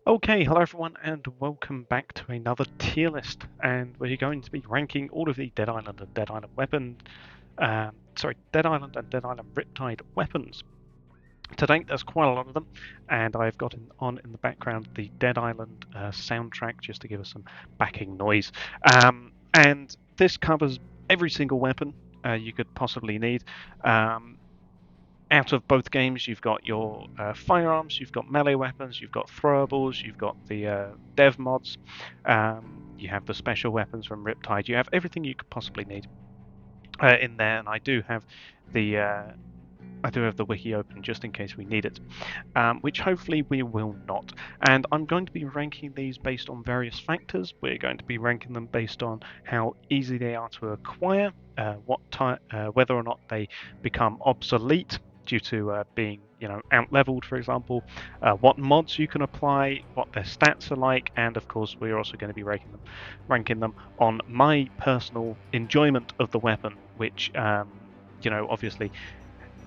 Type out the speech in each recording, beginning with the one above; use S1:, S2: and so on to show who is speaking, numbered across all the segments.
S1: Okay, hello everyone, and welcome back to another tier list. And we're going to be ranking all of the Dead Island and Dead Island Dead Island and Dead Island Riptide weapons. To date, there's quite a lot of them, and I've got in the background the Dead Island soundtrack just to give us some backing noise. And this covers every single weapon you could possibly need. Um, Out of both games, you've got your firearms, you've got melee weapons, you've got throwables, you've got the dev mods, you have the special weapons from Riptide. You have everything you could possibly need in there, and I do have the wiki open just in case we need it, which hopefully we will not. And I'm going to be ranking these based on various factors. We're going to be ranking them based on how easy they are to acquire, whether or not they become obsolete due to being out-leveled, for example, what mods you can apply, what their stats are like, and of course we're also going to be ranking them on my personal enjoyment of the weapon, which obviously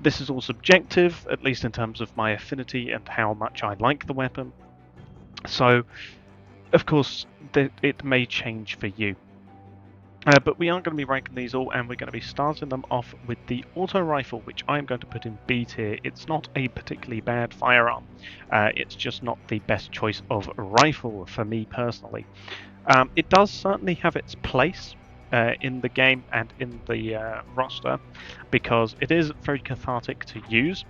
S1: this is all subjective, at least in terms of my affinity and how much I like the weapon. So, of course, it may change for you. But we are going to be ranking these all, and we're going to be starting them off with the auto rifle, which I'm going to put in B tier. It's not a particularly bad firearm. It's just not the best choice of rifle for me personally. It does certainly have its place in the game and in the roster because it is very cathartic to use.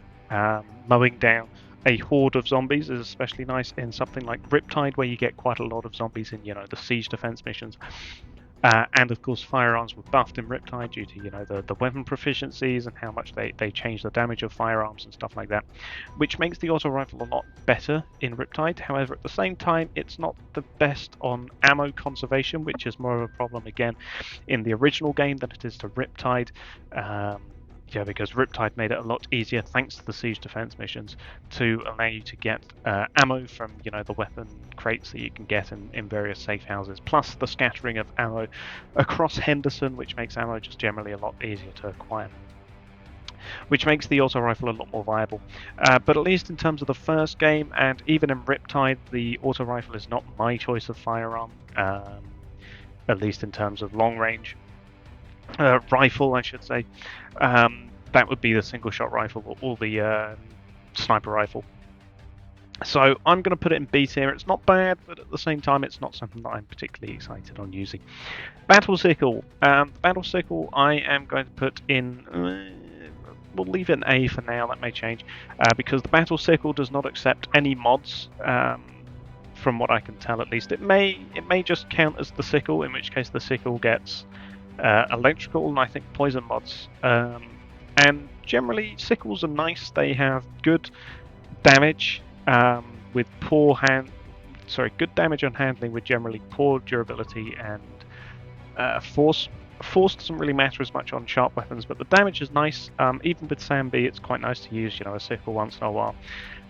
S1: Mowing down a horde of zombies is especially nice in something like Riptide, where you get quite a lot of zombies in, the siege defense missions. And of course, firearms were buffed in Riptide due to the weapon proficiencies and how much they change the damage of firearms and stuff like that, which makes the auto rifle a lot better in Riptide. However, at the same time, it's not the best on ammo conservation, which is more of a problem again in the original game than it is to Riptide. Yeah, because Riptide made it a lot easier, thanks to the siege defense missions, to allow you to get ammo from the weapon crates that you can get in various safe houses, plus the scattering of ammo across Henderson, which makes ammo just generally a lot easier to acquire, which makes the auto rifle a lot more viable. But at least in terms of the first game, and even in Riptide, the auto rifle is not my choice of firearm, at least in terms of long range. Rifle, I should say. That would be the single shot rifle or the sniper rifle. So I'm going to put it in B tier. It's not bad, but at the same time, it's not something that I'm particularly excited on using. Battle sickle. Battle sickle, I am going to put in. We'll leave it an A for now. That may change because the battle sickle does not accept any mods. From what I can tell, at least, it may just count as the sickle, in which case the sickle gets electrical and I think poison mods. And generally, sickles are nice. They have good damage with good damage on handling with generally poor durability and force. Force doesn't really matter as much on sharp weapons, but the damage is nice. Even with Sam B, it's quite nice to use, a sickle once in a while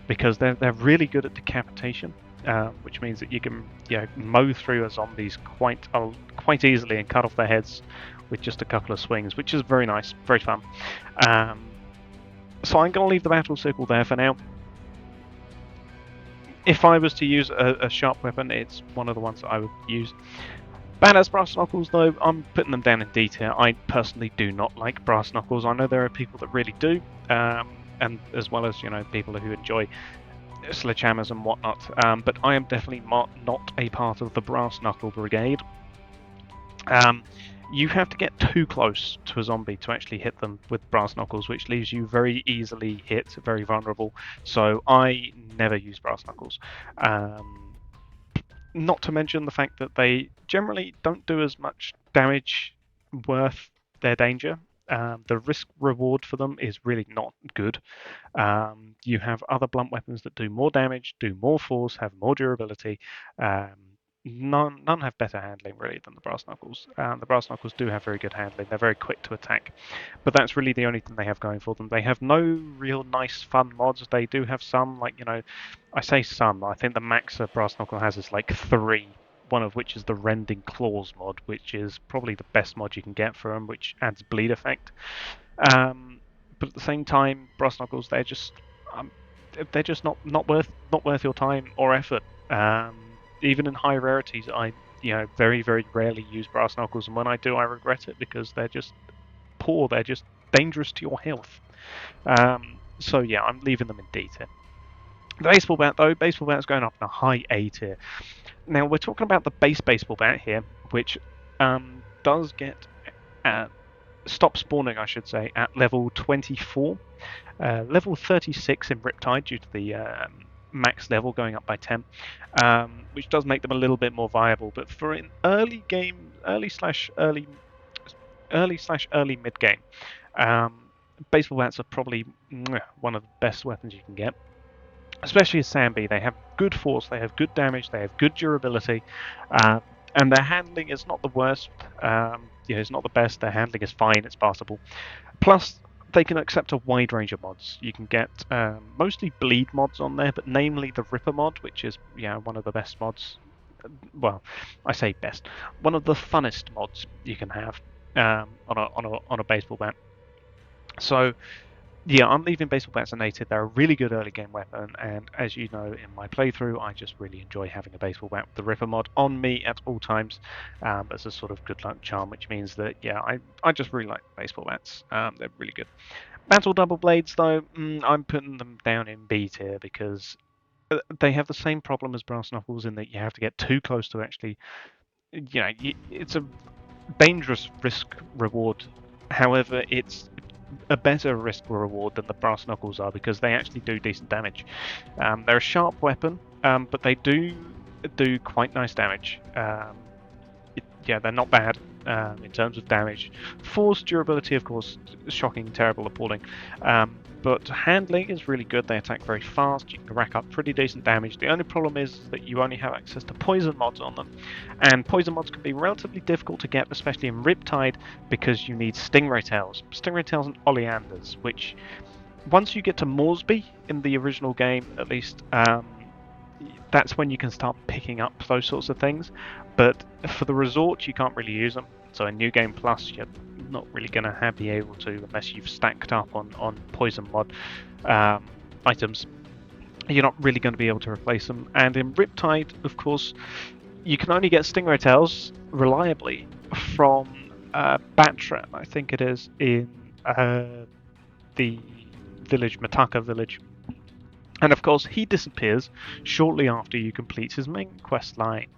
S1: because they're really good at decapitation. Which means that you can mow through a zombies quite easily and cut off their heads with just a couple of swings, which is very nice, very fun. So I'm going to leave the battle sickle there for now. If I was to use a sharp weapon, it's one of the ones that I would use. Badass brass knuckles, though, I'm putting them down in D tier. I personally do not like brass knuckles. I know there are people that really do, and as well as people who enjoy sledgehammers and whatnot, but I am definitely not a part of the brass knuckle brigade. You have to get too close to a zombie to actually hit them with brass knuckles, which leaves you very easily hit, very vulnerable. So I never use brass knuckles. Not to mention the fact that they generally don't do as much damage worth their danger. The risk reward for them is really not good. You have other blunt weapons that do more damage, do more force, have more durability. None have better handling really than the brass knuckles. The brass knuckles do have very good handling. They're very quick to attack, but that's really the only thing they have going for them. They have no real nice fun mods. They do have some, like I say some. I think the max a brass knuckle has is like 3. One of which is the Rending Claws mod, which is probably the best mod you can get for them, which adds bleed effect. But at the same time, brass knuckles, they're just they're just not worth your time or effort. Even in high rarities, I very very rarely use brass knuckles, and when I do, I regret it because they're just poor. They're just dangerous to your health. So yeah, I'm leaving them in D tier. The baseball bat though, baseball bat's going up in a high A tier. Now we're talking about the base baseball bat here, which does get stop spawning, I should say, at level 24. Level 36 in Riptide due to the max level going up by 10, which does make them a little bit more viable. But for an early game, early slash early mid game, baseball bats are probably one of the best weapons you can get. Especially as Sambi, they have good force, they have good damage, they have good durability, and their handling is not the worst. It's not the best. Their handling is fine; it's passable. Plus, they can accept a wide range of mods. You can get mostly bleed mods on there, but namely the Ripper mod, which is one of the best mods. Well, I say best, one of the funnest mods you can have on a baseball bat. So yeah, I'm leaving baseball bats native. They're a really good early game weapon, and as you know in my playthrough, I just really enjoy having a baseball bat with the Ripper mod on me at all times as a sort of good luck charm, which means that I just really like baseball bats. They're really good. Battle double blades though, I'm putting them down in B tier because they have the same problem as brass knuckles in that you have to get too close to actually, it's a dangerous risk reward. However, it's a better risk reward than the brass knuckles are because they actually do decent damage. They're a sharp weapon, but they do quite nice damage. They're not bad in terms of damage. Force durability, of course, shocking, terrible, appalling. But handling is really good. They attack very fast. You can rack up pretty decent damage. The only problem is that you only have access to poison mods on them, and poison mods can be relatively difficult to get, especially in Riptide, because you need stingray tails and oleanders. Which, once you get to Moresby in the original game, at least, that's when you can start picking up those sorts of things. But for the resort, you can't really use them. So in New Game Plus, you're not really going to be able to unless you've stacked up on poison mod items. You're not really going to be able to replace them. And in Riptide, of course, you can only get stingray tails reliably from Batra, I think it is, in the village, Mataka village. And of course, he disappears shortly after you complete his main quest line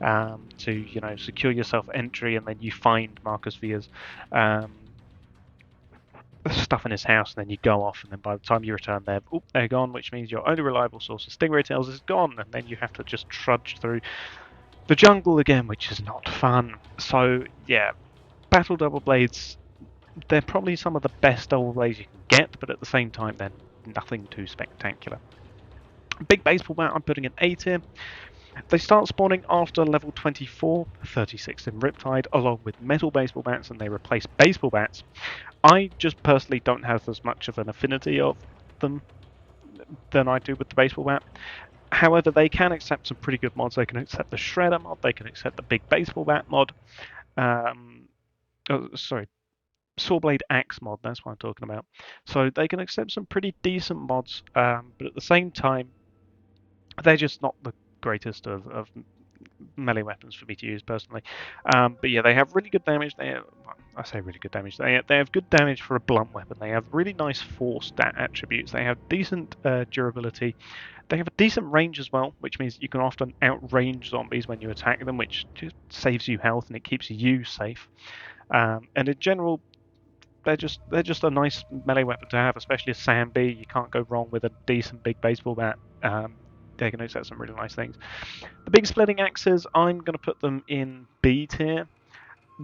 S1: to, secure yourself entry, and then you find Marcus Via's stuff in his house, and then you go off, and then by the time you return there, they're gone, which means your only reliable source of stingray tails is gone, and then you have to just trudge through the jungle again, which is not fun. So yeah, battle double blades, they're probably some of the best double blades you can get, but at the same time, they're nothing too spectacular. Big baseball bat, I'm putting in A tier. They start spawning after level 24, 36 in Riptide, along with metal baseball bats, and they replace baseball bats. I just personally don't have as much of an affinity of them than I do with the baseball bat. However, they can accept some pretty good mods. They can accept the Shredder mod, they can accept the Big Baseball Bat mod. Sawblade Axe mod, that's what I'm talking about. So they can accept some pretty decent mods, but at the same time, they're just not the greatest of melee weapons for me to use personally. But yeah, they have really good damage. I say really good damage. They have good damage for a blunt weapon. They have really nice force stat attributes. They have decent durability. They have a decent range as well, which means you can often outrange zombies when you attack them, which just saves you health and it keeps you safe. And in general, they're just a nice melee weapon to have, especially as Sam B. You can't go wrong with a decent big baseball bat. They can accept some really nice things. The big splitting axes, I'm going to put them in B tier.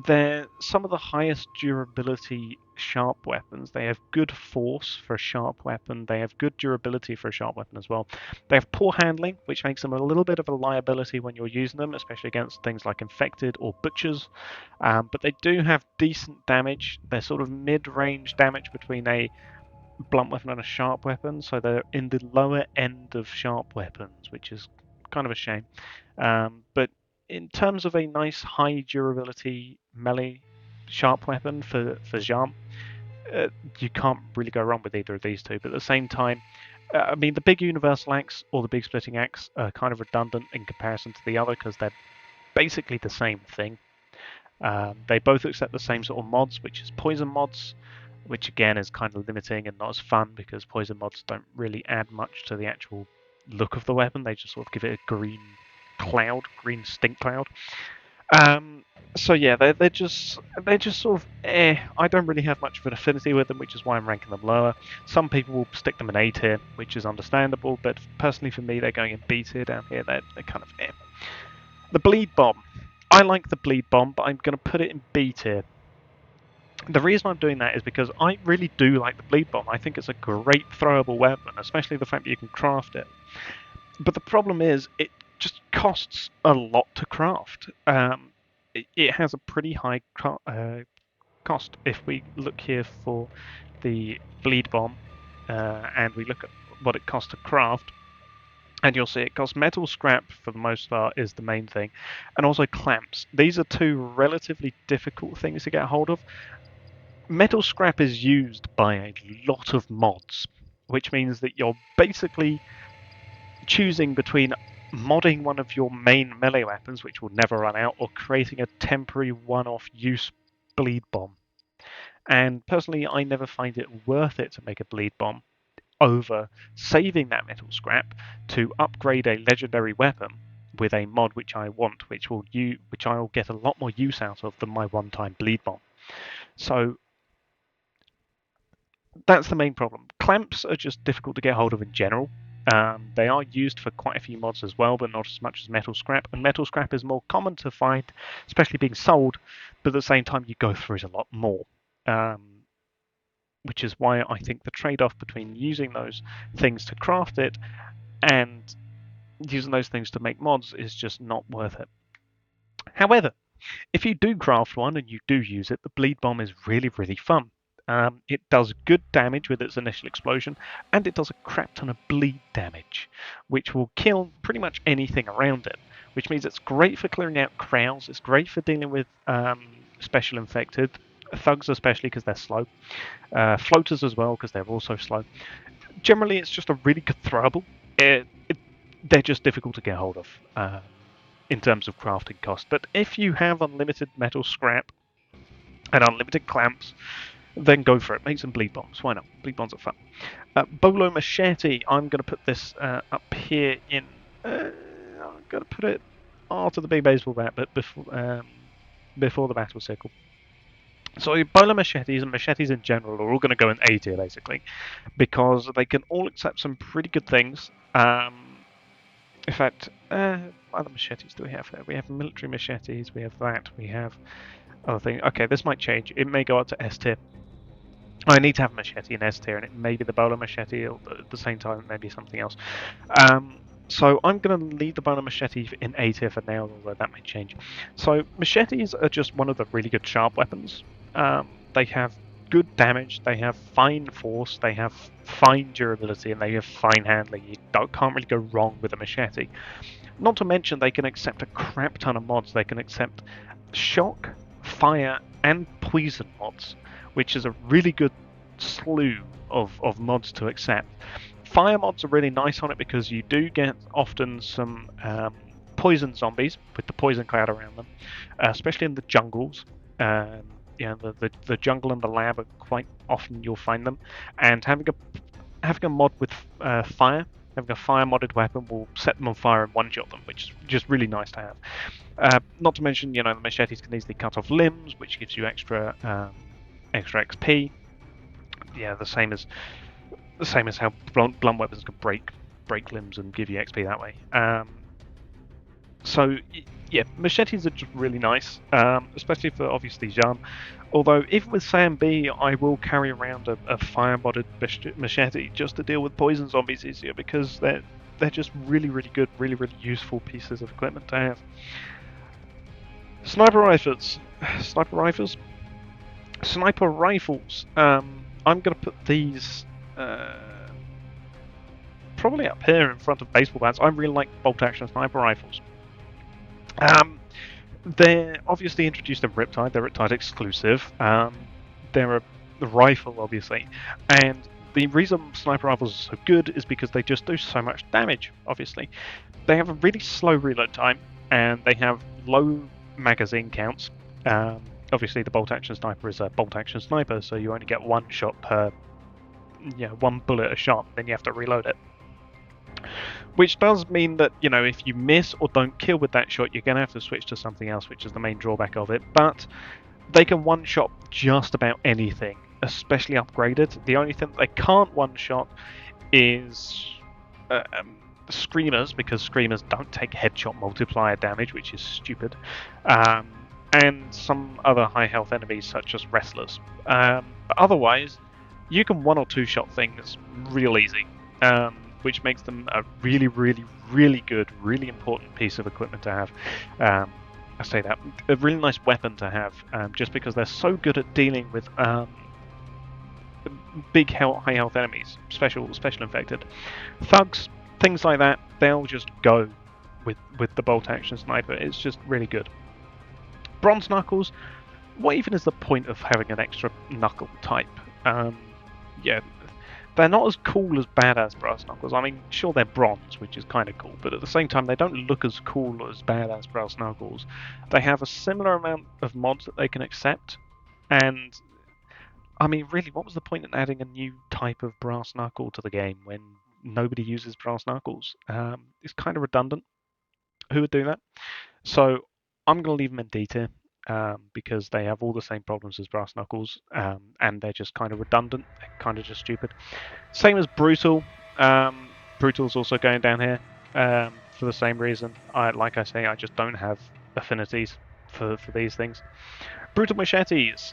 S1: They're some of the highest durability sharp weapons. They have good force for a sharp weapon. They have good durability for a sharp weapon as well. They have poor handling, which makes them a little bit of a liability when you're using them, especially against things like infected or butchers. But they do have decent damage. They're sort of mid-range damage between a blunt weapon and a sharp weapon, so they're in the lower end of sharp weapons, which is kind of a shame. But in terms of a nice high durability melee sharp weapon for Jam, you can't really go wrong with either of these two. But at the same time, I mean, the big universal axe or the big splitting axe are kind of redundant in comparison to the other because they're basically the same thing. They both accept the same sort of mods, which is poison mods, which again is kind of limiting and not as fun because poison mods don't really add much to the actual look of the weapon. They just sort of give it a green cloud, green stink cloud. Um, so yeah, they're just sort of I don't really have much of an affinity with them, which is why I'm ranking them lower. Some people will stick them in A tier, which is understandable, but personally for me, they're going in B tier down here. They're kind of eh. The bleed bomb. I like the bleed bomb, but I'm going to put it in B tier. The reason I'm doing that is because I really do like the bleed bomb. I think it's a great throwable weapon, especially the fact that you can craft it. But the problem is, it just costs a lot to craft. It has a pretty high cost. If we look here for the bleed bomb, and we look at what it costs to craft, and you'll see it costs metal scrap for the most part is the main thing, and also clamps. These are two relatively difficult things to get hold of. Metal scrap is used by a lot of mods, which means that you're basically choosing between modding one of your main melee weapons, which will never run out, or creating a temporary one-off use bleed bomb. And personally, I never find it worth it to make a bleed bomb over saving that metal scrap to upgrade a legendary weapon with a mod which I want, which I'll get a lot more use out of than my one-time bleed bomb. So that's the main problem. Clamps are just difficult to get hold of in general. They are used for quite a few mods as well, but not as much as metal scrap. And metal scrap is more common to find, especially being sold, but at the same time you go through it a lot more. Which is why I think the trade-off between using those things to craft it and using those things to make mods is just not worth it. However, if you do craft one and you do use it, the bleed bomb is really, really fun. It does good damage with its initial explosion, and it does a crap ton of bleed damage, which will kill pretty much anything around it. Which means it's great for clearing out crowds, it's great for dealing with special infected, thugs especially because they're slow, floaters as well because they're also slow. Generally, it's just a really good throwable. They're just difficult to get hold of in terms of crafting cost. But if you have unlimited metal scrap and unlimited clamps, then go for it. Make some bleed bombs. Why not? Bleed bombs are fun. Bolo machete. I'm going to put this up here in. I'm going to put it after the big baseball bat, but before the battle sickle. So bolo machetes and machetes in general are all going to go in A tier basically, because they can all accept some pretty good things. In fact, what other machetes do we have here? We have military machetes. We have that. We have other things. Okay, this might change. It may go up to S tier. I need to have a machete in S tier, and it may be the bolo machete, or at the same time, it may be something else. So I'm going to leave the bolo machete in A tier for now, although that may change. So machetes are just one of the really good sharp weapons. They have good damage, they have fine force, they have fine durability, and they have fine handling. You can't really go wrong with a machete. Not to mention, they can accept a crap ton of mods. They can accept shock, fire, and poison mods, which is a really good slew of mods to accept. Fire mods are really nice on it because you do get often some poison zombies with the poison cloud around them, especially in the jungles. The jungle and the lab are quite often you'll find them, and having a mod with fire, having a fire modded weapon will set them on fire and one-shot them, which is just really nice to have. Not to mention, the machetes can easily cut off limbs, which gives you extra XP. Yeah, the same as how blunt weapons can break limbs and give you XP that way. So yeah, machetes are just really nice, especially for obviously Jean. Although even with Sam B, I will carry around a fire modded machete just to deal with poison zombies easier because they're just really good, really useful pieces of equipment to have. Sniper rifles, sniper rifles, sniper rifles. I'm gonna put these probably up here in front of baseball bats. I really like bolt action sniper rifles. They're obviously introduced in Riptide. They're Riptide exclusive. They're a rifle, obviously, and the reason sniper rifles are so good is because they just do so much damage, obviously. They have a really slow reload time, and they have low magazine counts. Um, Obviously, the bolt action sniper is a bolt action sniper, so you only get one shot per, one bullet a shot, then you have to reload it. Which does mean that, if you miss or don't kill with that shot, you're going to have to switch to something else, which is the main drawback of it. But they can one-shot just about anything, especially upgraded. The only thing that they can't one-shot is screamers, because screamers don't take headshot multiplier damage, which is stupid. Um, and some other high health enemies, such as wrestlers. But otherwise, you can one or two shot things real easy, which makes them a really, really, really good, really important piece of equipment to have. I say that, a really nice weapon to have, just because they're so good at dealing with big high health enemies, special infected thugs, things like that. They'll just go with the bolt action sniper. It's just really good. Bronze knuckles. What even is the point of having an extra knuckle type? Yeah, they're not as cool as badass brass knuckles. I mean, sure, they're bronze, which is kind of cool, but at the same time, they don't look as cool as badass brass knuckles. They have a similar amount of mods that they can accept, and I mean, really, what was the point in adding a new type of brass knuckle to the game when nobody uses brass knuckles? It's kind of redundant. Who would do that? So I'm going to leave them in D tier, because they have all the same problems as brass knuckles, and they're just kind of redundant. They're kind of just stupid. Same as brutal. Brutal's also going down here, for the same reason. Like I say, I just don't have affinities for these things. Brutal machetes.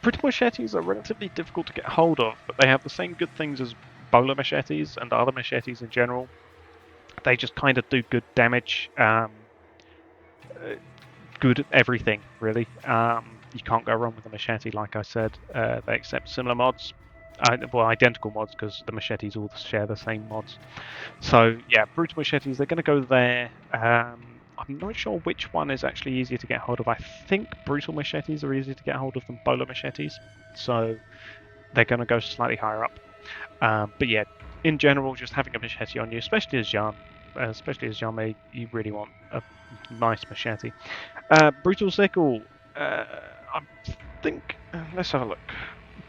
S1: Brutal machetes are relatively difficult to get hold of, but they have the same good things as bowler machetes and other machetes in general. They just kind of do good damage, good at everything, really. You can't go wrong with a machete, like I said. They accept similar mods, identical mods, because the machetes all share the same mods. So yeah, brutal machetes, they're going to go there. I'm not sure which one is actually easier to get hold of. I think brutal machetes are easier to get hold of than bowler machetes, so they're going to go slightly higher up. But yeah, in general, just having a machete on you, especially as Jan, you really want a nice machete. Brutal sickle. I think. Let's have a look.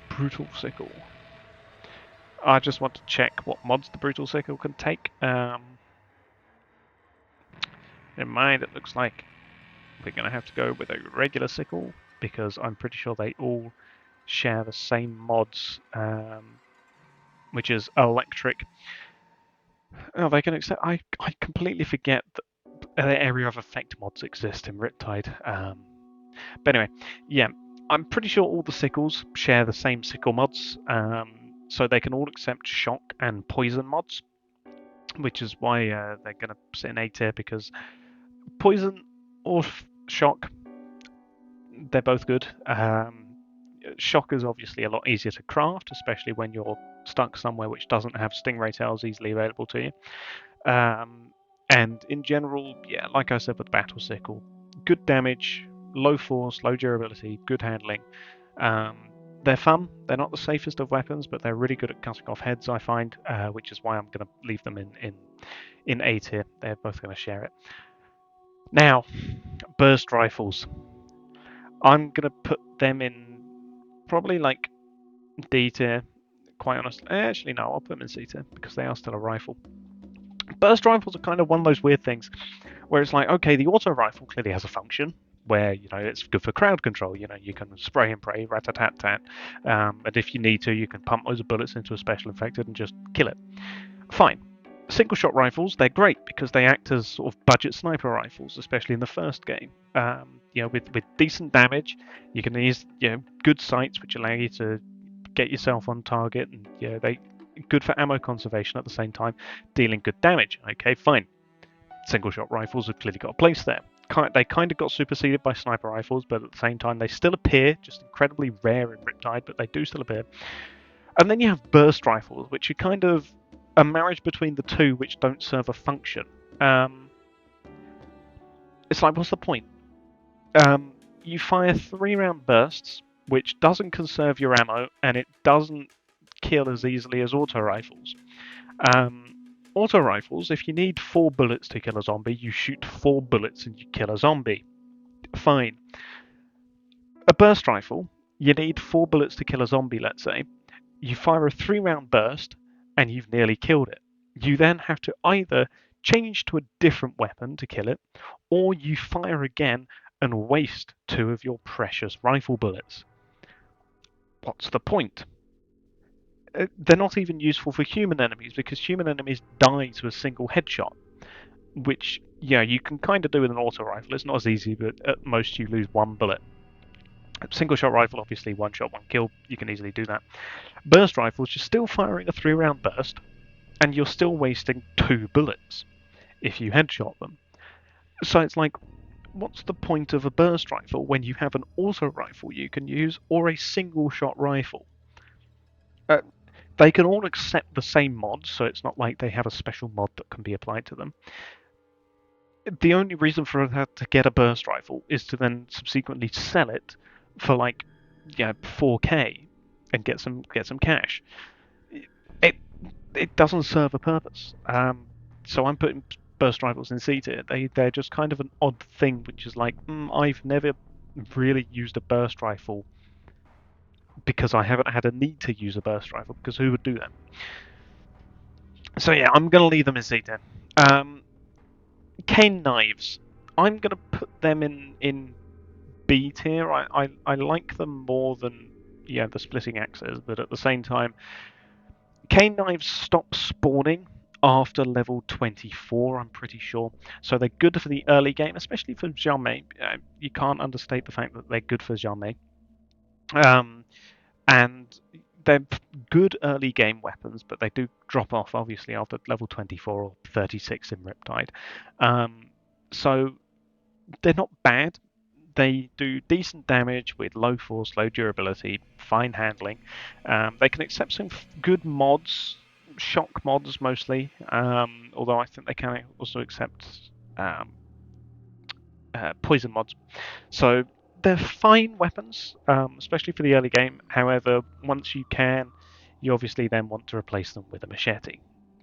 S1: Brutal sickle. I just want to check what mods the brutal sickle can take. In mind, it looks like we're going to have to go with a regular sickle, because I'm pretty sure they all share the same mods, which is electric. Oh, they can accept. I completely forget that the area of effect mods exist in Riptide. But anyway, yeah, I'm pretty sure all the sickles share the same sickle mods, so they can all accept shock and poison mods, which is why they're going to sit in A tier, because poison or shock, they're both good. Shock is obviously a lot easier to craft, especially when you're stuck somewhere which doesn't have stingray tails easily available to you. And in general, yeah, like I said with battle sickle, good damage, low force, low durability, good handling. They're fun. They're not the safest of weapons, but they're really good at cutting off heads, I find, which is why I'm going to leave them in A tier. They're both going to share it. Now, burst rifles. I'm going to put them in probably like D tier, quite honestly. Actually, no, I'll put them in C tier, because they are still a rifle. Burst rifles are kind of one of those weird things where it's like, okay, the auto rifle clearly has a function where, it's good for crowd control. You can spray and pray, rat-a-tat-tat, and if you need to, you can pump loads of bullets into a special infected and just kill it. Fine. Single shot rifles, they're great because they act as sort of budget sniper rifles, especially in the first game. With decent damage, you can use good sights which allow you to get yourself on target, and they good for ammo conservation at the same time, dealing good damage. Okay, fine. Single shot rifles have clearly got a place there. They kind of got superseded by sniper rifles, but at the same time they still appear, just incredibly rare in Riptide, but they do still appear. And then you have burst rifles, which are kind of a marriage between the two, which don't serve a function. It's like, what's the point? You fire 3-round bursts, which doesn't conserve your ammo, and it doesn't kill as easily as auto rifles. Auto rifles, if you need 4 bullets to kill a zombie, you shoot 4 bullets and you kill a zombie. Fine. A burst rifle, you need 4 bullets to kill a zombie, let's say. You fire a 3-round burst and you've nearly killed it. You then have to either change to a different weapon to kill it, or you fire again and waste 2 of your precious rifle bullets. What's the point? They're not even useful for human enemies because human enemies die to a single headshot, which, yeah, you can kind of do with an auto rifle. It's not as easy, but at most you lose 1 bullet. Single shot rifle, obviously, 1 shot, 1 kill. You can easily do that. Burst rifles, you're still firing a 3-round burst, and you're still wasting 2 bullets if you headshot them. So it's like, what's the point of a burst rifle when you have an auto rifle you can use or a single shot rifle? They can all accept the same mods, so it's not like they have a special mod that can be applied to them. The only reason for that to get a burst rifle is to then subsequently sell it for like, 4K and get some cash. It doesn't serve a purpose. So I'm putting burst rifles in C tier. They're just kind of an odd thing, which is like, I've never really used a burst rifle because I haven't had a need to use a burst rifle, because who would do that? So yeah, I'm gonna leave them in C tier. Cane knives, I'm gonna put them in B tier. I like them more than the splitting axes, but at the same time, cane knives stop spawning after level 24, I'm pretty sure. So they're good for the early game, especially for Xiaomei. You can't understate the fact that they're good for Xiaomei. And they're good early game weapons, but they do drop off, obviously, after level 24 or 36 in Riptide. So they're not bad. They do decent damage with low force, low durability, fine handling. They can accept some good mods, shock mods mostly, although I think they can also accept poison mods. So they're fine weapons, especially for the early game. However, once you obviously then want to replace them with a machete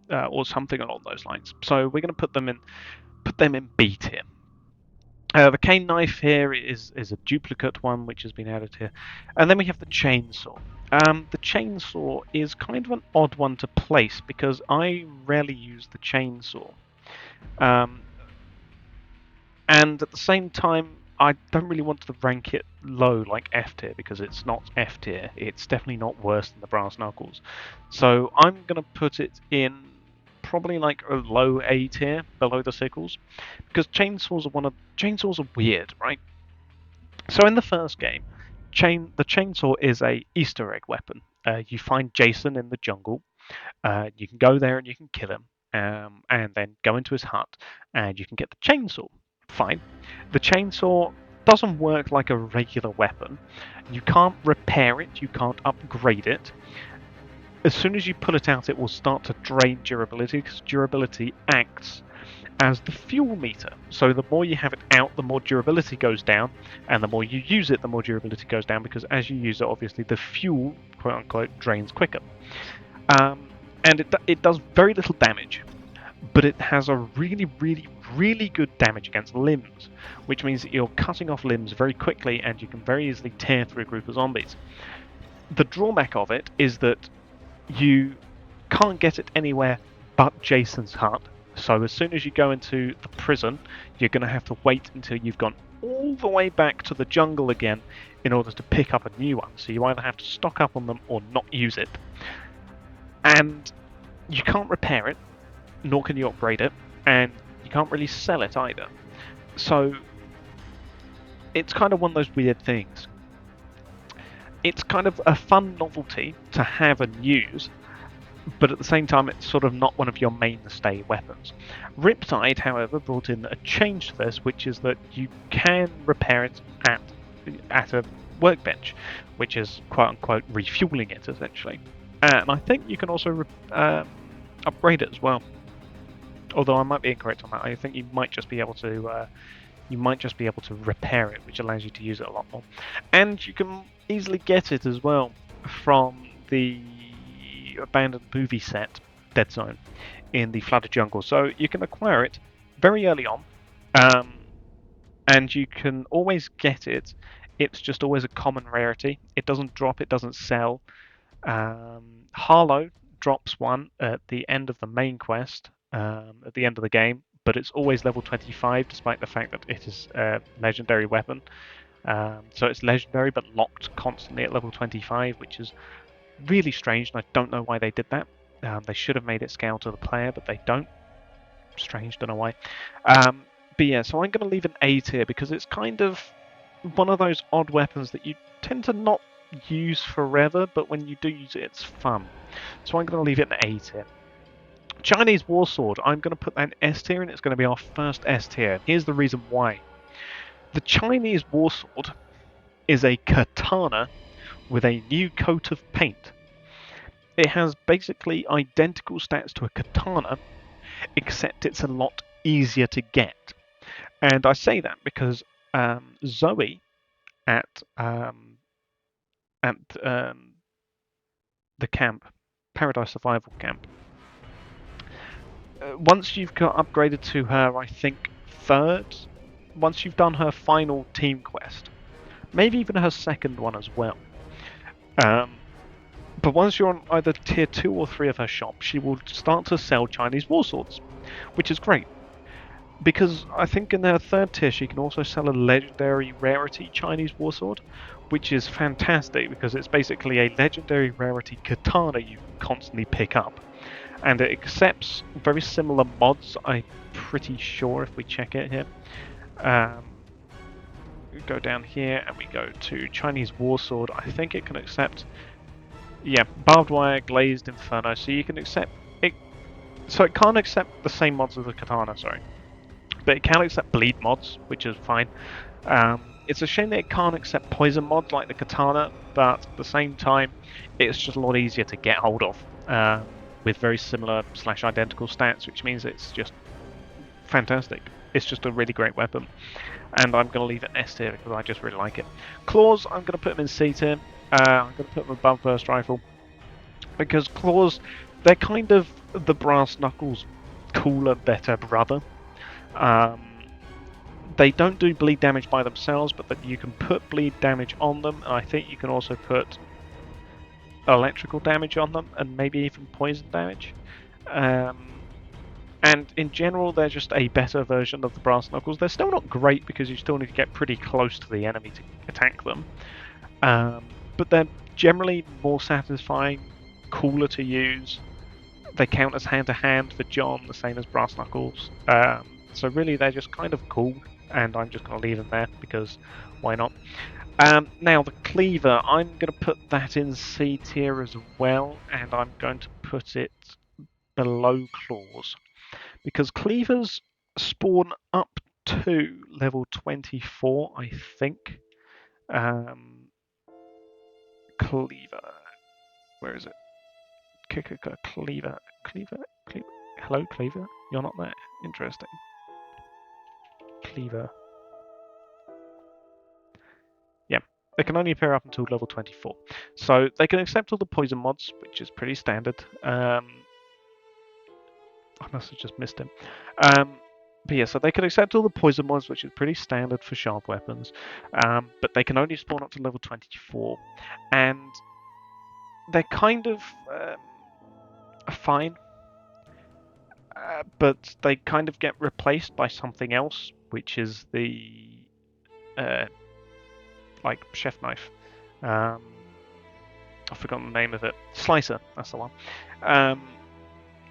S1: or something along those lines. So we're going to put them in B tier. The cane knife here is a duplicate one which has been added here. And then we have the chainsaw. The chainsaw is kind of an odd one to place because I rarely use the chainsaw. And at the same time, I don't really want to rank it low like F tier because it's not F tier. It's definitely not worse than the brass knuckles. So I'm going to put it in probably like a low A tier, below the sickles, because chainsaws are weird, right? So in the first game, the chainsaw is a Easter egg weapon. You find Jason in the jungle. You can go there and you can kill him, and then go into his hut, and you can get the chainsaw. Fine. The chainsaw doesn't work like a regular weapon. You can't repair it. You can't upgrade it. As soon as you pull it out, it will start to drain durability, because durability acts as the fuel meter. So the more you have it out, the more durability goes down, and the more you use it, the more durability goes down, because as you use it, obviously the fuel, quote unquote, drains quicker. And it does very little damage, but it has a really, really, really good damage against limbs, which means that you're cutting off limbs very quickly, and you can very easily tear through a group of zombies. The drawback of it is that you can't get it anywhere but Jason's hut. So as soon as you go into the prison, you're going to have to wait until you've gone all the way back to the jungle again in order to pick up a new one. So you either have to stock up on them or not use it. And you can't repair it, nor can you upgrade it, and you can't really sell it either. So it's kind of one of those weird things. It's kind of a fun novelty to have and use, but at the same time it's sort of not one of your mainstay weapons. Riptide, however, brought in a change to this, which is that you can repair it at a workbench, which is quote-unquote refueling it, essentially. And I think you can also upgrade it as well. Although I might be incorrect on that. I think you might just be able to repair it, which allows you to use it a lot more. And you can easily get it as well from the the abandoned movie set, Dead Zone, in the Flooded Jungle. So you can acquire it very early on, and you can always get it. It's just always a common rarity. It doesn't drop, it doesn't sell. Harlow drops one at the end of the main quest, at the end of the game, but it's always level 25, despite the fact that it is a legendary weapon. So it's legendary, but locked constantly at level 25, which is really strange, and I don't know why they did that. They should have made it scale to the player, but they don't. Strange, don't know why. But yeah, so I'm going to leave an A tier because it's kind of one of those odd weapons that you tend to not use forever, but when you do use it, it's fun. So I'm going to leave it an A tier. Chinese War Sword, I'm going to put that in S tier, and it's going to be our first S tier. Here's the reason why. The Chinese War Sword is a katana with a new coat of paint. It has basically identical stats to a katana, except it's a lot easier to get. And I say that because Zoe at at the camp, Paradise Survival Camp, once you've got upgraded to her, I think third, once you've done her final team quest, maybe even her second one as well. But once you're on either tier 2 or 3 of her shop, she will start to sell Chinese war swords, which is great. Because I think in her third tier she can also sell a legendary rarity Chinese war sword, which is fantastic because it's basically a legendary rarity katana you constantly pick up. And it accepts very similar mods, I'm pretty sure, if we check it here. We go down here and we go to Chinese war sword. I think it can accept, yeah, barbed wire, glazed inferno, so you can accept it. So it can't accept the same mods as the katana, sorry, but it can accept bleed mods, which is fine. It's a shame that it can't accept poison mods like the katana, but at the same time, it's just a lot easier to get hold of, with very similar / identical stats, which means it's just fantastic. It's just a really great weapon, and I'm going to leave it S tier because I just really like it. Claws, I'm going to put them in C tier. I'm going to put them above burst rifle because claws, they're kind of the brass knuckles cooler, better brother. They don't do bleed damage by themselves, but that you can put bleed damage on them. And I think you can also put electrical damage on them, and maybe even poison damage. And in general, they're just a better version of the brass knuckles. They're still not great because you still need to get pretty close to the enemy to attack them. But they're generally more satisfying, cooler to use. They count as hand-to-hand for John, the same as brass knuckles. So really, they're just kind of cool, and I'm just going to leave them there because why not? Now, the cleaver, I'm going to put that in C tier as well, and I'm going to put it below claws. Because cleavers spawn up to level 24, I think. Cleaver. Where is it? Cleaver. Hello, Cleaver? You're not that interesting. Cleaver. Yeah, they can only appear up until level 24. So they can accept all the poison mods, which is pretty standard. I must have just missed him. But yeah, so they can accept all the poison mods, which is pretty standard for sharp weapons. But they can only spawn up to level 24. And they're kind of fine. But they kind of get replaced by something else, which is the like chef knife. I've forgotten the name of it. Slicer, that's the one.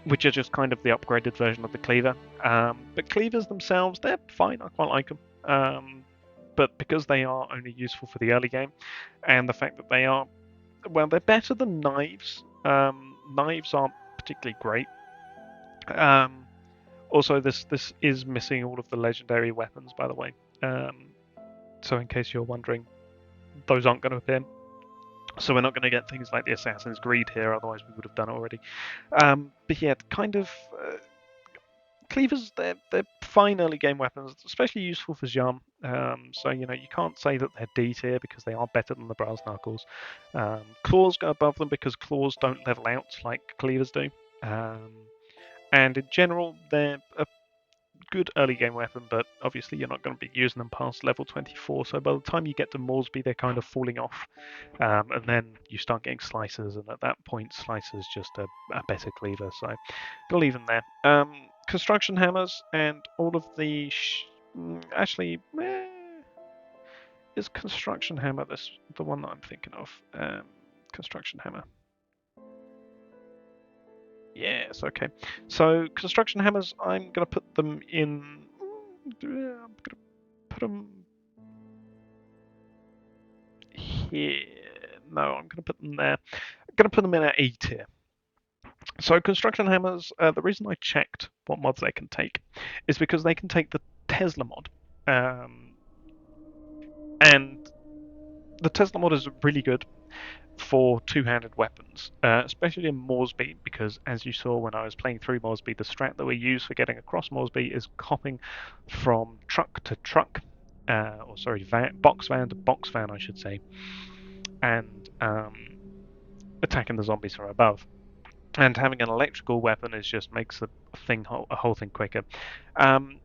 S1: Which are just kind of the upgraded version of the cleaver. But cleavers themselves, they're fine. I quite like them. But because they are only useful for the early game, and the fact that they are, well, they're better than knives. Knives aren't particularly great. Also, this is missing all of the legendary weapons, by the way. So in case you're wondering, those aren't going to appear. So we're not going to get things like the Assassin's Greed here, otherwise we would have done it already. But yeah, kind of cleavers, they're fine early game weapons, especially useful for Jam. So you can't say that they're D tier because they are better than the brass knuckles. Claws go above them because claws don't level out like cleavers do. Um, and in general, they're a good early game weapon, but obviously you're not going to be using them past level 24. So by the time you get to Moresby, they're kind of falling off. And then you start getting slicers, and at that point, slicer's just a better cleaver. So I'll leave them there. Construction hammers and all of the. Actually, is construction hammer the one that I'm thinking of? Construction hammer. Yes, okay. So construction hammers, I'm gonna put them in. I'm gonna put them here. No, I'm gonna put them there. I'm gonna put them in at A tier. So construction hammers, the reason I checked what mods they can take is because they can take the Tesla mod. And the Tesla mod is really good for two-handed weapons, especially in Moresby, because as you saw when I was playing through Moresby, the strat that we use for getting across Moresby is hopping from truck to truck, or sorry, box van to box van, I should say, and attacking the zombies from above. And having an electrical weapon just makes the whole thing quicker. Um,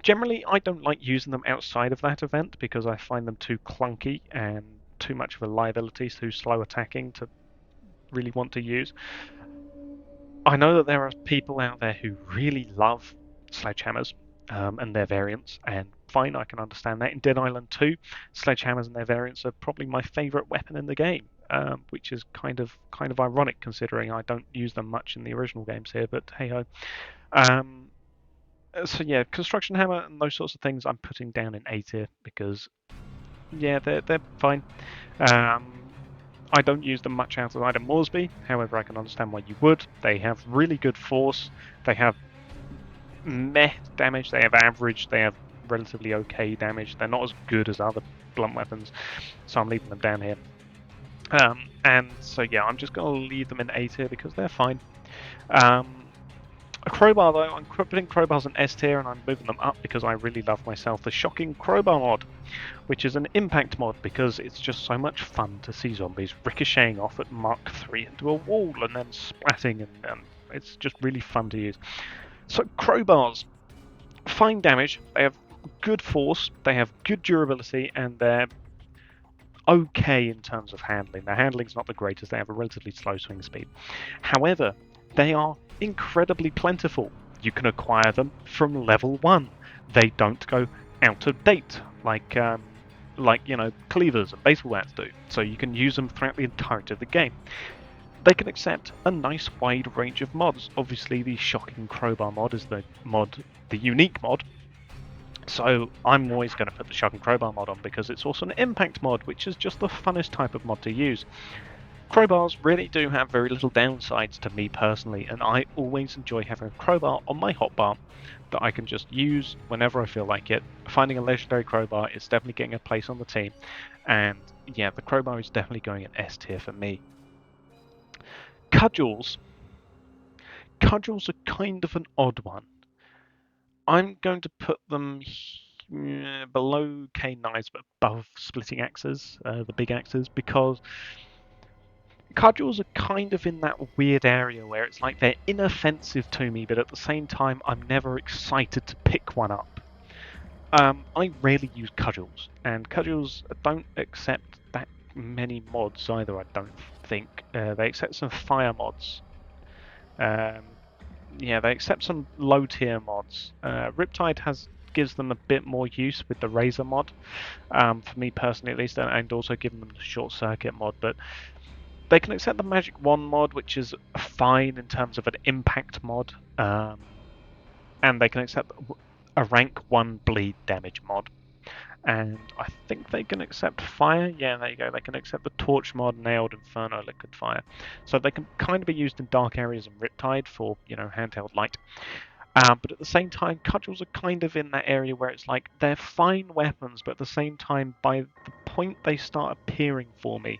S1: Generally, I don't like using them outside of that event because I find them too clunky and too much of a liability, too slow attacking to really want to use. I know that there are people out there who really love sledgehammers and their variants, and fine, I can understand that. In Dead Island 2, sledgehammers and their variants are probably my favourite weapon in the game, which is kind of ironic considering I don't use them much in the original games here. But hey ho. So yeah, construction hammer and those sorts of things I'm putting down in A tier because yeah, they're fine. Um, I don't use them much outside of Moresby. However, I can understand why you would. They have really good force. They have meh damage. They have average. They have relatively okay damage. They're not as good as other blunt weapons, so I'm leaving them down here. And so yeah, I'm just going to leave them in A tier because they're fine. A crowbar though, I'm putting crowbars in S tier and I'm moving them up because I really love myself the shocking crowbar mod, which is an impact mod because it's just so much fun to see zombies ricocheting off at Mark 3 into a wall and then splatting, and it's just really fun to use. So crowbars, fine damage, they have good force, they have good durability, and they're okay in terms of handling. Their handling's not the greatest, they have a relatively slow swing speed. However, they are incredibly plentiful. You can acquire them from level 1. They don't go out of date like cleavers and baseball bats do, so you can use them throughout the entirety of the game. They can accept a nice wide range of mods. Obviously, the shocking crowbar mod is the unique mod, so I'm always going to put the shocking crowbar mod on because it's also an impact mod, which is just the funnest type of mod to use. Crowbars really do have very little downsides to me personally, and I always enjoy having a crowbar on my hotbar that I can just use whenever I feel like it. Finding a legendary crowbar is definitely getting a place on the team, and yeah, the crowbar is definitely going in S tier for me. Cudgels. Cudgels are kind of an odd one. I'm going to put them below K9s but above splitting axes, the big axes, because cudgels are kind of in that weird area where it's like they're inoffensive to me, but at the same time I'm never excited to pick one up. I rarely use cudgels, and cudgels don't accept that many mods either, I don't think. They accept some fire mods. Um, yeah, they accept some low tier mods. Riptide gives them a bit more use with the Razor mod, for me personally at least, and also giving them the short circuit mod, but they can accept the Magic Wand mod, which is fine in terms of an impact mod, and they can accept a rank 1 bleed damage mod. And I think they can accept fire. Yeah, there you go. They can accept the torch mod, nailed, inferno, liquid fire. So they can kind of be used in dark areas and Riptide for, handheld light. But at the same time, cudgels are kind of in that area where it's like they're fine weapons, but at the same time, by the point they start appearing for me,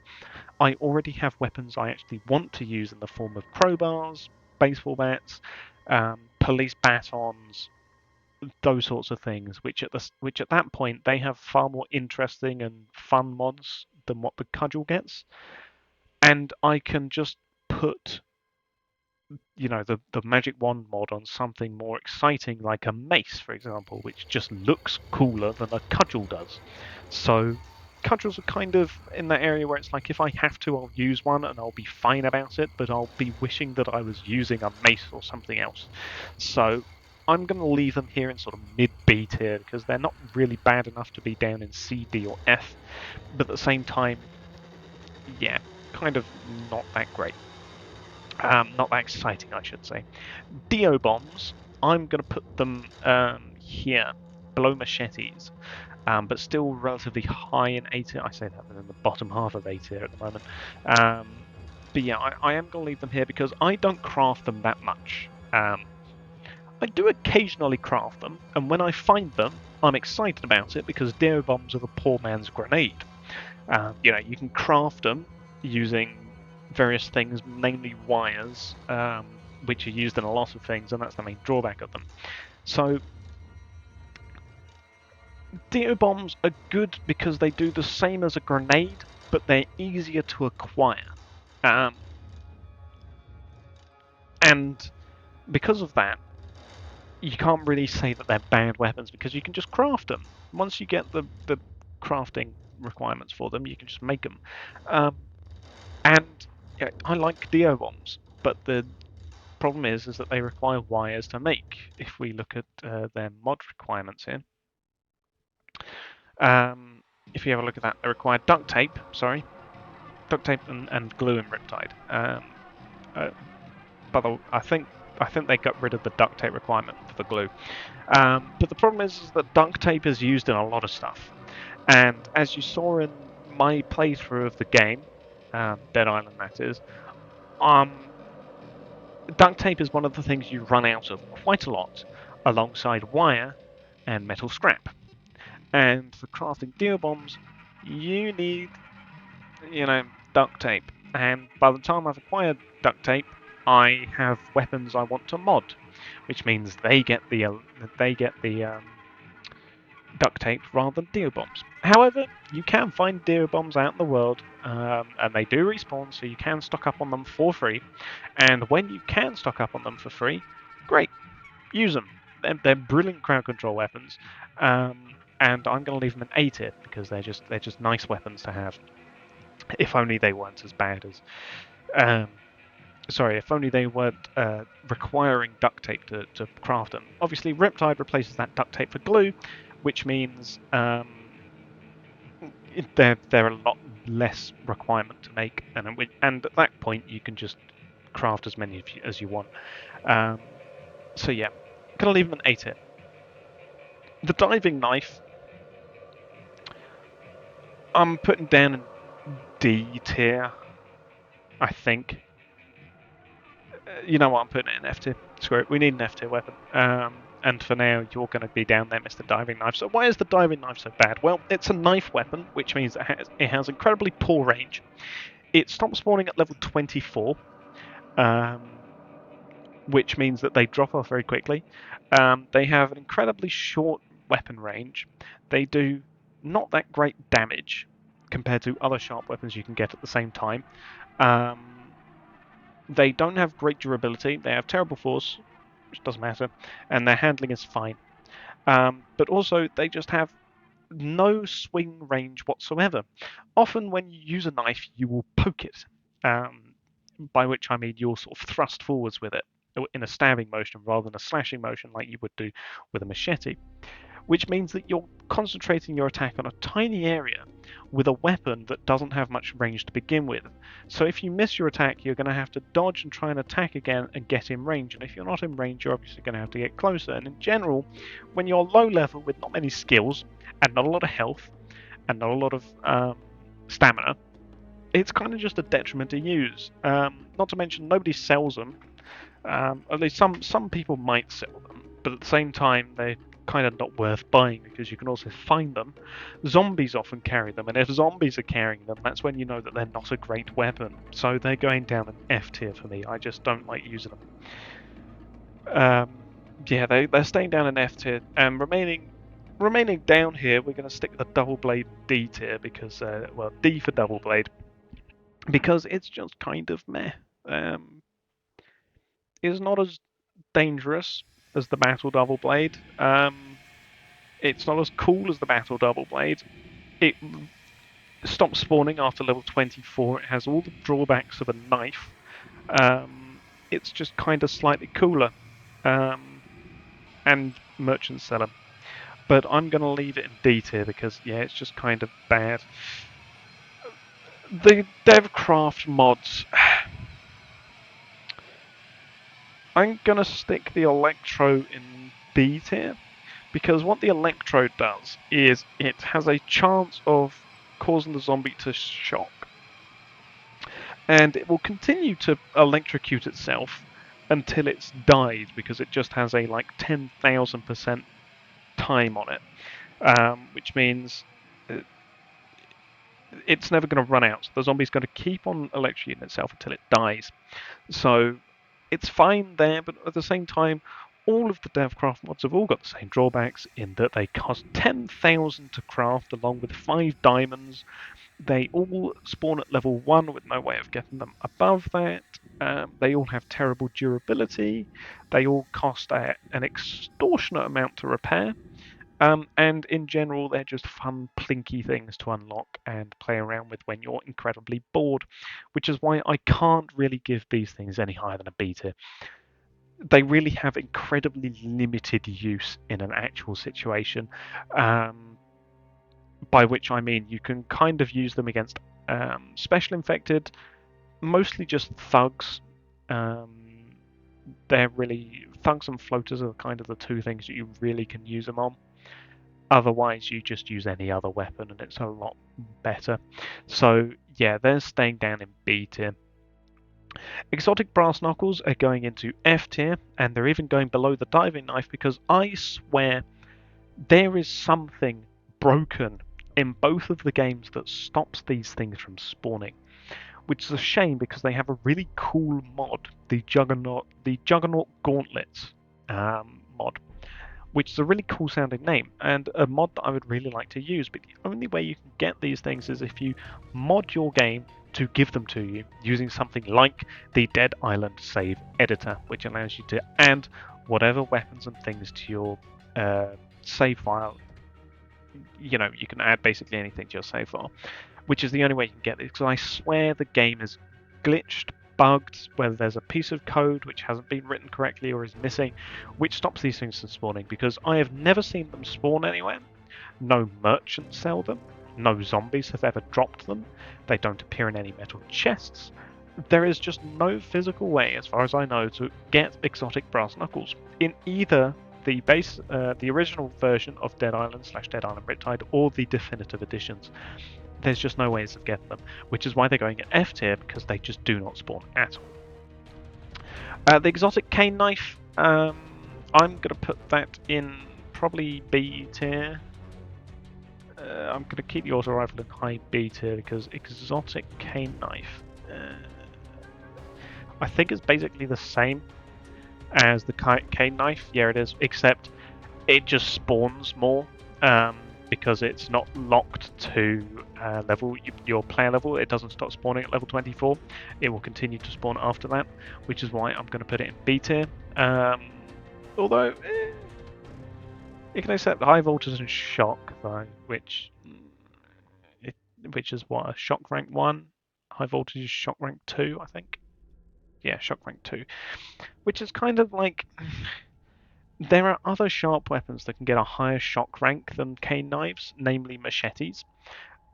S1: I already have weapons I actually want to use in the form of crowbars, baseball bats, police batons, those sorts of things, which at that point they have far more interesting and fun mods than what the cudgel gets, and I can just put the magic wand mod on something more exciting like a mace, for example, which just looks cooler than a cudgel does. So cudgels are kind of in that area where it's like if I have to, I'll use one and I'll be fine about it, but I'll be wishing that I was using a mace or something else. So I'm going to leave them here in sort of mid B tier because they're not really bad enough to be down in C, D, or F, but at the same time, yeah, kind of not that great. Not that exciting, I should say. Dio bombs, I'm going to put them here, below machetes, but still relatively high in A tier. I say that, they're in the bottom half of A tier at the moment. But yeah, I am going to leave them here because I don't craft them that much. I do occasionally craft them, and when I find them, I'm excited about it because Dio bombs are the poor man's grenade. You can craft them using various things, mainly wires, which are used in a lot of things, and that's the main drawback of them. So, Dio bombs are good because they do the same as a grenade, but they're easier to acquire. And because of that, you can't really say that they're bad weapons because you can just craft them. Once you get the crafting requirements for them, you can just make them. And yeah, I like Dio bombs, but the problem is that they require wires to make. If we look at their mod requirements here, if you have a look at that, they require duct tape. Sorry, duct tape and glue in Riptide. But I think they got rid of the duct tape requirement for the glue. But the problem is that duct tape is used in a lot of stuff, and as you saw in my playthrough of the game, Dead Island that is, um, duct tape is one of the things you run out of quite a lot, alongside wire and metal scrap. And for crafting deal bombs, you need, duct tape. And by the time I've acquired duct tape, I have weapons I want to mod, which means they get the duct tape rather than deal bombs. However, you can find deal bombs out in the world, and they do respawn, so you can stock up on them for free. And when you can stock up on them for free, great, use them. They're brilliant crowd control weapons, and I'm going to leave them in A tier because they're just nice weapons to have. If only they weren't as bad as. Um, Sorry, if only they weren't requiring duct tape to craft them. Obviously, Riptide replaces that duct tape for glue, which means they're a lot less requirement to make, and at that point you can just craft as many as you want. Um, so yeah, gonna leave them an A tier. The diving knife, I'm putting down in D tier, I think. You know what? I'm putting it in F tier. Screw it. We need an F tier weapon. And for now, you're going to be down there, Mr. Diving Knife. So why is the diving knife so bad? Well, it's a knife weapon, which means it has incredibly poor range. It stops spawning at level 24, um, which means that they drop off very quickly. They have an incredibly short weapon range. They do not that great damage compared to other sharp weapons you can get at the same time. Um, they don't have great durability. They have terrible force, which doesn't matter, and their handling is fine. But also, they just have no swing range whatsoever. Often, when you use a knife, you will poke it, by which I mean you'll sort of thrust forwards with it in a stabbing motion rather than a slashing motion like you would do with a machete, which means that you're concentrating your attack on a tiny area with a weapon that doesn't have much range to begin with. So if you miss your attack, you're going to have to dodge and try and attack again and get in range. And if you're not in range, you're obviously going to have to get closer. And in general, when you're low level with not many skills and not a lot of health and not a lot of stamina, it's kind of just a detriment to use. Not to mention, nobody sells them. At least some people might sell them, but at the same time, they're kind of not worth buying because you can also find them. Zombies often carry them, and if zombies are carrying them, that's when you know that they're not a great weapon. So they're going down an F tier for me. I just don't like using them. Yeah, they're staying down in F tier and remaining down here. We're going to stick the double blade D tier because well, D for double blade because it's just kind of meh. Um, it's not as dangerous as the battle double blade. It's not as cool as the battle double blade. It stops spawning after level 24. It has all the drawbacks of a knife. It's just kind of slightly cooler. Um, and merchant seller. But I'm going to leave it in D tier because, yeah, it's just kind of bad. The DevCraft mods. I'm going to stick the Electro in B tier because what the Electro does is it has a chance of causing the zombie to shock. And it will continue to electrocute itself until it's died because it just has a like 10,000% time on it, which means it's never going to run out. So the zombie's going to keep on electrocuting itself until it dies. So it's fine there, but at the same time, all of the DevCraft mods have all got the same drawbacks in that they cost 10,000 to craft along with 5 diamonds. They all spawn at level 1 with no way of getting them above that. They all have terrible durability. They all cost an extortionate amount to repair. And in general, they're just fun, plinky things to unlock and play around with when you're incredibly bored, which is why I can't really give these things any higher than a B tier. They really have incredibly limited use in an actual situation, by which I mean you can kind of use them against special infected, mostly just thugs. Um, they're really thugs and floaters are kind of the two things that you really can use them on. Otherwise, you just use any other weapon and it's a lot better. So, yeah, they're staying down in B tier. Exotic brass knuckles are going into F tier, and they're even going below the diving knife because I swear there is something broken in both of the games that stops these things from spawning. Which is a shame because they have a really cool mod, the Juggernaut Gauntlets mod, which is a really cool sounding name and a mod that I would really like to use. But the only way you can get these things is if you mod your game to give them to you using something like the Dead Island Save Editor, which allows you to add whatever weapons and things to your save file. You know, you can add basically anything to your save file, which is the only way you can get this. Because I swear the game is glitched, bugged, whether there's a piece of code which hasn't been written correctly or is missing, which stops these things from spawning. Because I have never seen them spawn anywhere. No merchants sell them. No zombies have ever dropped them. They don't appear in any metal chests. There is just no physical way, as far as I know, to get exotic brass knuckles in either the original version of Dead Island / Dead Island Riptide or the definitive editions. There's just no ways of getting them, which is why they're going at F tier because they just do not spawn at all. The exotic cane knife, I'm gonna put that in probably B tier. I'm gonna keep the auto rifle in high B tier because exotic cane knife, I think it's basically the same as the cane knife. Yeah, it is, except it just spawns more because it's not locked to your player level. It doesn't stop spawning at level 24. It will continue to spawn after that, which is why I'm going to put it in B tier. Although it can accept high voltage and shock though, which is what, a shock rank 1. High voltage is shock rank 2, I think. Yeah, shock rank 2, which is kind of like. There are other sharp weapons that can get a higher shock rank than cane knives, namely machetes.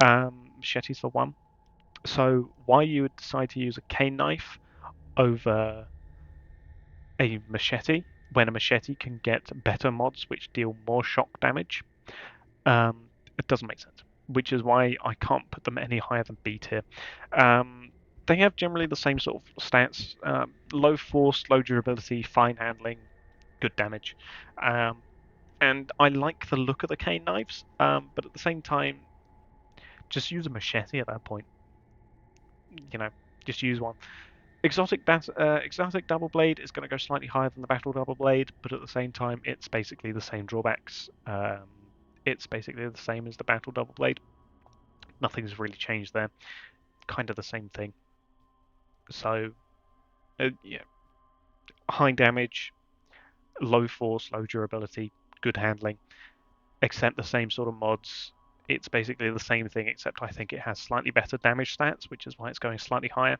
S1: Machetes for one. So why you would decide to use a cane knife over a machete when a machete can get better mods which deal more shock damage? It doesn't make sense. Which is why I can't put them any higher than B tier. They have generally the same sort of stats: low force, low durability, fine handling, good damage. And I like the look of the cane knives, but at the same time, just use a machete at that point. You know, just use one. Exotic double blade is going to go slightly higher than the battle double blade, but at the same time, it's basically the same drawbacks. It's basically the same as the battle double blade. Nothing's really changed there. Kind of the same thing. So, yeah, high damage, low force, low durability, good handling, except the same sort of mods. It's basically the same thing, except I think it has slightly better damage stats, which is why it's going slightly higher.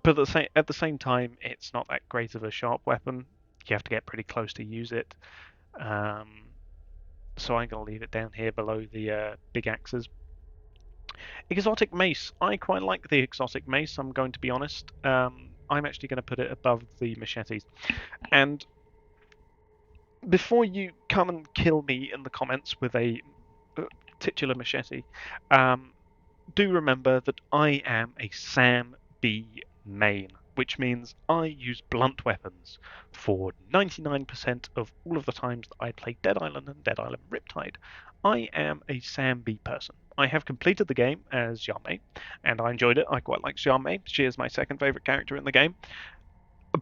S1: But at the same time, it's not that great of a sharp weapon. You have to get pretty close to use it. Um, so I'm going to leave it down here below the big axes. Exotic mace. I quite like the exotic mace, I'm going to be honest. I'm actually going to put it above the machetes. And before you come and kill me in the comments with a titular machete, do remember that I am a Sam B main, which means I use blunt weapons for 99% of all of the times that I play Dead Island and Dead Island Riptide. I am a Sam B person. I have completed the game as Xiaomei, and I enjoyed it. I quite like Xiaomei. She is my second favourite character in the game.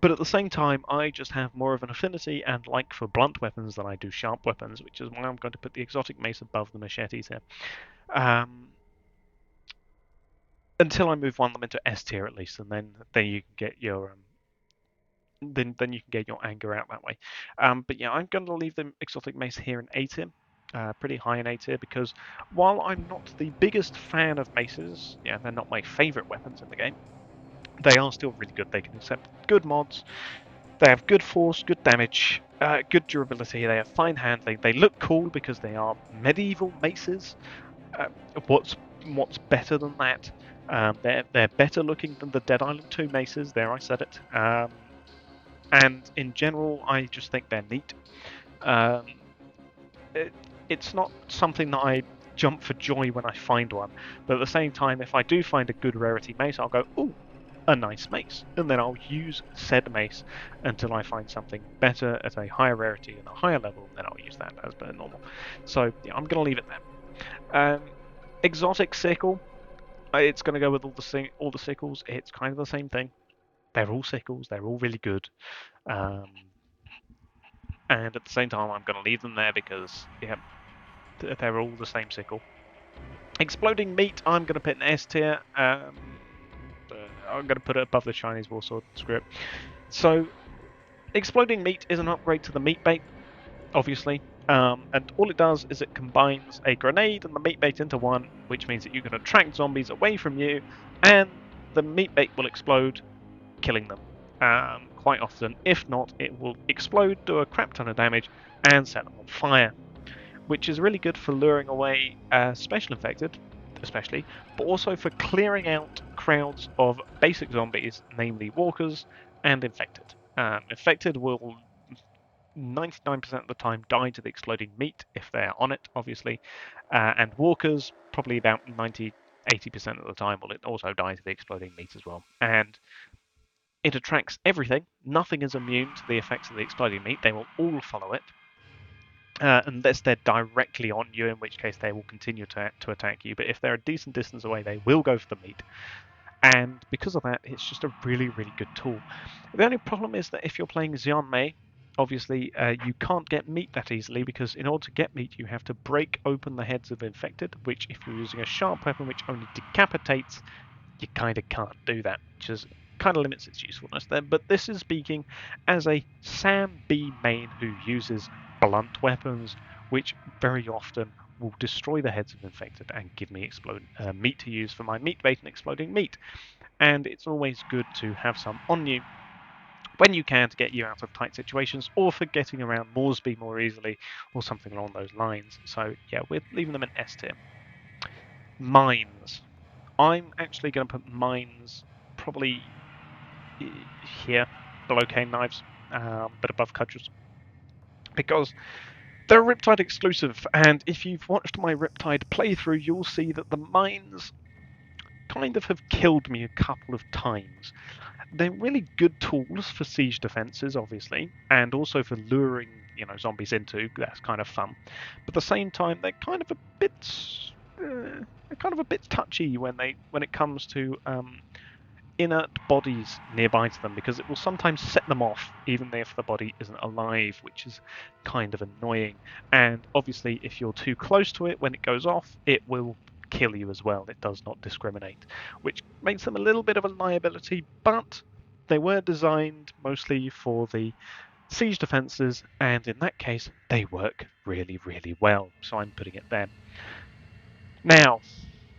S1: But at the same time, I just have more of an affinity and like for blunt weapons than I do sharp weapons, which is why I'm going to put the exotic mace above the machetes here. Until I move one of them into S tier at least, and then you can get your then you can get your anger out that way. But yeah, I'm going to leave the exotic mace here in A tier, pretty high in A tier, because while I'm not the biggest fan of maces, yeah, they're not my favourite weapons in the game. They are still really good. They can accept good mods. They have good force, good damage, good durability. They have fine handling. They look cool because they are medieval maces. Uh, what's what's better than that? They're better looking than the Dead Island 2 maces. There, I said it. And in general, I just think they're neat. Um, it's not something that I jump for joy when I find one, but at the same time, if I do find a good rarity mace, I'll go, ooh, a nice mace, and then I'll use said mace until I find something better at a higher rarity and a higher level, and then I'll use that as per normal. So yeah, I'm going to leave it there. Exotic sickle. It's going to go with all the sickles. It's kind of the same thing. They're all sickles. They're all really good. And at the same time, I'm going to leave them there because yeah, they're all the same sickle. Exploding meat. I'm going to put an S tier. I'm going to put it above the Chinese Warsword script. So, exploding meat is an upgrade to the meat bait, obviously. And all it does is it combines a grenade and the meat bait into one, which means that you can attract zombies away from you, and the meat bait will explode, killing them. Quite often, if not, it will explode, do a crap ton of damage, and set them on fire, which is really good for luring away special infected, especially, but also for clearing out crowds of basic zombies, namely walkers and infected. Infected will 99% of the time die to the exploding meat if they're on it, obviously, and walkers probably about 80% of the time will also die to the exploding meat as well. And it attracts everything. Nothing is immune to the effects of the exploding meat. They will all follow it. Unless they're directly on you, in which case they will continue to attack you. But if they're a decent distance away, they will go for the meat. And because of that, it's just a really, really good tool. The only problem is that if you're playing Xianmei, obviously you can't get meat that easily, because in order to get meat, you have to break open the heads of infected, which if you're using a sharp weapon which only decapitates, you kind of can't do that, which is kind of limits its usefulness there. But this is speaking as a Sam B main who uses blunt weapons, which very often will destroy the heads of infected and give me meat to use for my meat bait and exploding meat. And it's always good to have some on you when you can to get you out of tight situations, or for getting around Moresby more easily, or something along those lines. So yeah, we're leaving them in S tier. Mines. I'm actually going to put mines probably here, below cane knives, but above cudgels, because they're a Riptide exclusive, and if you've watched my Riptide playthrough, you'll see that the mines kind of have killed me a couple of times. They're really good tools for siege defenses, obviously, and also for luring, zombies into. That's kind of fun. But at the same time, they're kind of a bit touchy when it comes to inert bodies nearby to them, because it will sometimes set them off even if the body isn't alive, which is kind of annoying. And obviously if you're too close to it when it goes off, it will kill you as well. It does not discriminate, which makes them a little bit of a liability, but they were designed mostly for the siege defenses, and in that case they work really, really well, so I'm putting it there. Now,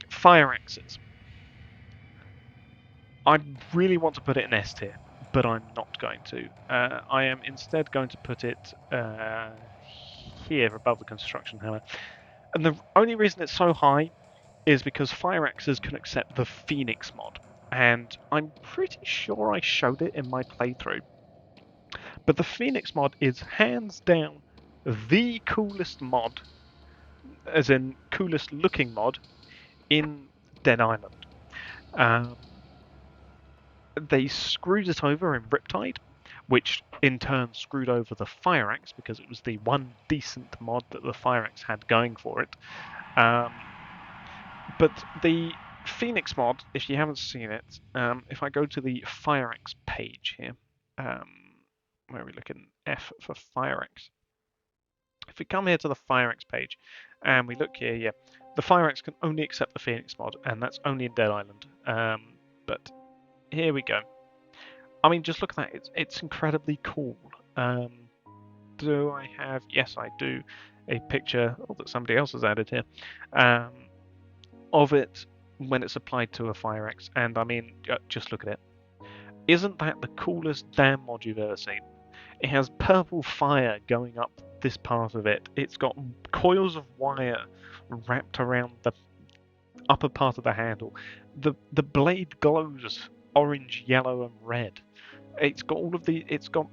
S1: fire axes. I really want to put it in S tier, but I'm not going to. I am instead going to put it here above the construction hammer. And the only reason it's so high is because fire axes can accept the Phoenix mod. And I'm pretty sure I showed it in my playthrough. But the Phoenix mod is hands down the coolest mod, as in coolest looking mod, in Dead Island. They screwed it over in Riptide, which in turn screwed over the fire axe because it was the one decent mod that the fire axe had going for it. But the Phoenix mod, if you haven't seen it, if I go to the fire axe page here, where are we looking? F for fire axe. If we come here to the fire axe page and we look here, yeah, the fire axe can only accept the Phoenix mod, and that's only in Dead Island. But here we go. I mean, just look at that. It's incredibly cool. Do I have? Yes, I do. A picture that somebody else has added here of it when it's applied to a fire axe, and I mean, just look at it. Isn't that the coolest damn mod you've ever seen? It has purple fire going up this part of it. It's got coils of wire wrapped around the upper part of the handle. The blade glows orange, yellow, and red. It's got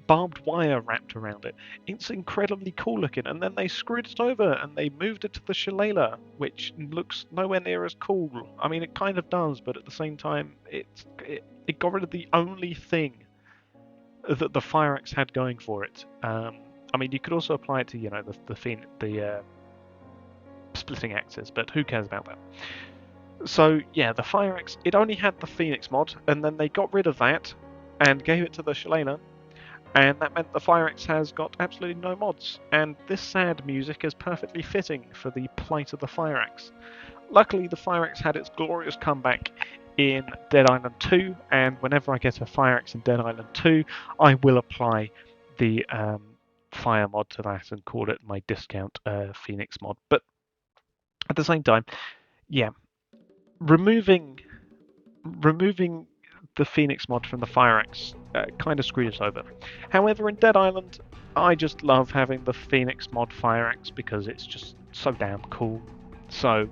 S1: barbed wire wrapped around it. It's incredibly cool looking, and then they screwed it over and they moved it to the shillelagh, which looks nowhere near as cool. I mean, it kind of does, but at the same time, it got rid of the only thing that the fire axe had going for it. I mean, you could also apply it to the splitting axes, but who cares about that? So yeah, the fire axe, it only had the Phoenix mod, and then they got rid of that and gave it to the shillelagh, and that meant the fire axe has got absolutely no mods, and this sad music is perfectly fitting for the plight of the fire axe. Luckily, the fire axe had its glorious comeback in Dead Island 2, and whenever I get a fire axe in Dead Island 2, I will apply the fire mod to that and call it my discount Phoenix mod. But at the same time, yeah, removing the Phoenix mod from the fire axe kind of screwed us over. However, in Dead Island, I just love having the Phoenix mod fire axe because it's just so damn cool. So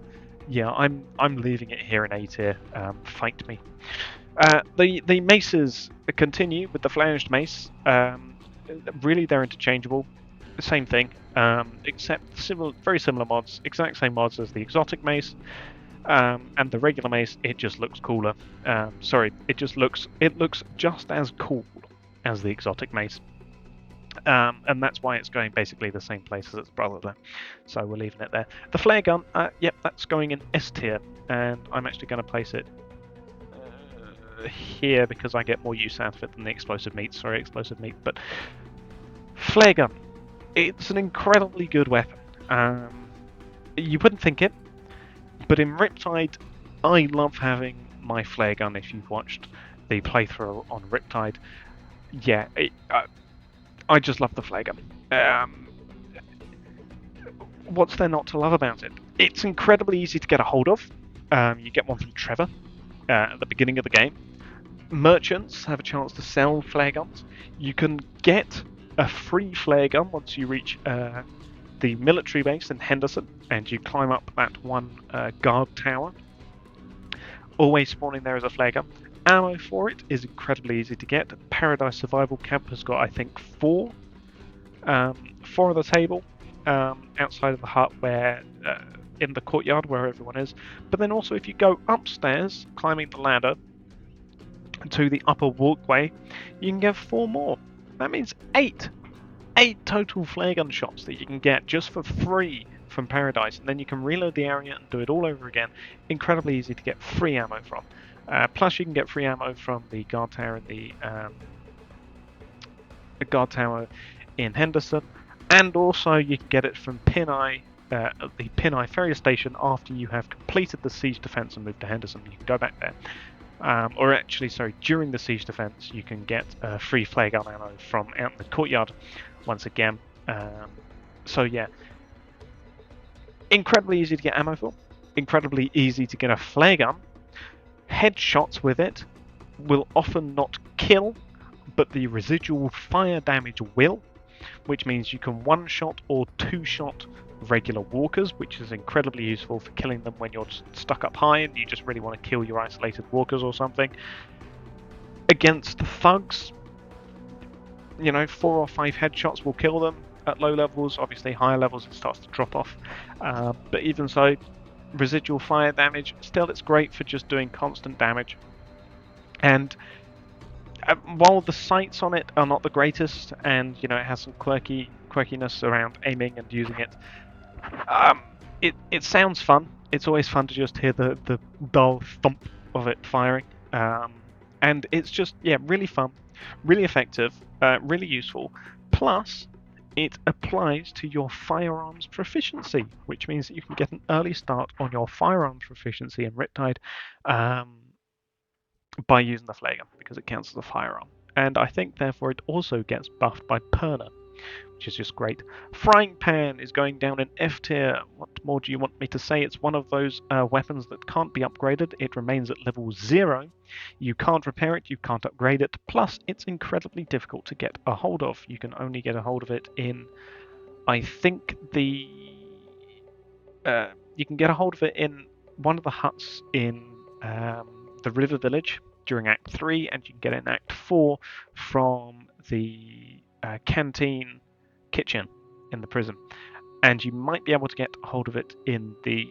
S1: yeah, I'm leaving it here in A tier. Fight me. The maces continue with the flanged mace. Really, they're interchangeable. Same thing, except very similar mods. Exact same mods as the exotic mace. And the regular mace, it just looks cooler. It looks just as cool as the exotic mace. And that's why it's going basically the same place as its brother there. So we're leaving it there. The flare gun, yep, that's going in S tier, and I'm actually going to place it here because I get more use out of it than the explosive meat. Sorry, explosive meat, but flare gun, it's an incredibly good weapon. You wouldn't think it, but in Riptide, I love having my flare gun. If you've watched the playthrough on Riptide, yeah, I just love the flare gun. What's there not to love about it? It's incredibly easy to get a hold of. You get one from Trevor at the beginning of the game. Merchants have a chance to sell flare guns. You can get a free flare gun once you reach the military base in Henderson, and you climb up that one guard tower. Always spawning there as a flare gun. Ammo for it is incredibly easy to get. Paradise Survival Camp has got, I think, 4 at the table outside of the hut, where in the courtyard where everyone is. But then also, if you go upstairs, climbing the ladder to the upper walkway, you can get 4 more. That means 8 total flare gun shots that you can get just for free from Paradise, and then you can reload the area and do it all over again. Incredibly easy to get free ammo from. Plus, you can get free ammo from the guard tower in the guard tower in Henderson, and also you can get it from the Pineye ferry station after you have completed the siege defense and moved to Henderson. You can go back there. Or actually, sorry, during the siege defense, you can get free flare gun ammo from out in the courtyard once again. So yeah, incredibly easy to get ammo for, incredibly easy to get a flare gun. Headshots with it will often not kill, but the residual fire damage will, which means you can one-shot or two-shot regular walkers, which is incredibly useful for killing them when you're stuck up high and you just really want to kill your isolated walkers or something. Against thugs, 4 or 5 headshots will kill them at low levels. Obviously, higher levels it starts to drop off. But even so, residual fire damage, still it's great for just doing constant damage. And while the sights on it are not the greatest, and it has some quirkiness around aiming and using it, it sounds fun. It's always fun to just hear the dull thump of it firing, and it's just really fun, really effective, really useful. Plus, it applies to your firearms proficiency, which means that you can get an early start on your firearms proficiency in Riptide. By using the flare gun, because it counts as a firearm. And I think therefore it also gets buffed by Perna, which is just great. Frying Pan is going down in F tier. What more do you want me to say? It's one of those weapons that can't be upgraded. It remains at level 0. You can't repair it, you can't upgrade it, plus it's incredibly difficult to get a hold of. You can only get a hold of it in, I think, you can get a hold of it in one of the huts in the river village during Act 3, and you can get it in Act 4 from the canteen kitchen in the prison. And you might be able to get a hold of it in the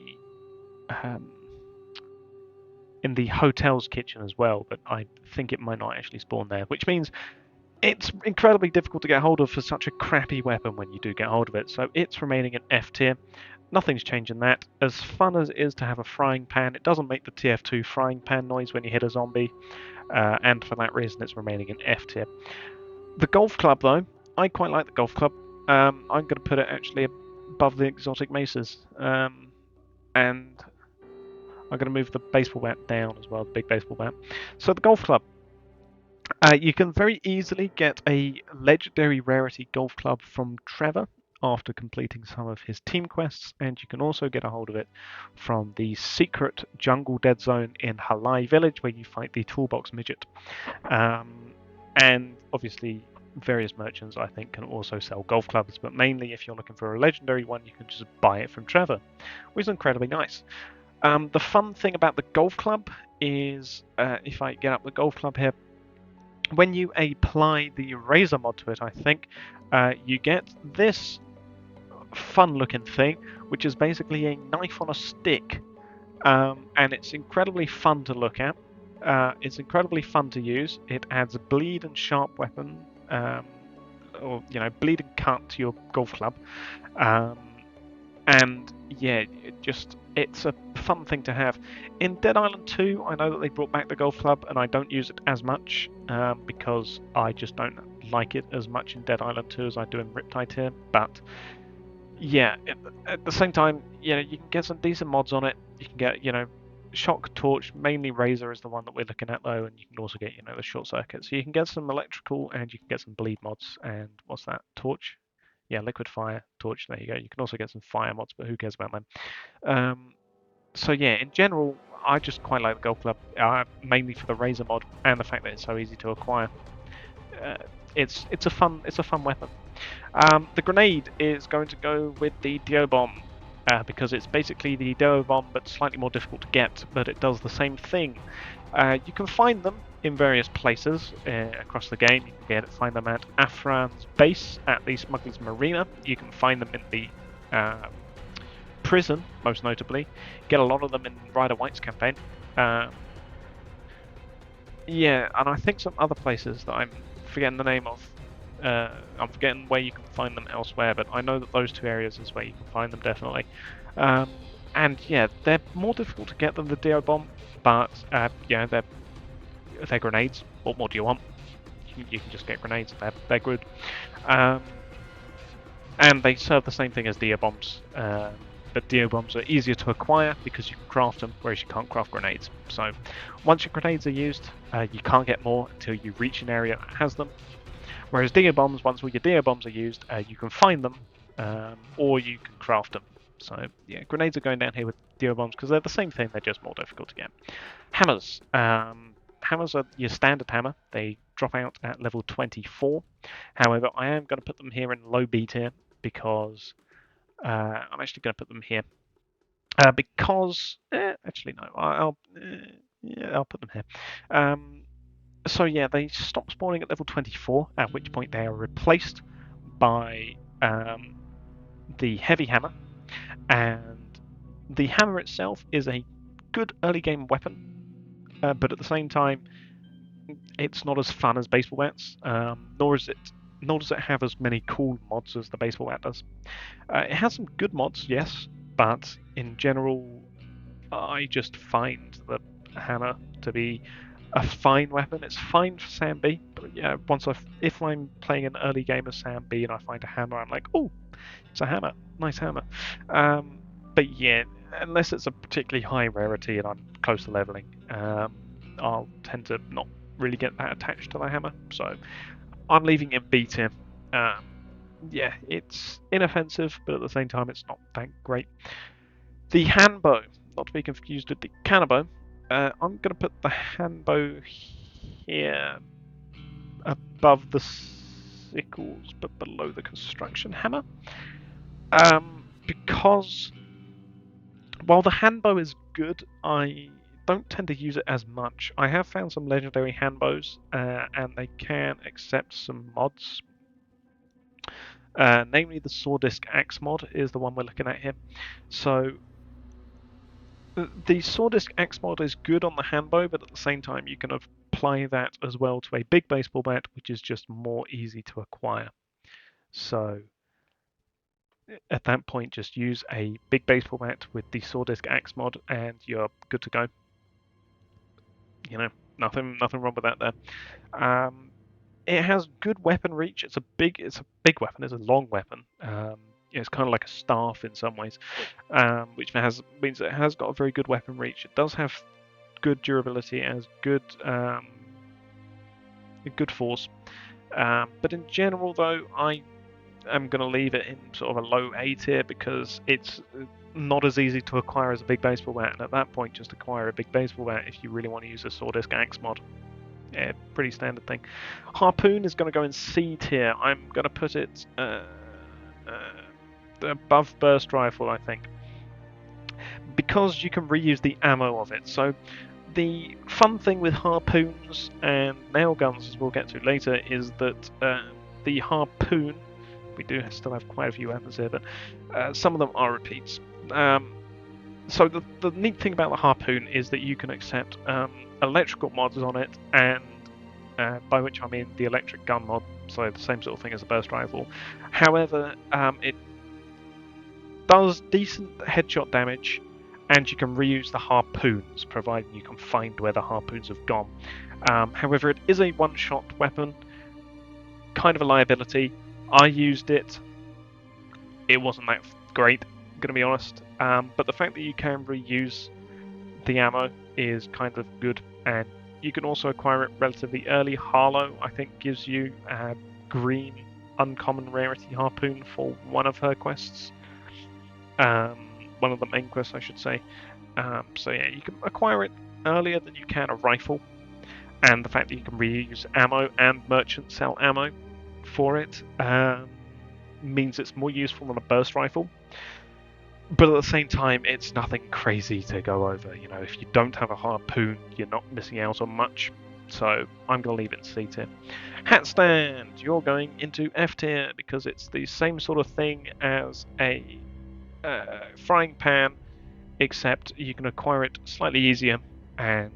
S1: hotel's kitchen as well, but I think it might not actually spawn there, which means it's incredibly difficult to get hold of for such a crappy weapon when you do get hold of it. So it's remaining in F tier. Nothing's changing that. As fun as it is to have a frying pan, it doesn't make the TF2 frying pan noise when you hit a zombie, and for that reason it's remaining in F tier. The golf club, though, I quite like the golf club. I'm going to put it actually above the exotic maces, and I'm going to move the baseball bat down as well, the big baseball bat. So the golf club. You can very easily get a legendary rarity golf club from Trevor after completing some of his team quests, and you can also get a hold of it from the secret jungle dead zone in Halai village where you fight the toolbox midget. And obviously various merchants I think can also sell golf clubs, but mainly if you're looking for a legendary one you can just buy it from Trevor, which is incredibly nice. The fun thing about the golf club is, if I get up the golf club here, when you apply the razor mod to it, I think, you get this fun looking thing, which is basically a knife on a stick, and it's incredibly fun to look at. It's incredibly fun to use. It adds a bleed and sharp weapon, or bleed and cut to your golf club, and yeah, it's a fun thing to have. In Dead Island 2, I know that they brought back the golf club, and I don't use it as much because I just don't like it as much in Dead Island 2 as I do in Riptide here. But yeah, at the same time, you can get some decent mods on it. You can get, shock, torch, mainly razor is the one that we're looking at though, and you can also get, the short circuit. So you can get some electrical and you can get some bleed mods. And what's that? Torch? Yeah, liquid fire, torch. There you go. You can also get some fire mods, but who cares about them? So yeah, in general, I just quite like the golf club, mainly for the razor mod and the fact that it's so easy to acquire. It's a fun weapon. The grenade is going to go with the Dio bomb, because it's basically the Dio bomb but slightly more difficult to get, but it does the same thing. You can find them in various places across the game. You can find them at Afran's base at the Smugglers Marina. You can find them in the prison, most notably. Get a lot of them in Ryder White's campaign. Yeah, and I think some other places that I'm forgetting the name of. I'm forgetting where you can find them elsewhere, but I know that those two areas is where you can find them definitely. And yeah, they're more difficult to get than the Dio bomb, but yeah, they're grenades. What more do you want? You can just get grenades. They're good. Um, and they serve the same thing as Dio bombs. But Dio bombs are easier to acquire because you can craft them, whereas you can't craft grenades. So once your grenades are used, you can't get more until you reach an area that has them. Whereas Dio bombs, once all your Dio bombs are used, you can find them, or you can craft them. So yeah, grenades are going down here with Dio bombs because they're the same thing, they're just more difficult to get. Hammers. Hammers are your standard hammer. They drop out at level 24. However, I am going to put them here in low B tier because I'm actually going to put them here because actually no, yeah, I'll put them here. So yeah, they stop spawning at level 24, at which point they are replaced by the heavy hammer, and the hammer itself is a good early game weapon, but at the same time, it's not as fun as baseball bats, nor does it have as many cool mods as the baseball bat does. It has some good mods, yes, but in general, I just find the hammer to be a fine weapon. It's fine for Sam B, but yeah, if I'm playing an early game of Sam B and I find a hammer, I'm like, oh, it's a hammer, nice hammer. Um, but yeah, unless it's a particularly high rarity and I'm close to leveling, I'll tend to not really get that attached to the hammer. So I'm leaving it B tier. Um, yeah, it's inoffensive, but at the same time, it's not that great. The handbow, not to be confused with the cannonbow. I'm going to put the handbow here above the sickles, but below the construction hammer. Because while the handbow is good, I don't tend to use it as much. I have found some legendary handbows, and they can accept some mods. Namely, the Sawdisc Axe mod is the one we're looking at here. So the Sawdisc Axe mod is good on the handbow, but at the same time, you can apply that as well to a big baseball bat, which is just more easy to acquire. So at that point, just use a big baseball bat with the Sawdisc Axe mod, and you're good to go. You know, nothing wrong with that there. It has good weapon reach. It's a big weapon. It's a long weapon. It's kind of like a staff in some ways, which means it has got a very good weapon reach. It does have good durability, it has good force. But in general, though, I am going to leave it in sort of a low A tier because it's not as easy to acquire as a big baseball bat, and at that point, just acquire a big baseball bat if you really want to use a Sawdisc Axe mod. Yeah, pretty standard thing. Harpoon is going to go in C tier. I'm going to put it above burst rifle, I think, because you can reuse the ammo of it. So the fun thing with harpoons and nail guns, as we'll get to later, is that the harpoon, we do still have quite a few weapons here, but some of them are repeats. So the neat thing about the harpoon is that you can accept electrical mods on it, and by which I mean the electric gun mod, so the same sort of thing as a burst rifle. However, it does decent headshot damage, and you can reuse the harpoons, provided you can find where the harpoons have gone. However, it is a one-shot weapon, kind of a liability. I used it. It wasn't that great, I'm going to be honest. But the fact that you can reuse the ammo is kind of good, and you can also acquire it relatively early. Harlow, I think, gives you a green uncommon rarity harpoon for one of her quests. One of the main quests, I should say. So yeah, you can acquire it earlier than you can a rifle, and the fact that you can reuse ammo and merchant sell ammo for it means it's more useful than a burst rifle. But at the same time, it's nothing crazy to go over. You know, if you don't have a harpoon, you're not missing out on much. So I'm going to leave it in C tier. Hat stand, you're going into F tier because it's the same sort of thing as a frying pan, except you can acquire it slightly easier, and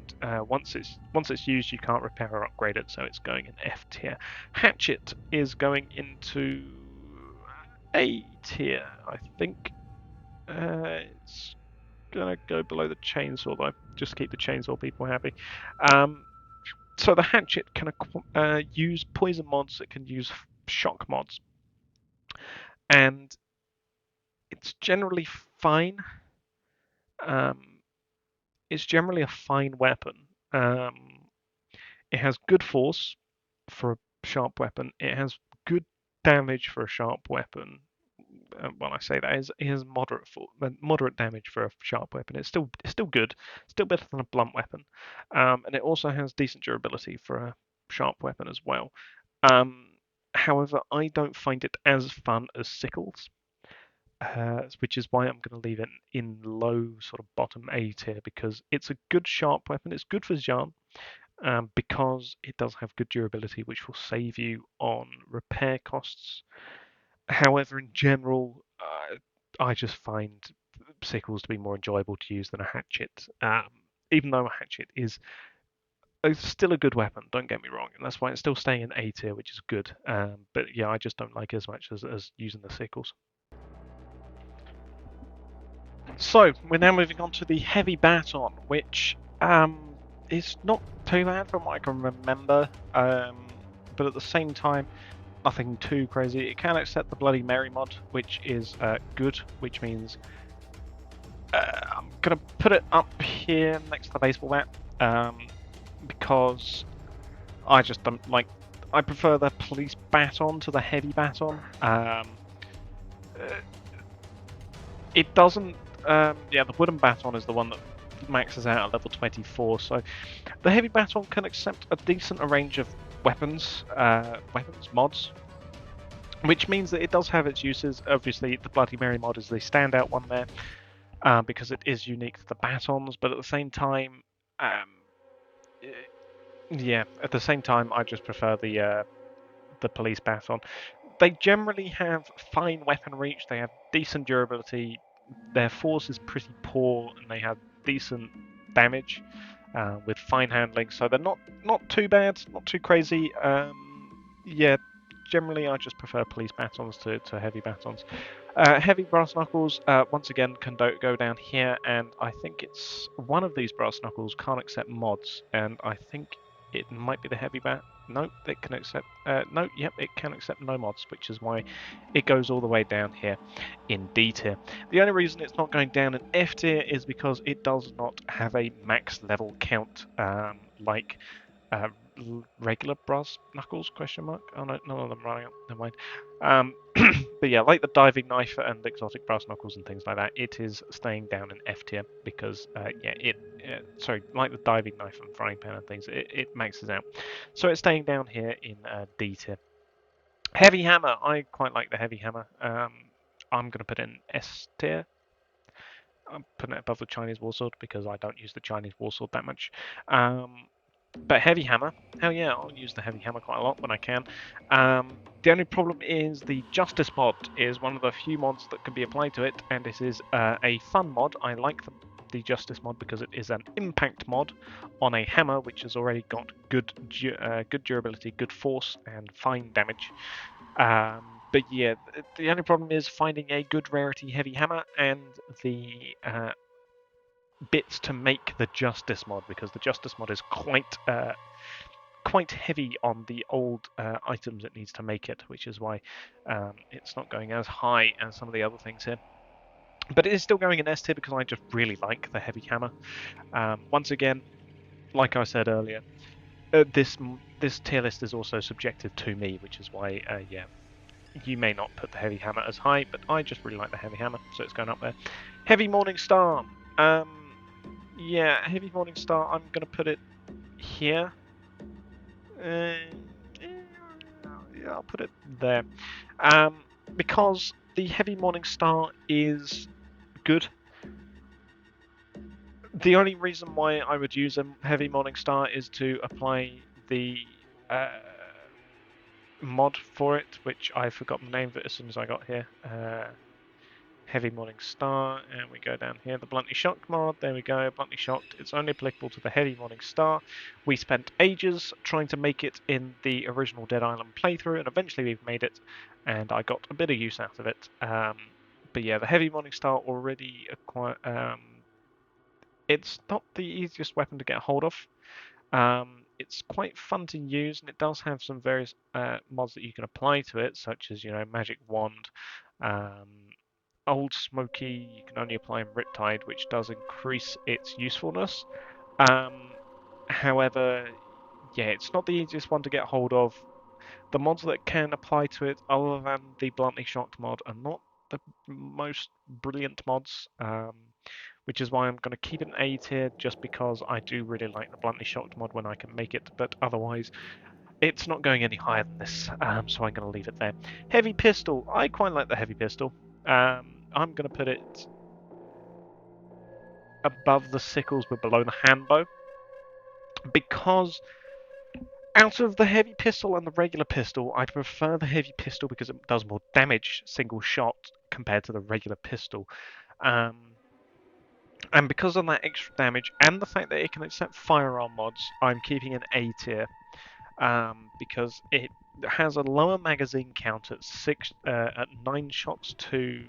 S1: once it's used, you can't repair or upgrade it, so it's going in F tier. Hatchet is going into A tier, I think. It's gonna go below the chainsaw though, just to keep the chainsaw people happy. So the hatchet can use poison mods, it can use shock mods, and it's generally fine. Um, it's generally a fine weapon. Um, it has good force for a sharp weapon. It has good damage for a sharp weapon. When I say that, it has moderate damage for a sharp weapon. It's still good, still better than a blunt weapon, and it also has decent durability for a sharp weapon as well. Um, However, I don't find it as fun as sickles, which is why I'm going to leave it in low sort of bottom A tier because it's a good sharp weapon. It's good for Zhan, because it does have good durability, which will save you on repair costs. However, in general, I just find sickles to be more enjoyable to use than a hatchet. Even though a hatchet is still a good weapon, don't get me wrong, and that's why it's still staying in A tier, which is good. But yeah, I just don't like it as much as using the sickles. So we're now moving on to the heavy baton, which is not too bad from what I can remember, but at the same time, nothing too crazy. It can accept the Bloody Mary mod, which is good, which means I'm gonna put it up here next to the baseball bat, because I just don't like. I prefer the police baton to the heavy baton. It doesn't. Yeah, the wooden baton is the one that maxes out at level 24. So the heavy baton can accept a decent range of weapons, mods, which means that it does have its uses. Obviously, the Bloody Mary mod is the standout one there, because it is unique to the batons. But at the same time, yeah, at the same time, I just prefer the police baton. They generally have fine weapon reach. They have decent durability. Their force is pretty poor, and they have decent damage with fine handling. So they're not too bad, not too crazy. Yeah, generally I just prefer police batons to heavy batons. Heavy brass knuckles once again can go down here, and I think it's one of these brass knuckles can't accept mods, and I think it might be the heavy bat. No, it can accept. No, yep, it can accept no mods, which is why it goes all the way down here in D tier. The only reason it's not going down in F tier is because it does not have a max level count like uh, regular brass knuckles? Question mark. Oh no, none of them running up. Never mind. But yeah, like the diving knife and exotic brass knuckles and things like that, it is staying down in F tier because yeah, sorry, like the diving knife and frying pan and things, it maxes out. So it's staying down here in D tier. Heavy hammer. I quite like the heavy hammer. I'm gonna put it in S tier. I'm putting it above the Chinese warsword because I don't use the Chinese warsword that much. But heavy hammer, hell yeah, I'll use the heavy hammer quite a lot when I can. The only problem is the justice mod is one of the few mods that can be applied to it, and this is a fun mod. I like the justice mod because it is an impact mod on a hammer, which has already got good durability, good force, and fine damage. But yeah, the only problem is finding a good rarity heavy hammer and the bits to make the justice mod, because the justice mod is quite heavy on the old items it needs to make it, which is why it's not going as high as some of the other things here. But it is still going in S tier because I just really like the heavy hammer. Once again, like I said earlier, this tier list is also subjective to me, which is why yeah, you may not put the heavy hammer as high, but I just really like the heavy hammer, so it's going up there. Heavy Morning Star. Yeah, Heavy Morning Star, I'm going to put it here. Yeah, I'll put it there. Because the Heavy Morning Star is good. The only reason why I would use a Heavy Morning Star is to apply the mod for it, which I forgot the name of it as soon as I got here. Heavy Morning Star, and we go down here, the Bluntly Shocked mod, there we go, Bluntly Shocked, it's only applicable to the Heavy Morning Star. We spent ages trying to make it in the original Dead Island playthrough, and eventually we've made it, and I got a bit of use out of it. But yeah, the Heavy Morning Star already It's not the easiest weapon to get hold of. It's quite fun to use, and it does have some various mods that you can apply to it, such as magic wand, um, old smoky. You can only apply in Riptide, which does increase its usefulness. Um, However, yeah, it's not the easiest one to get hold of. The mods that can apply to it, other than the bluntly shocked mod, are not the most brilliant mods. Which is why I'm going to keep it an A tier, just because I do really like the bluntly shocked mod when I can make it, but otherwise it's not going any higher than this, so I'm going to leave it there. Heavy pistol, I quite like the heavy pistol. I'm going to put it above the sickles but below the handbow, because out of the heavy pistol and the regular pistol, I'd prefer the heavy pistol because it does more damage single shot compared to the regular pistol. Um, And because of that extra damage and the fact that it can accept firearm mods, I'm keeping an A tier, because it has a lower magazine count at at 9 shots to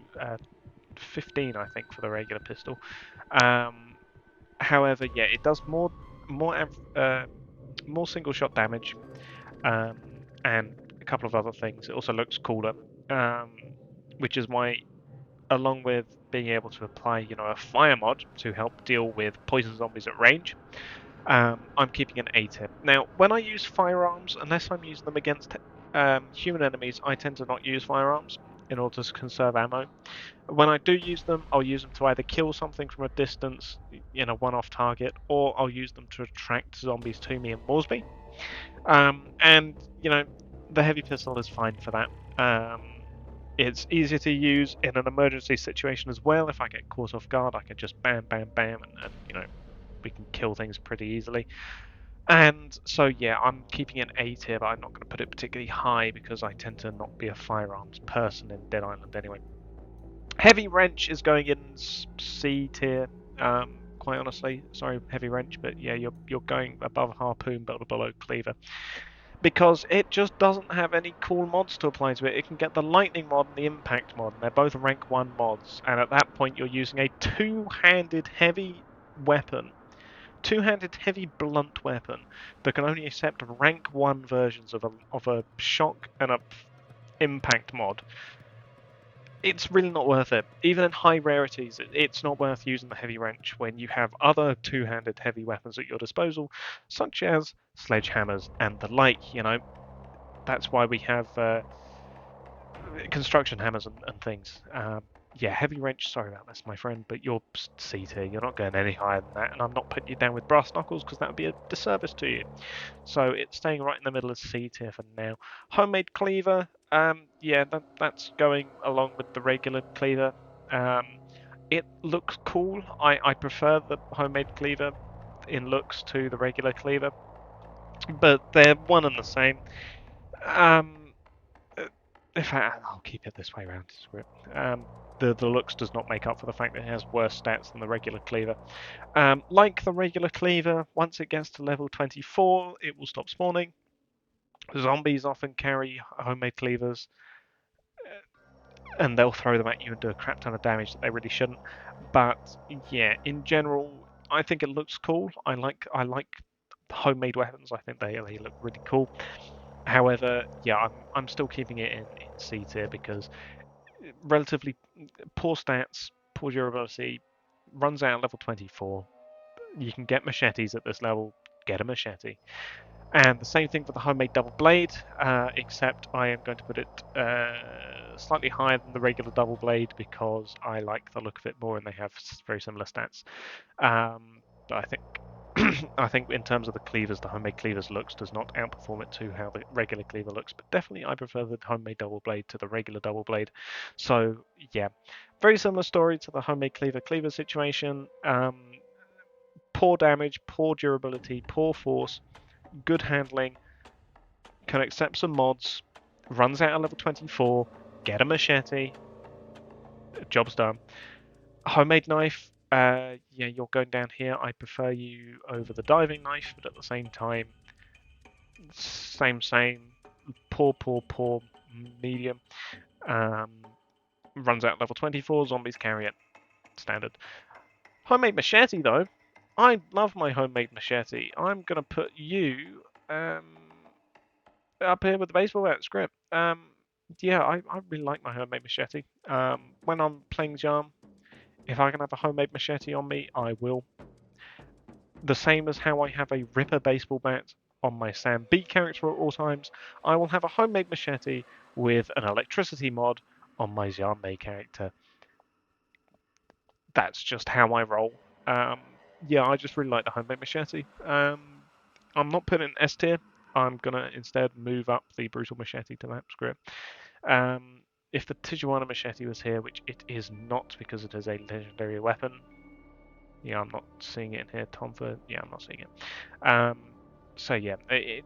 S1: 15, I think, for the regular pistol. Um, However, yeah, it does more more single shot damage, um, and a couple of other things. It also looks cooler, um, which is why, along with being able to apply, a fire mod to help deal with poison zombies at range, I'm keeping an A tier. Now, when I use firearms, unless I'm using them against human enemies, I tend to not use firearms in order to conserve ammo. When I do use them, I'll use them to either kill something from a distance in a one-off target, or I'll use them to attract zombies to me in Moresby. And the heavy pistol is fine for that. It's easier to use in an emergency situation as well. If I get caught off guard, I can just bam, bam, bam, and we can kill things pretty easily. And so yeah, I'm keeping an A tier, but I'm not going to put it particularly high because I tend to not be a firearms person in Dead Island anyway. Heavy wrench is going in C tier. Quite honestly, sorry, heavy wrench, but yeah, you're going above harpoon but below cleaver, because it just doesn't have any cool mods to apply to it. It can get the lightning mod and the impact mod, and they're both rank 1 mods, and at that point you're using a two-handed heavy weapon, two-handed heavy blunt weapon that can only accept rank 1 versions of a shock and a impact mod. It's really not worth it. Even in high rarities, it's not worth using the heavy wrench when you have other two-handed heavy weapons at your disposal, such as sledgehammers and the like. That's why we have construction hammers and things. Yeah, heavy wrench. Sorry about this, my friend, but you're C tier. You're not going any higher than that, and I'm not putting you down with brass knuckles because that would be a disservice to you. So it's staying right in the middle of C tier for now. Homemade cleaver. Yeah, that's going along with the regular cleaver. Um, it looks cool. I prefer the homemade cleaver in looks to the regular cleaver, but they're one and the same. Um, In fact, I'll keep it this way around. The looks does not make up for the fact that it has worse stats than the regular cleaver. Like the regular cleaver, once it gets to level 24, it will stop spawning. Zombies often carry homemade cleavers, and they'll throw them at you and do a crap ton of damage that they really shouldn't. But yeah, in general, I think it looks cool. I like homemade weapons. I think they look really cool. However, yeah, I'm still keeping it in C tier because relatively poor stats, poor durability, runs out at level 24. You can get machetes at this level, get a machete. And the same thing for the homemade double blade, except I am going to put it slightly higher than the regular double blade because I like the look of it more and they have very similar stats. But I think I think in terms of the cleavers, the homemade cleavers looks does not outperform it to how the regular cleaver looks. But definitely, I prefer the homemade double blade to the regular double blade. So yeah, very similar story to the homemade cleaver situation. Poor damage, poor durability, poor force, good handling, can accept some mods, runs out at level 24, get a machete, job's done. Homemade knife, yeah, you're going down here. I prefer you over the diving knife, but at the same time, same, poor, medium. Um, Runs out at level 24, zombies carry it, standard. Homemade machete, though, I love my homemade machete. I'm gonna put you up here with the baseball bat. Screw it. Yeah, I really like my homemade machete. When I'm playing Jarm, if I can have a homemade machete on me, I will. The same as how I have a Ripper baseball bat on my Sam B character at all times, I will have a homemade machete with an electricity mod on my Jarm character. That's just how I roll. Um, yeah, I just really like the homemade machete. I'm not putting an S tier. I'm gonna instead move up the brutal machete to that script. If the Tijuana machete was here, which it is not because it is a legendary weapon. Yeah, I'm not seeing it in here. Tomford. Yeah, I'm not seeing it. So yeah,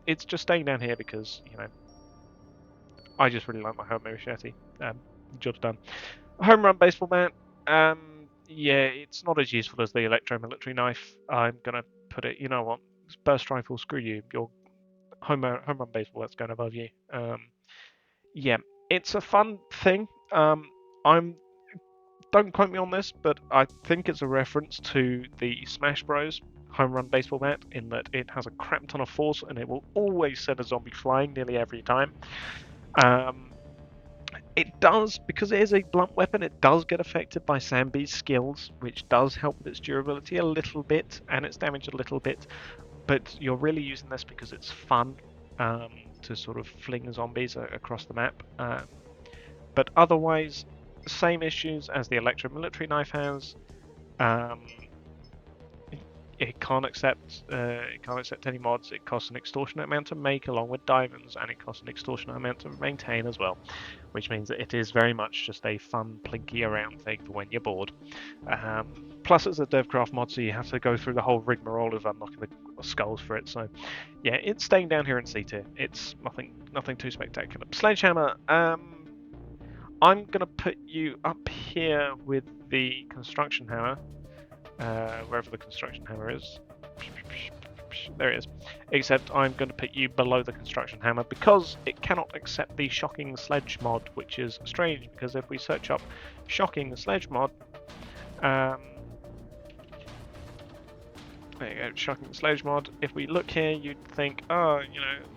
S1: it's just staying down here because I just really like my homemade machete. Job's done. Home run baseball bat. Yeah, it's not as useful as the electro military knife. I'm gonna put it. You know what? Burst rifle. Screw you. Your home run baseball bat's going above you. Yeah, it's a fun thing. I'm don't quote me on this, but I think it's a reference to the Smash Bros. Home run baseball bat in that it has a crap ton of force and it will always send a zombie flying nearly every time. It does, because it is a blunt weapon, it does get affected by Sambi's skills, which does help with its durability a little bit and its damage a little bit. But you're really using this because it's fun to sort of fling zombies across the map. But otherwise, same issues as the electro military knife has. Um, it can't accept any mods. It costs an extortionate amount to make, along with diamonds, and it costs an extortionate amount to maintain as well, which means that it is very much just a fun plinky around thing for when you're bored. Plus, it's a DevCraft mod, so you have to go through the whole rigmarole of unlocking the skulls for it. So, yeah, it's staying down here in C tier. It's nothing too spectacular. Sledgehammer. I'm gonna put you up here with the construction hammer. Wherever the construction hammer is. There it is. Except I'm going to put you below the construction hammer because it cannot accept the shocking sledge mod, which is strange because if we search up shocking sledge mod, there you go, shocking sledge mod. If we look here, you'd think, oh,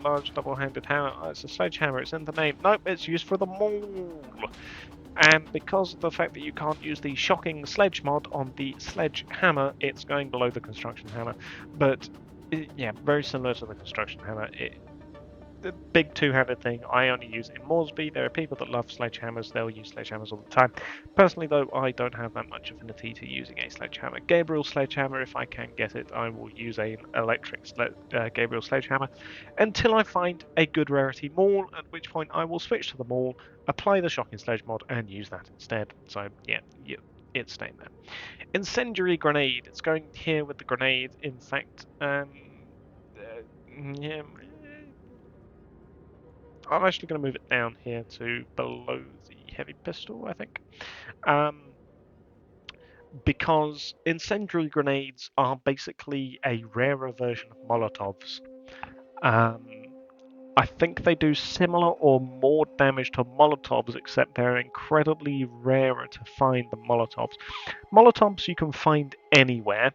S1: large double-handed hammer. Oh, it's a sledgehammer. It's in the name. Nope, it's used for the maul. And because of the fact that you can't use the shocking sledge mod on the sledgehammer, it's going below the construction hammer. But yeah, very similar to the construction hammer. The big two-handed thing, I only use it in Moresby. There are people that love sledgehammers, they'll use sledgehammers all the time. Personally though, I don't have that much affinity to using a sledgehammer. Gabriel sledgehammer, if I can get it, I will use an electric Gabriel sledgehammer until I find a good rarity maul, at which point I will switch to the maul, apply the shocking sledge mod, and use that instead. So yeah, it's staying there. Incendiary grenade, it's going here with the grenade. In fact, yeah, I'm actually going to move it down here to below the heavy pistol, I think. Because incendiary grenades are basically a rarer version of Molotovs. I think they do similar or more damage to Molotovs, except they're incredibly rarer to find than Molotovs. Molotovs you can find anywhere.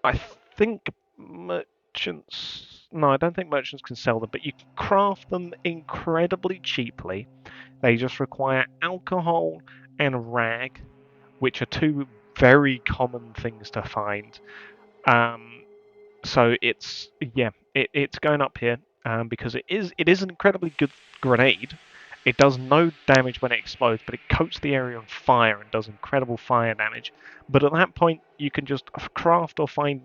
S1: I think merchants... No, I don't think merchants can sell them, but you can craft them incredibly cheaply. They just require alcohol and rag, which are two very common things to find. So it's going up here because it is an incredibly good grenade. It does no damage when it explodes, but it coats the area on fire and does incredible fire damage. But at that point, you can just craft or find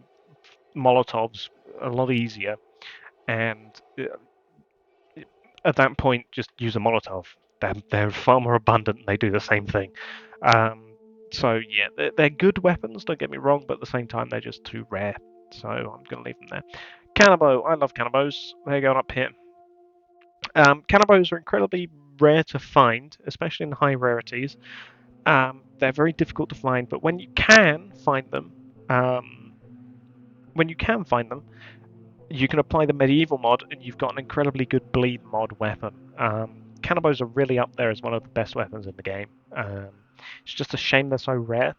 S1: Molotovs a lot easier, and at that point, just use a Molotov. They're far more abundant and they do the same thing. So yeah, they're good weapons, don't get me wrong, but at the same time, they're just too rare. So I'm going to leave them there. Cannabo, I love Cannabos. They're going up here. Cannabos are incredibly rare to find, especially in high rarities. They're very difficult to find, but when you can find them, you can apply the medieval mod, and you've got an incredibly good bleed mod weapon. Cannabos are really up there as one of the best weapons in the game. It's just a shame they're so rare,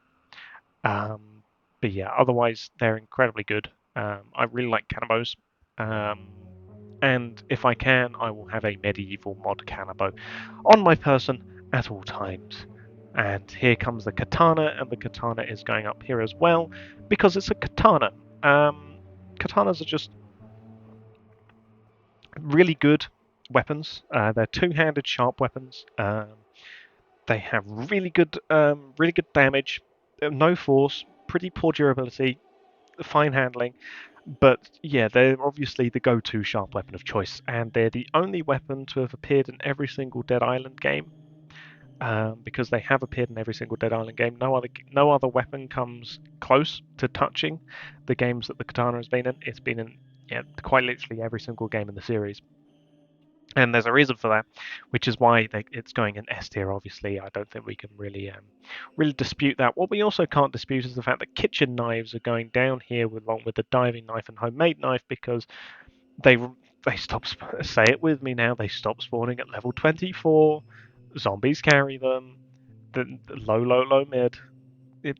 S1: But yeah, otherwise they're incredibly good. I really like cannibos. And if I can, I will have a medieval mod cannibal on my person at all times. And here comes the katana, and the katana is going up here as well because it's a katana. Katanas are just really good weapons. They're two-handed, sharp weapons. They have really good damage, no force, pretty poor durability, fine handling. But yeah, they're obviously the go-to sharp weapon of choice, and they're the only weapon to have appeared in every single Dead Island game. Because they have appeared in every single Dead Island game. No other weapon comes close to touching the games that the katana has been in. It's been in, yeah, quite literally every single game in the series. And there's a reason for that, which is why it's going in S tier. Obviously, I don't think we can really dispute that. What we also can't dispute is the fact that kitchen knives are going down here along with the diving knife and homemade knife because they they stop. Say it with me now. They stop spawning at level 24. Zombies carry them. The low mid. It,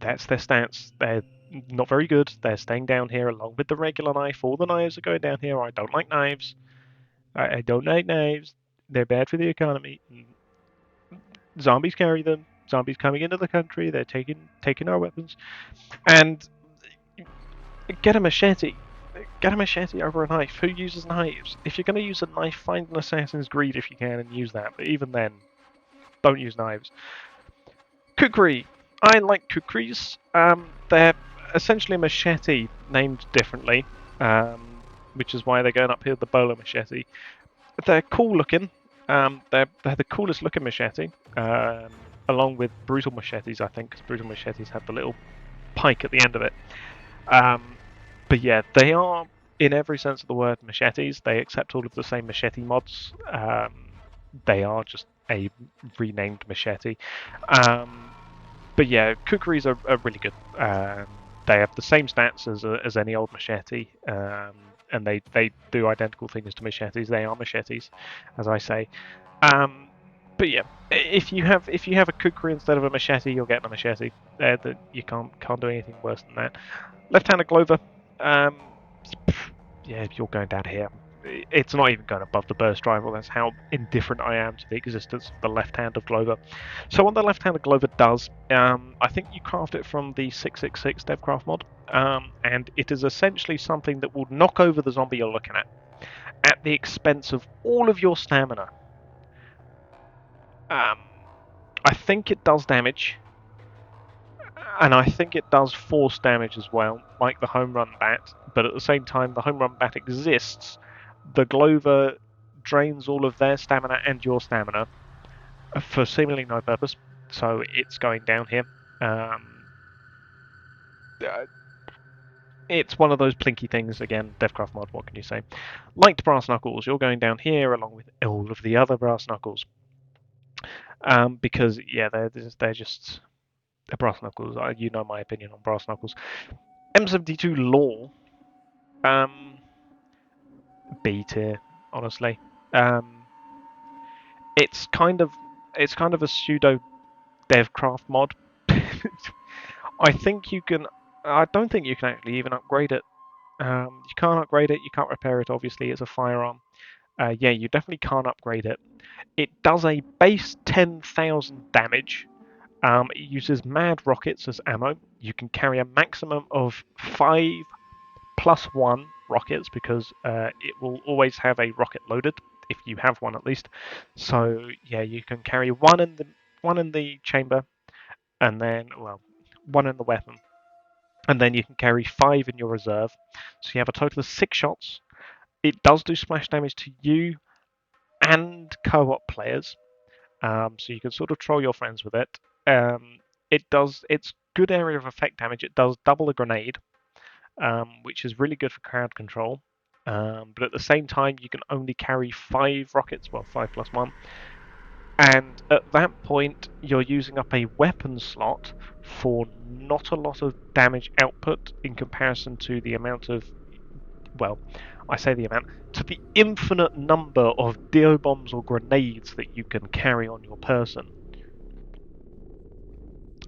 S1: that's their stance. They're not very good. They're staying down here along with the regular knife. All the knives are going down here. I don't like knives. I don't like knives. They're bad for the economy. Zombies carry them. Zombies coming into the country. They're taking our weapons. And get a machete. Get a machete over a knife. Who uses knives? If you're going to use a knife, find an Assassin's Creed if you can and use that. But even then, don't use knives. Kukri. I like kukris. They're essentially a machete named differently, which is why they're going up here with the bowler machete. They're cool looking. They're the coolest looking machete, along with brutal machetes, I think, because brutal machetes have the little pike at the end of it. Um, but yeah, they are, in every sense of the word, machetes. They accept all of the same machete mods. They are just a renamed machete. But yeah, kukris are really good. They have the same stats as any old machete, and they do identical things to machetes. They are machetes, as I say. Um, but yeah, if you have a kukri instead of a machete, you're getting a machete. You can't do anything worse than that. Left-handed Glover, um, yeah, you're going down here. It's not even going above the burst rifle. That's how indifferent I am to the existence of the left-handed Glover. So what the left-handed Glover does, I think you craft it from the 666 DevCraft mod, and it is essentially something that will knock over the zombie you're looking at the expense of all of your stamina. Um, I think it does damage, and I think it does force damage as well, like the home run bat. But at the same time, the home run bat exists. The Glover drains all of their stamina and your stamina for seemingly no purpose. So it's going down here. Uh, it's one of those plinky things again. DevCraft mod. What can you say? Liked brass knuckles. You're going down here along with all of the other brass knuckles. Because yeah, they're just brass knuckles. You know my opinion on brass knuckles. M72 Law, B tier, honestly. Um, it's kind of a pseudo DevCraft mod. I think you can. I don't think you can actually even upgrade it. You can't upgrade it. You can't repair it. Obviously, it's a firearm. Yeah, you definitely can't upgrade it. It does a base 10,000 damage. It uses mad rockets as ammo. You can carry a maximum of 5+1 rockets because it will always have a rocket loaded if you have one at least. So yeah, you can carry one in the chamber, and then one in the weapon, and then you can carry 5 in your reserve. So you have a total of 6 shots. It does do splash damage to you and co-op players, so you can sort of troll your friends with it. It's good area of effect damage. It does double a grenade, which is really good for crowd control. But at the same time, you can only carry 5 rockets, well, 5+1. And at that point, you're using up a weapon slot for not a lot of damage output in comparison to the amount of, well, I say the amount, to the infinite number of Dio bombs or grenades that you can carry on your person.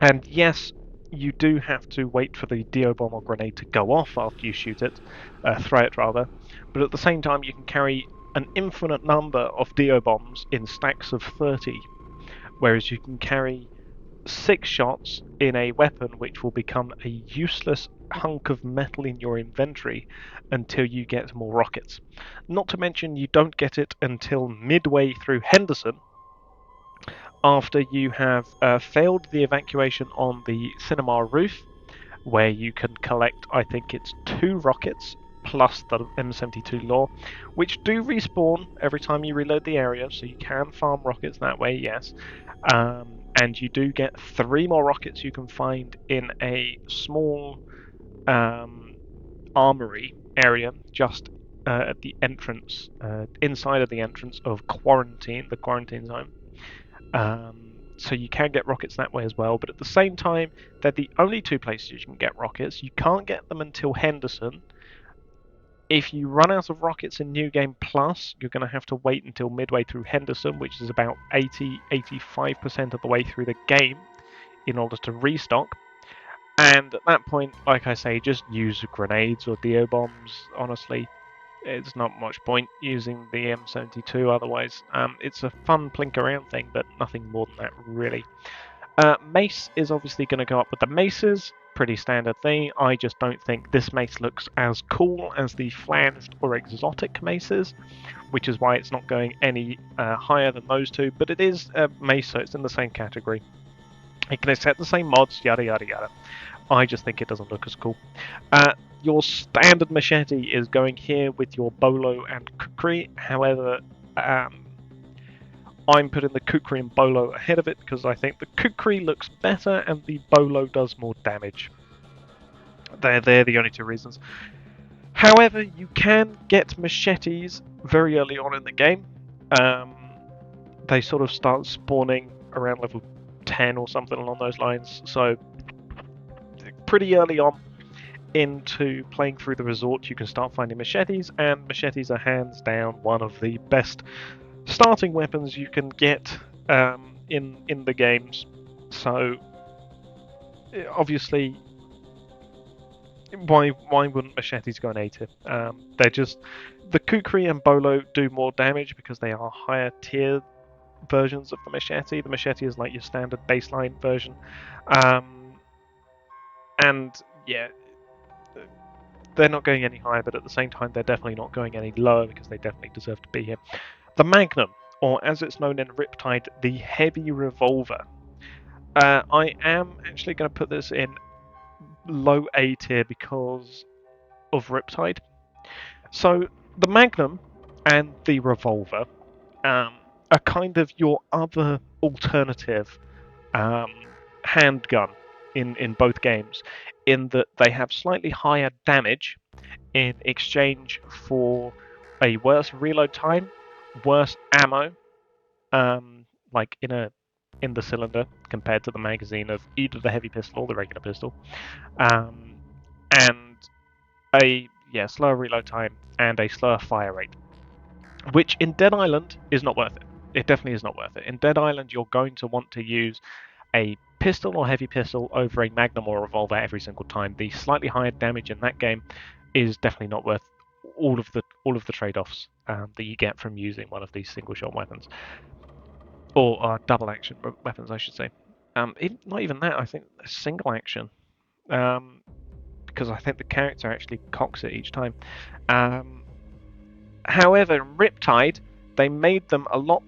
S1: And yes, you do have to wait for the Dio bomb or grenade to go off after you shoot it, throw it rather. But at the same time, you can carry an infinite number of Dio bombs in stacks of 30, whereas you can carry 6 shots in a weapon which will become a useless hunk of metal in your inventory until you get more rockets. Not to mention, you don't get it until midway through Henderson, after you have failed the evacuation on the cinema roof, where you can collect, I think it's 2 rockets plus the M72 lore, which do respawn every time you reload the area, so you can farm rockets that way, yes. And you do get 3 more rockets you can find in a small armory area just at the entrance, inside of the entrance of the quarantine zone. So you can get rockets that way as well, but at the same time, they're the only 2 places you can get rockets. You can't get them until Henderson. If you run out of rockets in New Game Plus, you're going to have to wait until midway through Henderson, which is about 85% of the way through the game, in order to restock. And at that point, like I say, just use grenades or Dio bombs, honestly. It's not much point using the M72 otherwise. It's a fun plink around thing, but nothing more than that, really. Mace is obviously going to go up with the maces, pretty standard thing. I just don't think this mace looks as cool as the flanged or exotic maces, which is why it's not going any higher than those two, but it is a mace, so it's in the same category. It can accept the same mods, yada yada yada. I just think it doesn't look as cool. Your standard machete is going here with your bolo and kukri. However, I'm putting the kukri and bolo ahead of it because I think the kukri looks better and the bolo does more damage. They're the only 2 reasons. However, you can get machetes very early on in the game. They sort of start spawning around level 10 or something along those lines. So pretty early on into playing through the resort, you can start finding machetes, and machetes are hands down one of the best starting weapons you can get in the games. So obviously, why wouldn't machetes go in A tier? They're just, the kukri and bolo do more damage because they are higher tier versions of the machete. The machete is like your standard baseline version, and yeah, they're not going any higher, but at the same time, they're definitely not going any lower because they definitely deserve to be here. The Magnum, or as it's known in Riptide, the Heavy Revolver. I am actually going to put this in low A tier because of Riptide. So the Magnum and the Revolver are kind of your other alternative handgun in both games, in that they have slightly higher damage in exchange for a worse reload time, worse ammo, like in the cylinder compared to the magazine of either the heavy pistol or the regular pistol, and a slower reload time and a slower fire rate, which in Dead Island is not worth it. It definitely is not worth it. In Dead Island, you're going to want to use a pistol or heavy pistol over a magnum or revolver every single time. The slightly higher damage in that game is definitely not worth all of the trade-offs that you get from using one of these single-shot weapons, or double action weapons, I should say. Not even that. I think single action, because I think the character actually cocks it each time. However, in Riptide, they made them a lot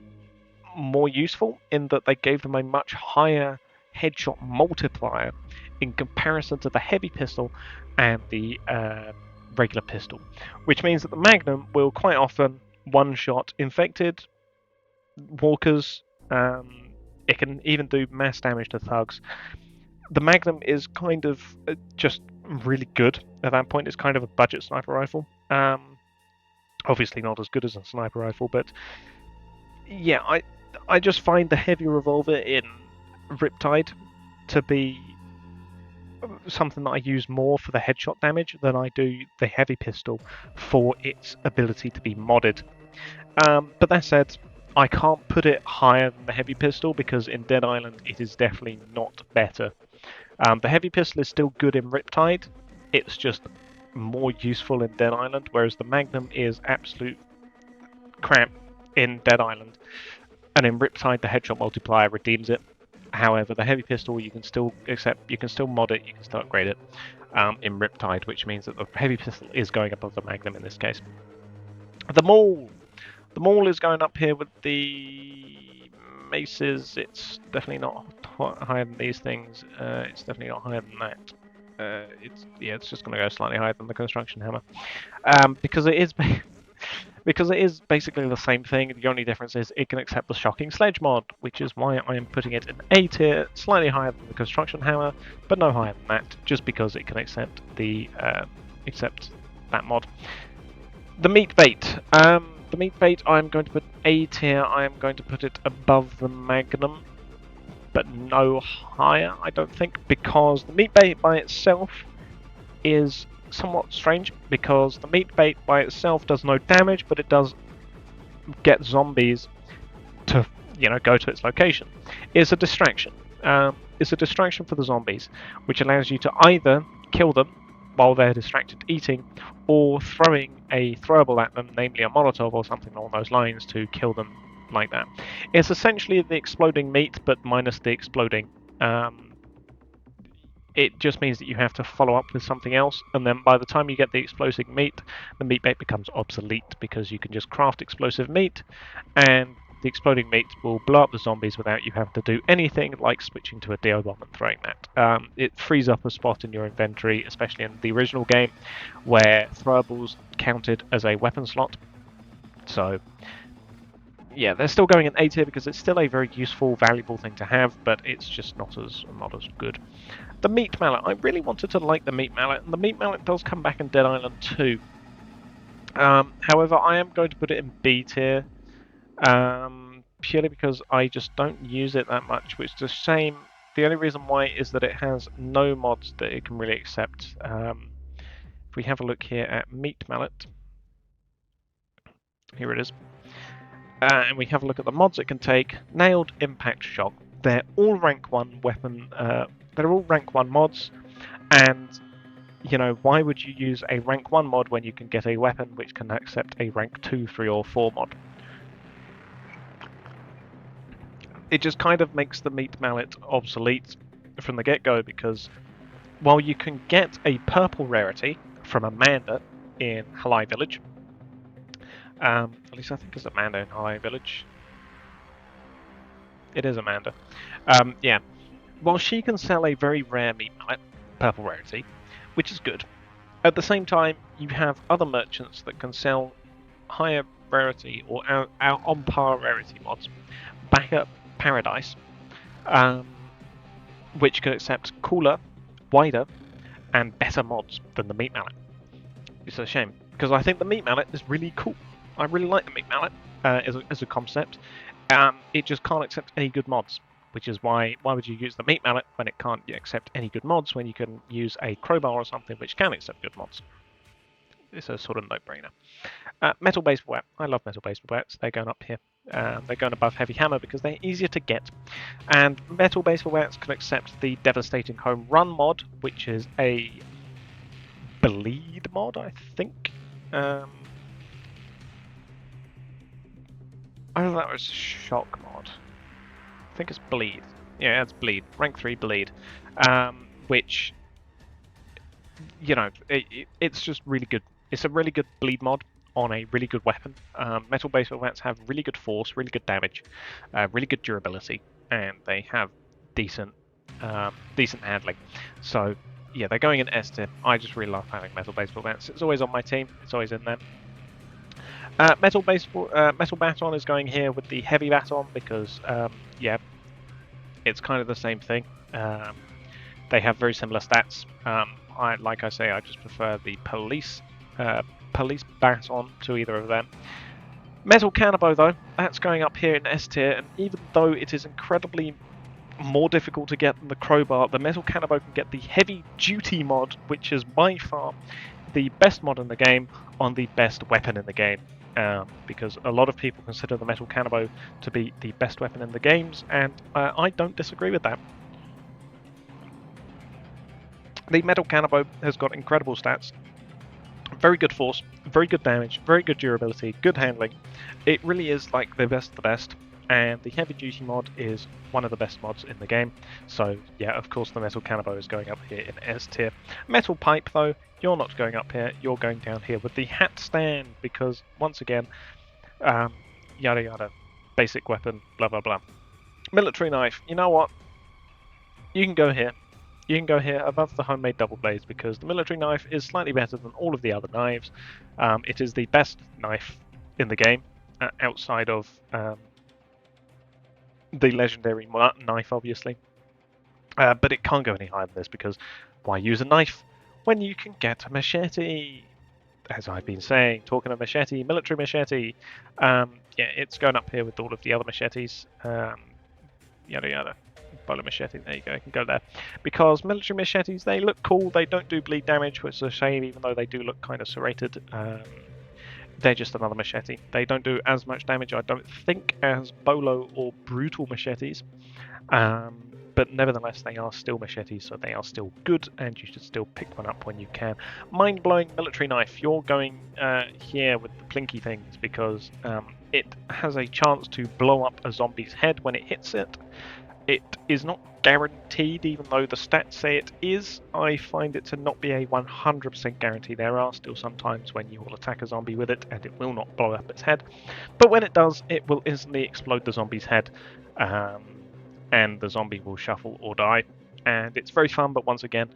S1: more useful in that they gave them a much higher headshot multiplier in comparison to the heavy pistol and the regular pistol, which means that the Magnum will quite often one-shot infected walkers. It can even do mass damage to thugs. The Magnum is kind of just really good at that point. It's kind of a budget sniper rifle. Obviously not as good as a sniper rifle, but yeah, I just find the heavy revolver in Riptide to be something that I use more for the headshot damage than I do the heavy pistol for its ability to be modded. But that said, I can't put it higher than the heavy pistol because in Dead Island it is definitely not better. The heavy pistol is still good in Riptide. It's just more useful in Dead Island, whereas the Magnum is absolute crap in Dead Island. And in Riptide, the headshot multiplier redeems it. However, the heavy pistol you can still mod it, you can still upgrade it in Riptide, which means that the heavy pistol is going above the Magnum in this case. The Maul is going up here with the maces. It's definitely not higher than these things. It's definitely not higher than that. It's just going to go slightly higher than the construction hammer, because it is because it is basically the same thing. The only difference is it can accept the shocking sledge mod, which is why I am putting it in A tier, slightly higher than the construction hammer, but no higher than that, just because it can accept that mod. The meat bait. The meat bait I'm going to put A tier. I am going to put it above the Magnum, but no higher, I don't think, because the meat bait by itself is somewhat strange, because the meat bait by itself does no damage, but it does get zombies to go to its location. It's a distraction. It's a distraction for the zombies, which allows you to either kill them while they're distracted eating, or throwing a throwable at them, namely a Molotov or something along those lines, to kill them like that. It's essentially the exploding meat, but minus the exploding. It just means that you have to follow up with something else, and then by the time you get the explosive meat, the meat bait becomes obsolete, because you can just craft explosive meat, and the exploding meat will blow up the zombies without you having to do anything like switching to a DO bomb and throwing that. It frees up a spot in your inventory, especially in the original game, where throwables counted as a weapon slot. So yeah, they're still going in A tier because it's still a very useful, valuable thing to have, but it's just not as good. The meat mallet. I really wanted to like the meat mallet, and the meat mallet does come back in Dead Island 2. However, I am going to put it in B tier, purely because I just don't use it that much, which is a shame. The only reason why is that it has no mods that it can really accept. If we have a look here at meat mallet, here it is. And we have a look at the mods it can take. Nailed, impact, shock. They're all rank 1 weapon. They're all rank 1 mods, and why would you use a rank 1 mod when you can get a weapon which can accept a rank 2, 3, or 4 mod? It just kind of makes the meat mallet obsolete from the get-go, because while you can get a purple rarity from Amanda in Halai Village, at least I think it's Amanda in Halai Village. It is Amanda. Yeah. While she can sell a very rare meat mallet, purple rarity, which is good, at the same time you have other merchants that can sell higher rarity or on par rarity mods. Backup Paradise, which can accept cooler, wider, and better mods than the meat mallet. It's a shame, because I think the meat mallet is really cool. I really like the meat mallet as a concept. It just can't accept any good mods, which is why would you use the meat mallet when it can't accept any good mods, when you can use a crowbar or something which can accept good mods? It's a sort of no-brainer. Metal baseball bat. I love metal baseball bats. They're going up here. They're going above heavy hammer because they're easier to get. And metal baseball bats can accept the devastating home run mod, which is a bleed mod, I think. Oh, that was shock mod. I think it's bleed. Yeah, it's bleed. Rank 3 bleed. Which, it's just really good. It's a really good bleed mod on a really good weapon. Metal baseball bats have really good force, really good damage, really good durability, and they have decent handling. So yeah, they're going in S tier. I just really love having metal baseball bats. It's always on my team. It's always in there. Metal baton is going here with the heavy baton because yeah, it's kind of the same thing. They have very similar stats. Like I say, I just prefer the police baton to either of them. Metal cannonball, though, that's going up here in S tier, and even though it is incredibly more difficult to get than the crowbar, the metal cannonball can get the heavy duty mod, which is by far the best mod in the game on the best weapon in the game. Because a lot of people consider the metal cannonball to be the best weapon in the games, and I don't disagree with that. The metal cannonbow has got incredible stats, very good force, very good damage, very good durability, good handling. It really is like the best of the best, and the heavy duty mod is one of the best mods in the game. So yeah, of course the metal cannonbow is going up here in S tier. Metal pipe though, you're not going up here, you're going down here with the hat stand, because once again, yada yada, basic weapon, blah blah blah. Military knife, you know what? You can go here. You can go here above the homemade double blades because the military knife is slightly better than all of the other knives. It is the best knife in the game outside of the legendary knife, obviously. But it can't go any higher than this because why use a knife when you can get a machete? As I've been saying, talking of machete, military machete. Yeah, it's going up here with all of the other machetes. Yada yada. Bowler machete, there you go, you can go there. Because military machetes, they look cool, they don't do bleed damage, which is a shame, even though they do look kind of serrated. They're just another machete. They don't do as much damage, I don't think, as bolo or brutal machetes. But nevertheless, they are still machetes, so they are still good, and you should still pick one up when you can. Mind-blowing military knife. You're going here with the plinky things because it has a chance to blow up a zombie's head when it hits it. It is not guaranteed, even though the stats say it is. I find it to not be a 100% guarantee. There are still some times when you will attack a zombie with it and it will not blow up its head. But when it does, it will instantly explode the zombie's head. And the zombie will shuffle or die. And it's very fun, but once again,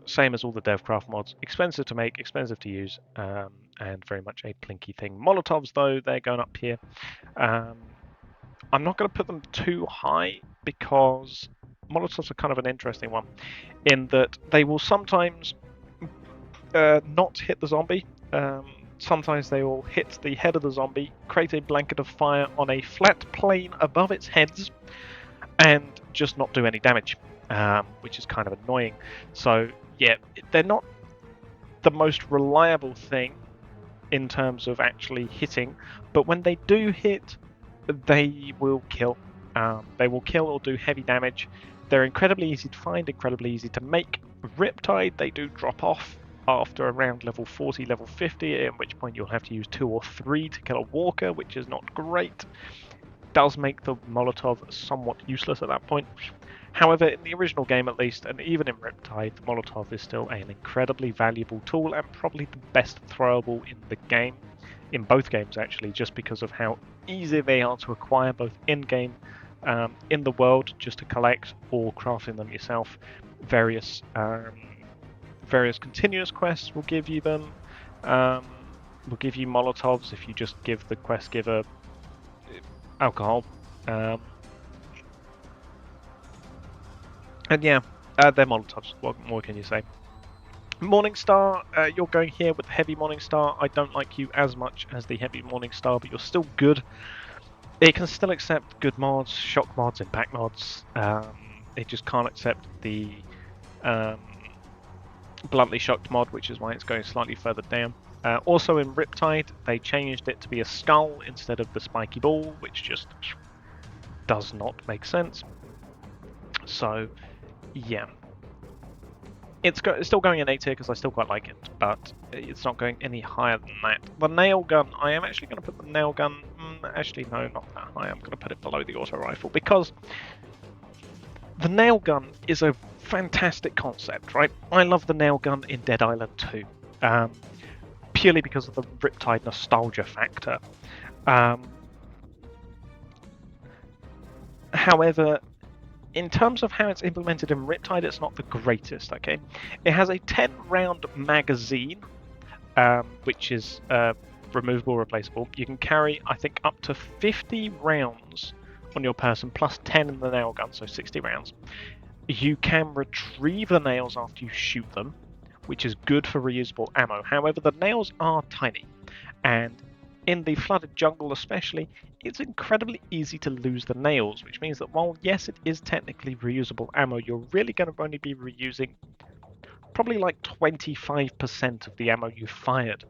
S1: same as all the DevCraft mods, expensive to make, expensive to use, and very much a plinky thing. Molotovs, though, they're going up here. I'm not going to put them too high because Molotovs are kind of an interesting one in that they will sometimes not hit the zombie. Sometimes they will hit the head of the zombie, create a blanket of fire on a flat plane above its heads, and just not do any damage, which is kind of annoying. So yeah, they're not the most reliable thing in terms of actually hitting, but when they do hit, they will kill. They will kill or do heavy damage. They're incredibly easy to find, incredibly easy to make. Riptide, they do drop off after around level 40, level 50, at which point you'll have to use 2 or 3 to kill a walker, which is not great. Does make the Molotov somewhat useless at that point. However, in the original game at least, and even in Riptide, the Molotov is still an incredibly valuable tool and probably the best throwable in the game. In both games, actually, just because of how easy they are to acquire, both in-game, in the world, just to collect, or crafting them yourself. Various continuous quests will give you them. Will give you Molotovs if you just give the quest giver alcohol. And yeah, they're Molotovs. What more can you say? Morningstar, you're going here with Heavy Morningstar. I don't like you as much as the Heavy Morningstar, but you're still good. It can still accept good mods, shock mods, impact mods. It just can't accept the bluntly shocked mod, which is why it's going slightly further down. Also in Riptide, they changed it to be a skull instead of the spiky ball, which just does not make sense. So, yeah. It's still going in A tier because I still quite like it, but it's not going any higher than that. The nail gun, I am actually going to put the nail gun, actually no, not that high, I'm going to put it below the auto rifle, because the nail gun is a fantastic concept, right? I love the nail gun in Dead Island 2, purely because of the Riptide nostalgia factor. However, in terms of how it's implemented in Riptide, it's not the greatest, okay? It has a 10-round magazine, which is removable, replaceable. You can carry, I think, up to 50 rounds on your person, plus 10 in the nail gun, so 60 rounds. You can retrieve the nails after you shoot them, which is good for reusable ammo. However, the nails are tiny, and in the flooded jungle especially, it's incredibly easy to lose the nails, which means that while yes, it is technically reusable ammo, you're really going to only be reusing probably like 25% of the ammo you fired.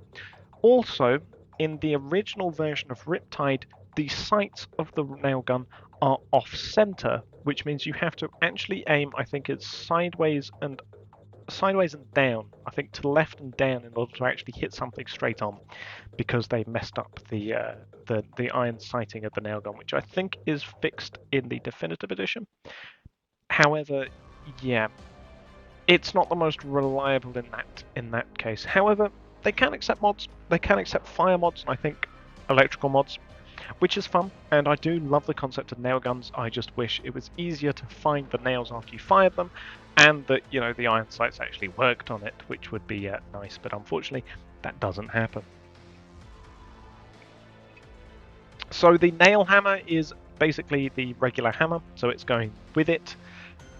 S1: Also, in the original version of Riptide, the sights of the nail gun are off-center, which means you have to actually aim, I think it's sideways and sideways and down. I think to the left and down in order to actually hit something straight on, because they messed up the iron sighting of the nail gun, which I think is fixed in the definitive edition. However, yeah, it's not the most reliable in that case. However, they can accept mods. They can accept fire mods, and I think electrical mods, which is fun. And I do love the concept of nail guns. I just wish it was easier to find the nails after you fired them, and that the iron sights actually worked on it, which would be nice. But unfortunately, that doesn't happen. So the nail hammer is basically the regular hammer, so it's going with it.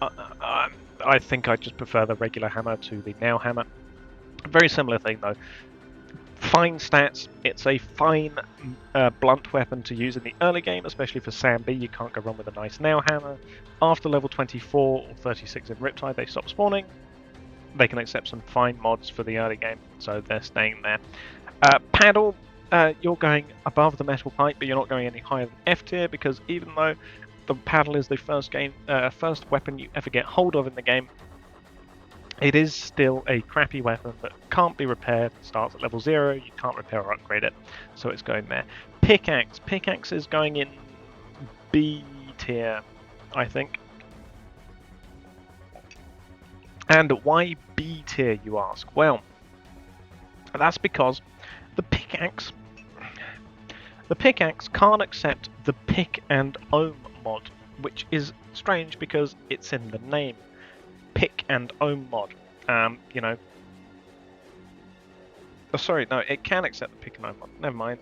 S1: I think I just prefer the regular hammer to the nail hammer. Very similar thing though. Fine stats. It's a fine blunt weapon to use in the early game, especially for Sam B. You can't go wrong with a nice nail hammer. After level 24 or 36 in Riptide, they stop spawning. They can accept some fine mods for the early game, so they're staying there. Paddle. You're going above the metal pipe, but you're not going any higher than F tier, because even though the paddle is the first weapon you ever get hold of in the game, it is still a crappy weapon that can't be repaired. It starts at level 0, you can't repair or upgrade it, so it's going there. Pickaxe. Pickaxe is going in B tier, I think. And why B tier, you ask? Well, that's because the pickaxe can't accept the pick and ohm mod, which is strange because it's in the name. Pick and ohm mod. Oh, sorry, no, it can accept the pick and ohm mod. Never mind.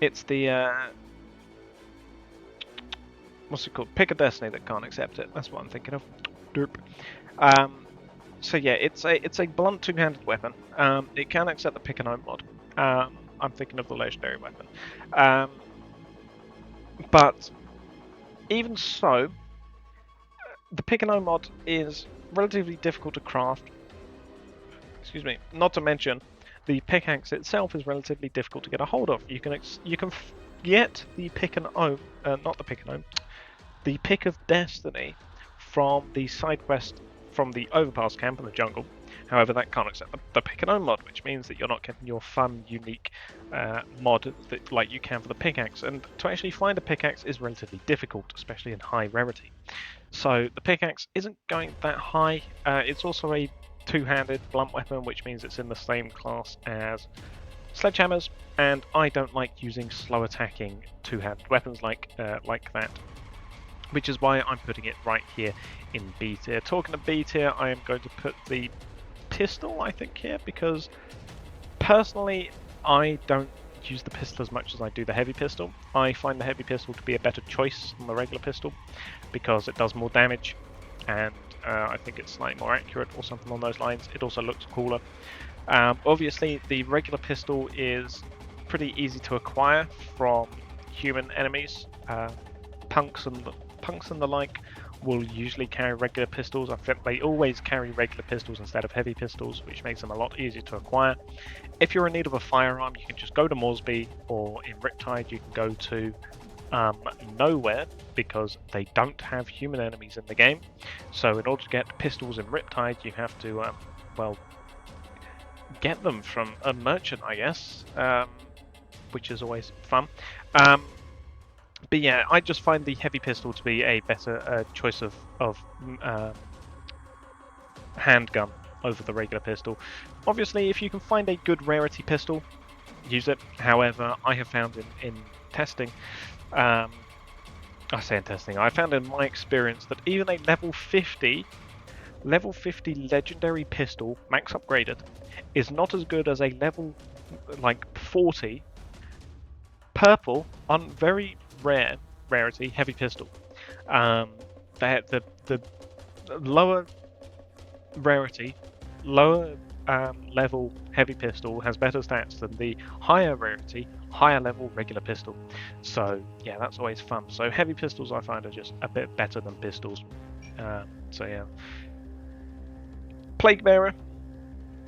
S1: It's the what's it called? Pick of Destiny that can't accept it. That's what I'm thinking of. Derp. So yeah, it's a blunt two-handed weapon. It can accept the pick and ohm mod. I'm thinking of the legendary weapon. But even so, the pick and ohm mod is relatively difficult to craft. Excuse me. Not to mention, the pickaxe itself is relatively difficult to get a hold of. You can get the pick and ohm, not the pick and ohm, the pick of destiny from the side quest from the overpass camp in the jungle. However, that can't accept the pick and ohm mod, which means that you're not getting your fun, unique mod that like you can for the pickaxe. And to actually find a pickaxe is relatively difficult, especially in high rarity. So the pickaxe isn't going that high. It's also a two-handed blunt weapon, which means it's in the same class as sledgehammers, and I don't like using slow attacking two-handed weapons like that, which is why I'm putting it right here in B tier. Talking of B tier, I am going to put the pistol, I think, here, because personally I don't use the pistol as much as I do the heavy pistol. I find the heavy pistol to be a better choice than the regular pistol because it does more damage, and I think it's slightly more accurate or something along those lines. It also looks cooler. Obviously, the regular pistol is pretty easy to acquire from human enemies. Punks and the like will usually carry regular pistols. I think they always carry regular pistols instead of heavy pistols, which makes them a lot easier to acquire. If you're in need of a firearm, you can just go to Moresby, or in Riptide you can go to nowhere, because they don't have human enemies in the game. So in order to get pistols in Riptide, you have to get them from a merchant, I guess, which is always fun. But yeah, I just find the heavy pistol to be a better choice of handgun over the regular pistol. Obviously, if you can find a good rarity pistol, use it. However, I have found in testing, I found in my experience that even a level 50 legendary pistol, max upgraded, is not as good as a level 40 purple on very rarity heavy pistol. The lower rarity, lower level heavy pistol has better stats than the higher rarity, higher level regular pistol. So yeah, that's always fun. So heavy pistols I find are just a bit better than pistols. So yeah. Plague Bearer.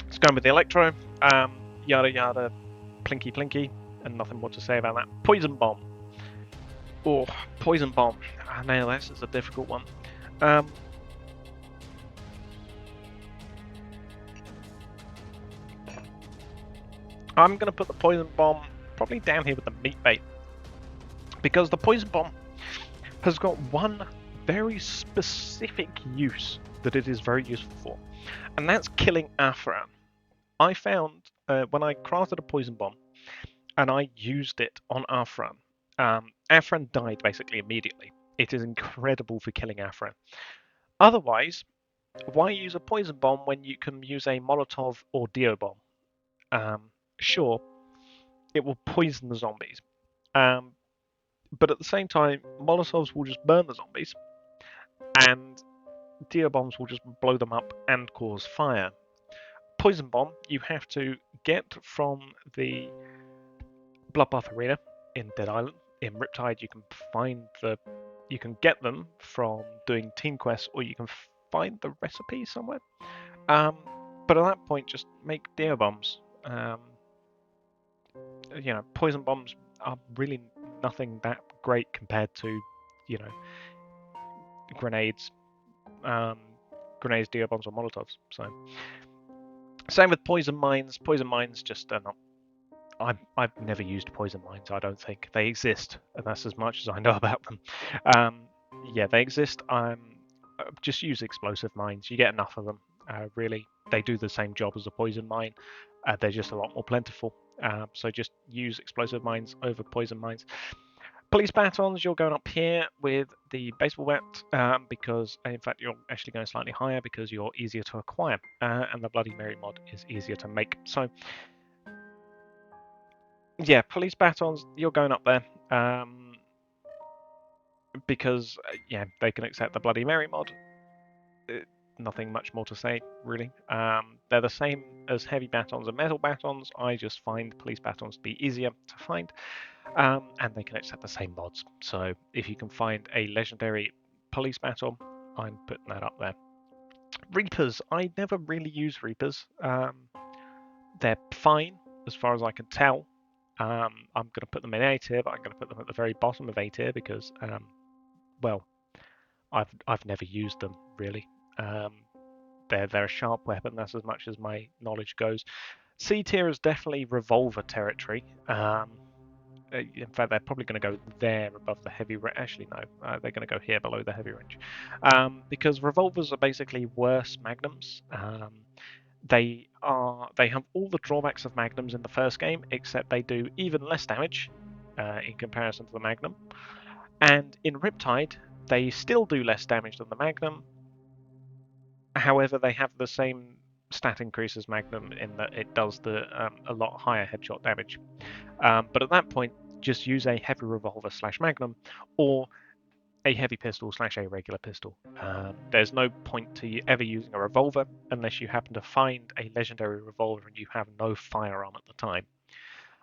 S1: It's going with the Electro. Yada yada, plinky plinky, and nothing more to say about that. Poison Bomb. Oh, Poison Bomb. Now this is a difficult one. I'm going to put the poison bomb probably down here with the meat bait, because the poison bomb has got one very specific use that it is very useful for, and that's killing Afran. I found when I crafted a poison bomb and I used it on Afran, Afran died basically immediately. It is incredible for killing Afran. Otherwise, why use a poison bomb when you can use a Molotov or Dio bomb? Sure, it will poison the zombies, but at the same time, Molotovs will just burn the zombies, and Dio bombs will just blow them up and cause fire. Poison bomb, you have to get from the Bloodbath Arena in Dead Island. In Riptide, you can get them from doing team quests, or you can find the recipe somewhere. But at that point, just make Dio bombs. Poison bombs are really nothing that great compared to, grenades, Dio bombs, or Molotovs. So, same with poison mines. Poison mines just are not. I've never used poison mines. I don't think they exist, and that's as much as I know about them. Yeah, they exist. Just use explosive mines. You get enough of them. Really, they do the same job as a poison mine. They're just a lot more plentiful. So just use explosive mines over poison mines. Police batons, you're going up here with the baseball bat, because in fact you're actually going slightly higher because you're easier to acquire, and the Bloody Mary mod is easier to make. So yeah, police batons, you're going up there, because yeah, they can accept the Bloody Mary mod. Nothing much more to say, really. They're the same as heavy batons and metal batons. I just find police batons to be easier to find, and they can accept the same mods. So if you can find a legendary police baton, I'm putting that up there. Reapers, I never really use Reapers. They're fine as far as I can tell. I'm going to put them in A tier, but I'm going to put them at the very bottom of A tier because, well, I've never used them really. They're a sharp weapon. That's as much as my knowledge goes. C tier is definitely revolver territory. In fact, they're probably going to go there above the heavy range. Actually, no, they're going to go here below the heavy range, because revolvers are basically worse magnums. They have all the drawbacks of magnums in the first game, except they do even less damage in comparison to the magnum. And in Riptide, they still do less damage than the magnum. However, they have the same stat increase as magnum in that it does a lot higher headshot damage. But at that point, just use a heavy revolver / magnum, or a heavy pistol / a regular pistol. There's no point to ever using a revolver unless you happen to find a legendary revolver and you have no firearm at the time.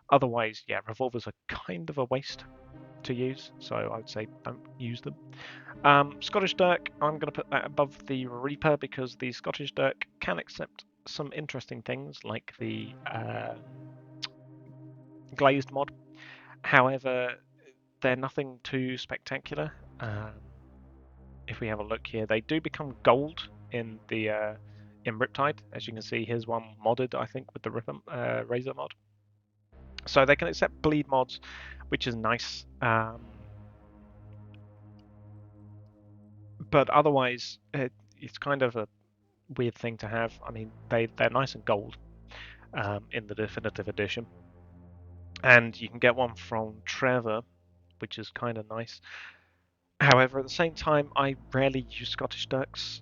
S1: Otherwise, yeah, revolvers are kind of a waste to use, so I would say don't use them. Scottish Dirk, I'm going to put that above the Reaper because the Scottish Dirk can accept some interesting things like the glazed mod. However, they're nothing too spectacular. If we have a look here, they do become gold in Riptide. As you can see, here's one modded, I think, with the Razor mod. So they can accept bleed mods, which is nice. But otherwise, it's kind of a weird thing to have. I mean, they're nice and gold in the definitive edition, and you can get one from Trevor, which is kind of nice. However, at the same time, I rarely use Scottish Dirks.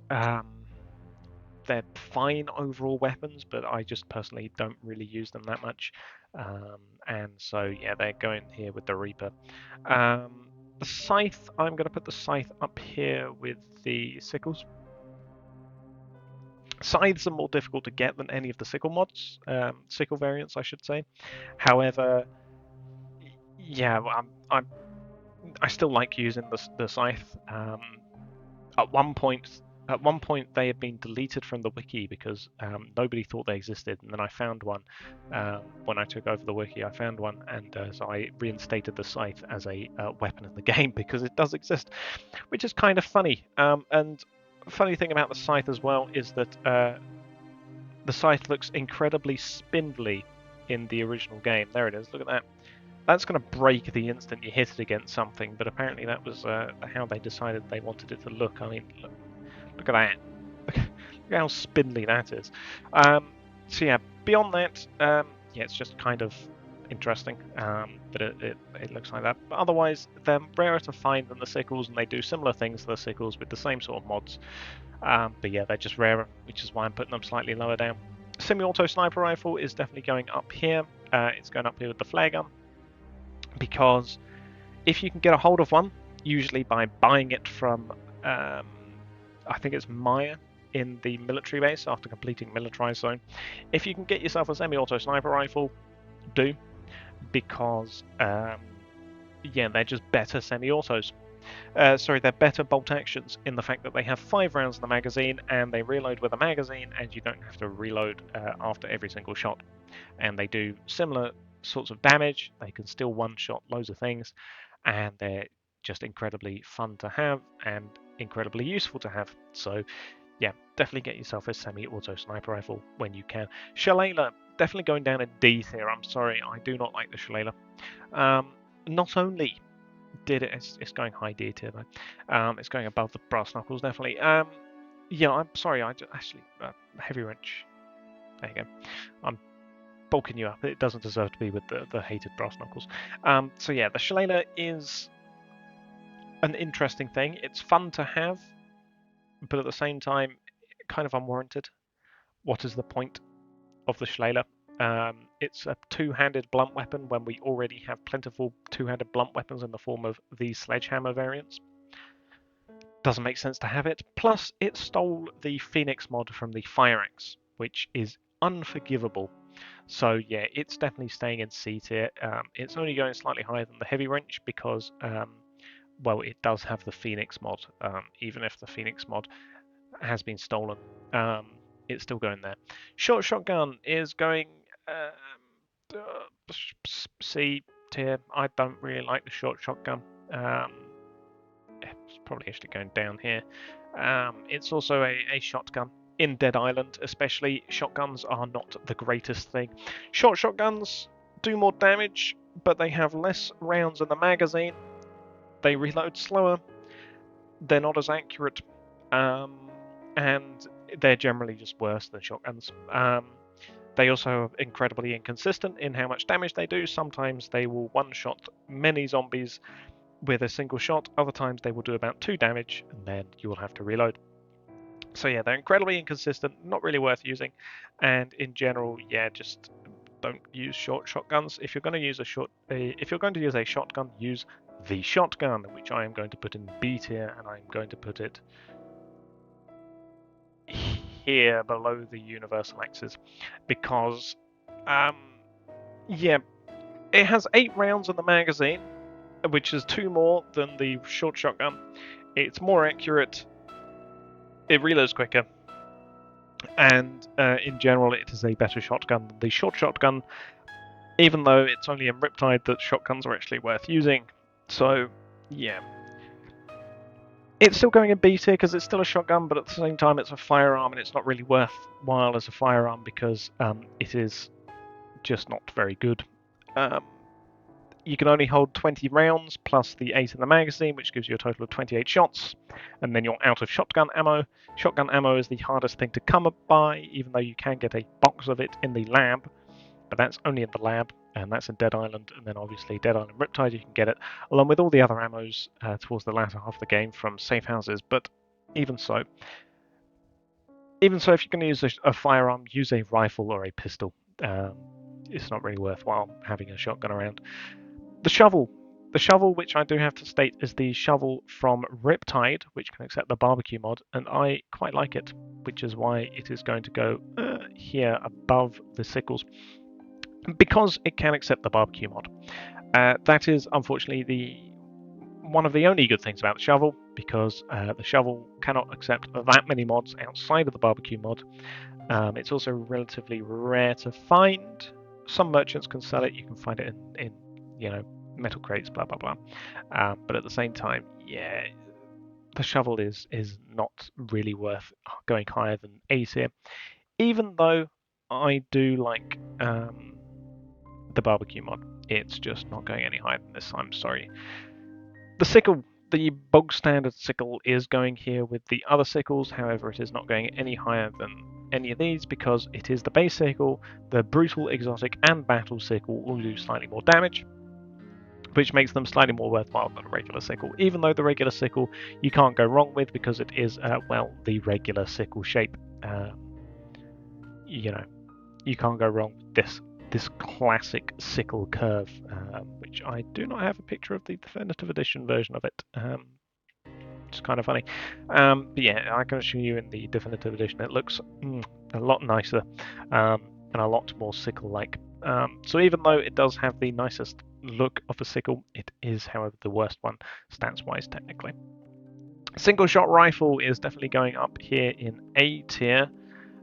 S1: They're fine overall weapons, but I just personally don't really use them that much. And so, yeah, they're going here with the Reaper. The Scythe, I'm going to put the Scythe up here with the Sickles. Scythes are more difficult to get than any of the Sickle mods, Sickle variants, I should say. However, yeah, I still like using the Scythe. At one point, they had been deleted from the wiki because nobody thought they existed, and then I found one when I took over the wiki. I found one, and so I reinstated the Scythe as a weapon in the game because it does exist, which is kind of funny. And funny thing about the Scythe as well is that the Scythe looks incredibly spindly in the original game. There it is. Look at that. That's going to break the instant you hit it against something, but apparently that was how they decided they wanted it to look. I mean, look at that. Look how spindly that is. So yeah, beyond that, yeah, it's just kind of interesting that it looks like that. But otherwise, they're rarer to find than the sickles, and they do similar things to the sickles with the same sort of mods. But yeah, they're just rarer, which is why I'm putting them slightly lower down. Semi-auto sniper rifle is definitely going up here. It's going up here with the flare gun, because if you can get a hold of one, usually by buying it from, I think it's Maya in the military base after completing militarized zone. If you can get yourself a semi-auto sniper rifle, do, because yeah, they're just better semi-autos. Sorry, they're better bolt actions in the fact that they have 5 rounds in the magazine and they reload with a magazine, and you don't have to reload after every single shot. And they do similar sorts of damage. They can still one-shot loads of things, and they're just incredibly fun to have and incredibly useful to have. So yeah, definitely get yourself a semi-auto sniper rifle when you can. Shillelagh, definitely going down a D tier. I'm sorry, I do not like the Shillelagh. Not only did it's going high D tier though. It's going above the brass knuckles, definitely. Yeah, I'm sorry, actually, heavy wrench. There you go. I'm bulking you up. It doesn't deserve to be with the hated brass knuckles. So yeah, the Shillelagh is an interesting thing. It's fun to have, but at the same time, kind of unwarranted. What is the point of the Shillelagh? It's a two-handed blunt weapon when we already have plentiful two-handed blunt weapons in the form of these sledgehammer variants. Doesn't make sense to have it. Plus, it stole the Phoenix mod from the Fire Axe, which is unforgivable. So yeah, it's definitely staying in C tier. It's only going slightly higher than the Heavy Wrench because, well, it does have the Phoenix mod. Even if the Phoenix mod has been stolen, it's still going there. Short Shotgun is going C tier. I don't really like the Short Shotgun. It's probably actually going down here. It's also a shotgun. In Dead Island, especially, shotguns are not the greatest thing. Short shotguns do more damage, but they have less rounds in the magazine. They reload slower. They're not as accurate, and they're generally just worse than shotguns. They also are incredibly inconsistent in how much damage they do. Sometimes they will one-shot many zombies with a single shot. Other times they will do about 2 damage, and then you will have to reload. So yeah, they're incredibly inconsistent, not really worth using, and in general, yeah, just don't use short shotguns. If you're going to use a shotgun, use the shotgun, which I am going to put in B tier, and I'm going to put it here below the universal axes, because yeah, it has 8 rounds in the magazine, which is 2 more than the short shotgun. It's more accurate. It reloads quicker, and in general, it is a better shotgun than the short shotgun, even though it's only in Riptide that shotguns are actually worth using. So, yeah. It's still going in B tier because it's still a shotgun, but at the same time, it's a firearm, and it's not really worthwhile as a firearm because it is just not very good. You can only hold 20 rounds plus the 8 in the magazine, which gives you a total of 28 shots, and then you're out of shotgun ammo. Shotgun ammo is the hardest thing to come by, even though you can get a box of it in the lab, but that's only in the lab, and that's in Dead Island, and then obviously Dead Island Riptide, you can get it, along with all the other ammos towards the latter half of the game from safe houses, but even so, if you're going to use a firearm, use a rifle or a pistol. It's not really worthwhile having a shotgun around. The shovel, which I do have to state, is the shovel from Riptide, which can accept the barbecue mod, and I quite like it, which is why it is going to go here above the sickles, because it can accept the barbecue mod. That is unfortunately one of the only good things about the shovel, because the shovel cannot accept that many mods outside of the barbecue mod. It's also relatively rare to find. Some merchants can sell it. You can find it in metal crates, blah blah blah. But at the same time, yeah, the shovel is not really worth going higher than A tier. Even though I do like the barbecue mod. It's just not going any higher than this. I'm sorry. The sickle, the bog standard sickle, is going here with the other sickles. However, it is not going any higher than any of these because it is the base sickle. The brutal, exotic, and battle sickle all do slightly more damage, which makes them slightly more worthwhile than a regular sickle, even though the regular sickle you can't go wrong with because it is, well, the regular sickle shape. You know, you can't go wrong with this classic sickle curve, which I do not have a picture of the definitive edition version of it. It's kind of funny. But yeah, I can show you in the definitive edition. It looks a lot nicer and a lot more sickle-like. So even though it does have the nicest look of a sickle, it is, however, the worst one stats-wise, technically. Single-shot rifle is definitely going up here in A tier.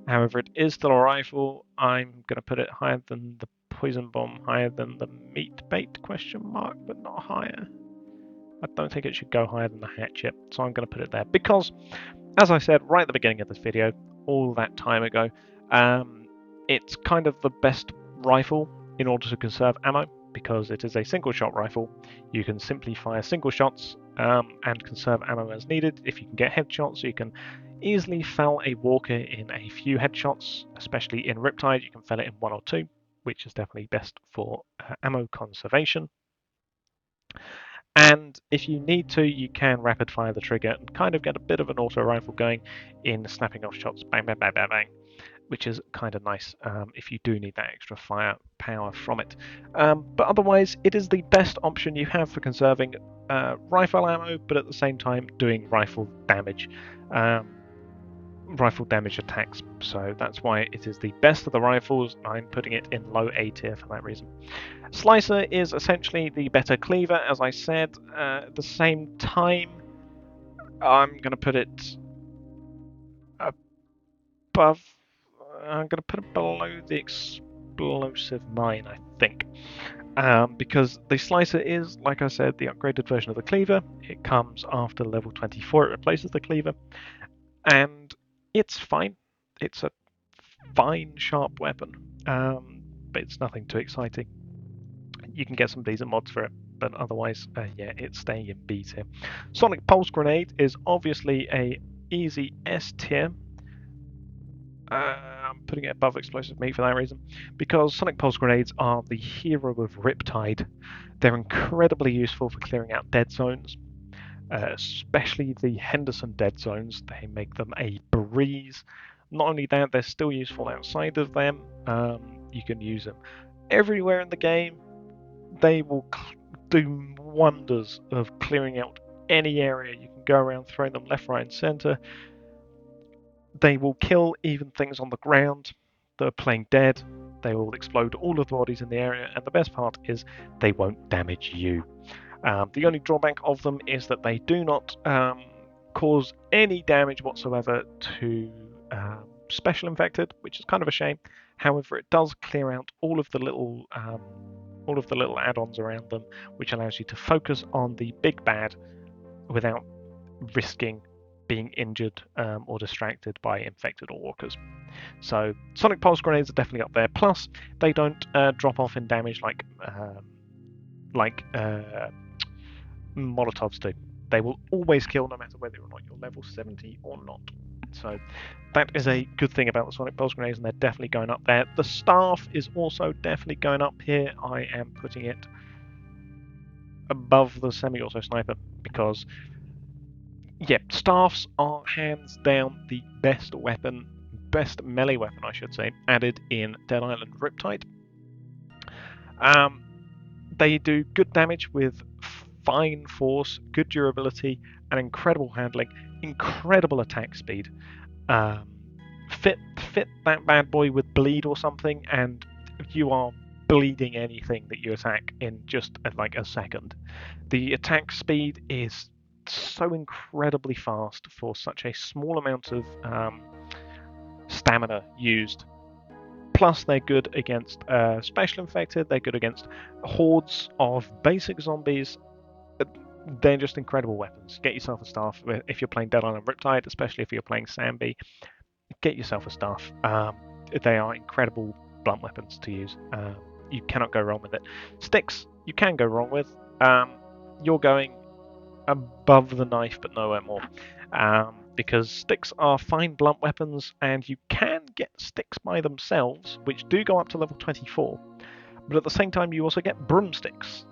S1: However, it is still a rifle. I'm going to put it higher than the poison bomb, higher than the meat bait, question mark, but not higher. I don't think it should go higher than the hatchet, so I'm going to put it there. Because, as I said right at the beginning of this video, all that time ago, it's kind of the best rifle in order to conserve ammo, because it is a single-shot rifle. You can simply fire single shots and conserve ammo as needed. If you can get headshots, you can easily fell a walker in a few headshots, especially in Riptide. You can fell it in 1 or 2, which is definitely best for ammo conservation. And if you need to, you can rapid fire the trigger and kind of get a bit of an auto rifle going in snapping off shots, bang, bang, bang, bang, bang, which is kind of nice if you do need that extra firepower from it. But otherwise, it is the best option you have for conserving rifle ammo, but at the same time doing rifle damage attacks. So that's why it is the best of the rifles. I'm putting it in low A tier for that reason. Slicer is essentially the better cleaver, as I said. At the same time, I'm going to put it above. I'm going to put it below the explosive mine, I think. Because the slicer is, like I said, the upgraded version of the cleaver. It comes after level 24. It replaces the cleaver. And it's fine. It's a fine, sharp weapon. But it's nothing too exciting. You can get some decent mods for it, but otherwise, yeah, it's staying in B tier. Sonic Pulse Grenade is obviously a easy S tier. I'm putting it above Explosive Meat for that reason, because Sonic Pulse Grenades are the hero of Riptide. They're incredibly useful for clearing out dead zones, especially the Henderson dead zones. They make them a breeze. Not only that, they're still useful outside of them. You can use them everywhere in the game. They will do wonders of clearing out any area. You can go around throwing them left, right, and center. They will kill even things on the ground that are playing dead. They will explode all of the bodies in the area, and the best part is they won't damage you. The only drawback of them is that they do not cause any damage whatsoever to special infected, which is kind of a shame. However, it does clear out all of the little add-ons around them, which allows you to focus on the big bad without risking being injured or distracted by infected or walkers. So Sonic Pulse Grenades are definitely up there. Plus, they don't drop off in damage like Molotovs do. They will always kill no matter whether or not you're level 70 or not. So that is a good thing about the Sonic Pulse Grenades, and they're definitely going up there. The Staff is also definitely going up here. I am putting it above the Semi-Auto Sniper because, yeah, Staffs are hands down the best weapon, best melee weapon, I should say, added in Dead Island Riptide. They do good damage with fine force, good durability, and incredible handling, incredible attack speed. Fit that bad boy with bleed or something, and you are bleeding anything that you attack in just like a second. The attack speed is so incredibly fast for such a small amount of stamina used. Plus, they're good against special infected. They're good against hordes of basic zombies. They're just incredible weapons. Get yourself a staff if you're playing Dead Island Riptide, especially if you're playing Sambi. Get yourself a staff. They are incredible blunt weapons to use. you cannot go wrong with it. Sticks, you can go wrong with. You're going above the knife, but nowhere more. Because sticks are fine blunt weapons, and you can get sticks by themselves, which do go up to level 24. But at the same time, you also get broomsticks,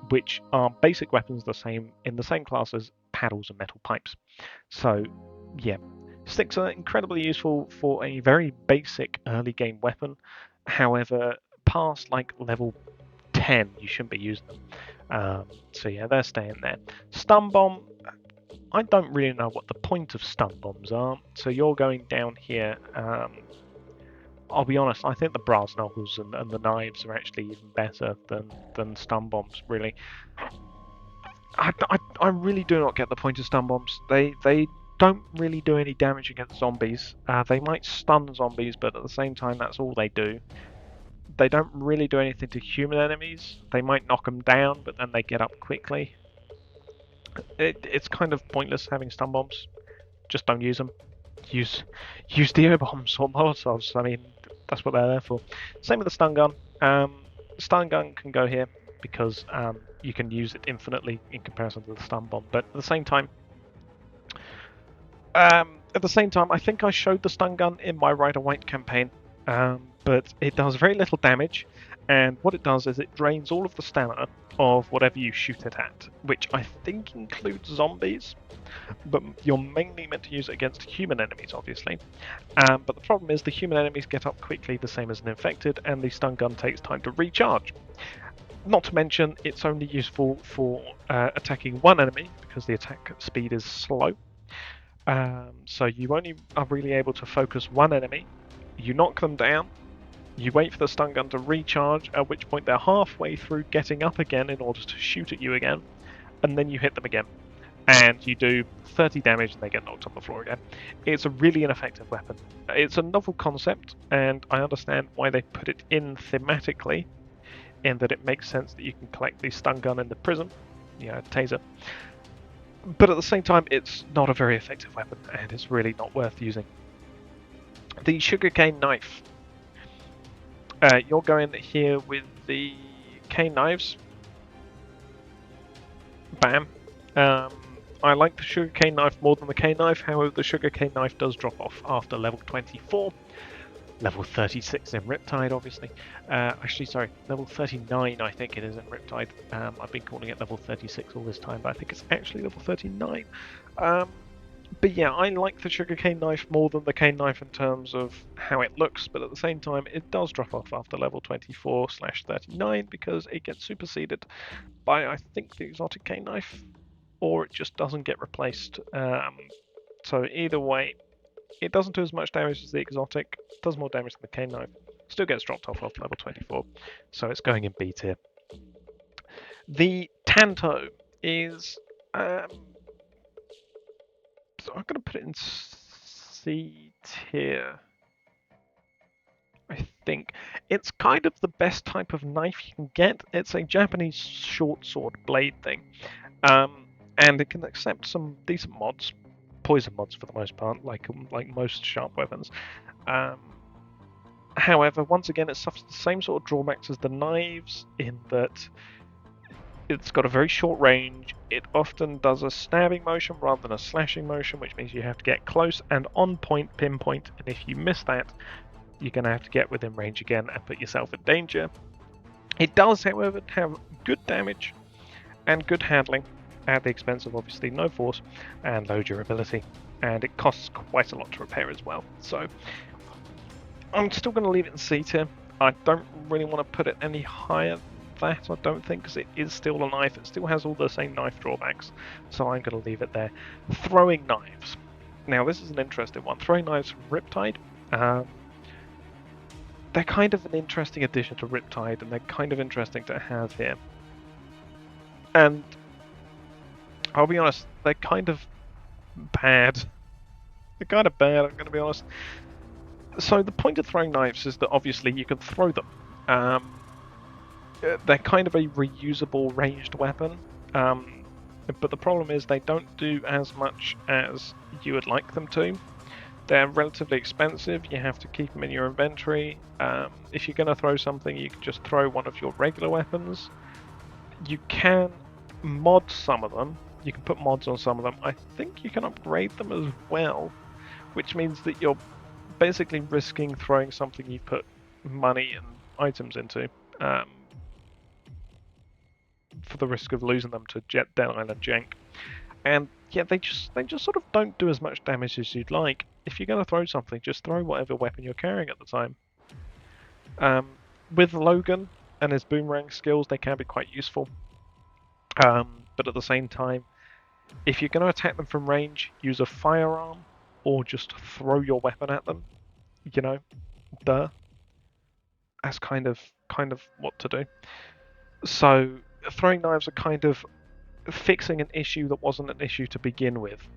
S1: which are basic weapons in the same class as paddles and metal pipes. So, yeah, sticks are incredibly useful for a very basic early game weapon. However, past like level 10, you shouldn't be using them. So yeah, they're staying there. Stun bomb. I don't really know what the point of stun bombs are. So you're going down here. I'll be honest, I think the brass knuckles and the knives are actually even better than stun bombs, really. I really do not get the point of stun bombs. They don't really do any damage against zombies. They might stun zombies, but at the same time, that's all they do. They don't really do anything to human enemies. They might knock them down, but then they get up quickly. It's kind of pointless having stun bombs. Just don't use them. Use Dio bombs or Molotovs. I mean, that's what they're there for. Same with the stun gun. Stun gun can go here because you can use it infinitely in comparison to the stun bomb. But at the same time, I think I showed the stun gun in my Rider White campaign. But it does very little damage, and what it does is it drains all of the stamina of whatever you shoot it at, which I think includes zombies, but you're mainly meant to use it against human enemies, obviously. But the problem is the human enemies get up quickly, the same as an infected, and the stun gun takes time to recharge. Not to mention, it's only useful for attacking one enemy, because the attack speed is slow. So you only are really able to focus one enemy, you knock them down, you wait for the stun gun to recharge, at which point they're halfway through getting up again in order to shoot at you again, and then you hit them again. And you do 30 damage and they get knocked on the floor again. It's a really ineffective weapon. It's a novel concept, and I understand why they put it in thematically, in that it makes sense that you can collect the stun gun in the prism, taser. But at the same time, it's not a very effective weapon, and it's really not worth using. The sugarcane knife. You're going here with the cane knives. Bam. I like the sugarcane knife more than the cane knife, however the sugarcane knife does drop off after level 24. Level 36 in Riptide, obviously. Actually, sorry, level 39 I think it is in Riptide. I've been calling it level 36 all this time, but I think it's actually level 39. But yeah, I like the sugarcane knife more than the cane knife in terms of how it looks, but at the same time, it does drop off after level 24/39 because it gets superseded by, I think, the exotic cane knife, or it just doesn't get replaced. So either way, it doesn't do as much damage as the exotic, does more damage than the cane knife, still gets dropped off after level 24, so it's going in B tier. The Tanto is... So I'm going to put it in C tier. I think it's kind of the best type of knife you can get. It's a Japanese short sword blade thing, and it can accept some decent mods, poison mods for the most part, like most sharp weapons. However, once again, it suffers the same sort of drawbacks as the knives in that it's got a very short range. It often does a stabbing motion rather than a slashing motion, which means you have to get close and on point, pinpoint, and if you miss that, you're going to have to get within range again and put yourself in danger. It does, however, have good damage and good handling, at the expense of obviously no force and low durability, and it costs quite a lot to repair as well. So I'm still going to leave it in C tier. I don't really want to put it any higher that, I don't think, because it is still a knife. It still has all the same knife drawbacks, so I'm going to leave it there. Throwing knives. Now, this is an interesting one. Throwing knives from Riptide. They're kind of an interesting addition to Riptide, and they're kind of interesting to have here. And I'll be honest, they're kind of bad. They're kind of bad, I'm going to be honest. So the point of throwing knives is that obviously you can throw them. They're kind of a reusable ranged weapon, but the problem is they don't do as much as you would like them to.
S2: They're relatively expensive. You have to keep them in your inventory. If you're going to throw something, you can just throw one of your regular weapons. You can mod some of them. You can put mods on some of them. I think you can upgrade them as well, which means that you're basically risking throwing something you put money and items into, for the risk of losing them to Jet Dead Island Jank. And yeah, they just sort of don't do as much damage as you'd like. If you're going to throw something, just throw whatever weapon you're carrying at the time. With Logan and his boomerang skills, they can be quite useful. But at the same time, if you're going to attack them from range, use a firearm or just throw your weapon at them. You know, that's kind of what to do. So throwing knives are kind of fixing an issue that wasn't an issue to begin with.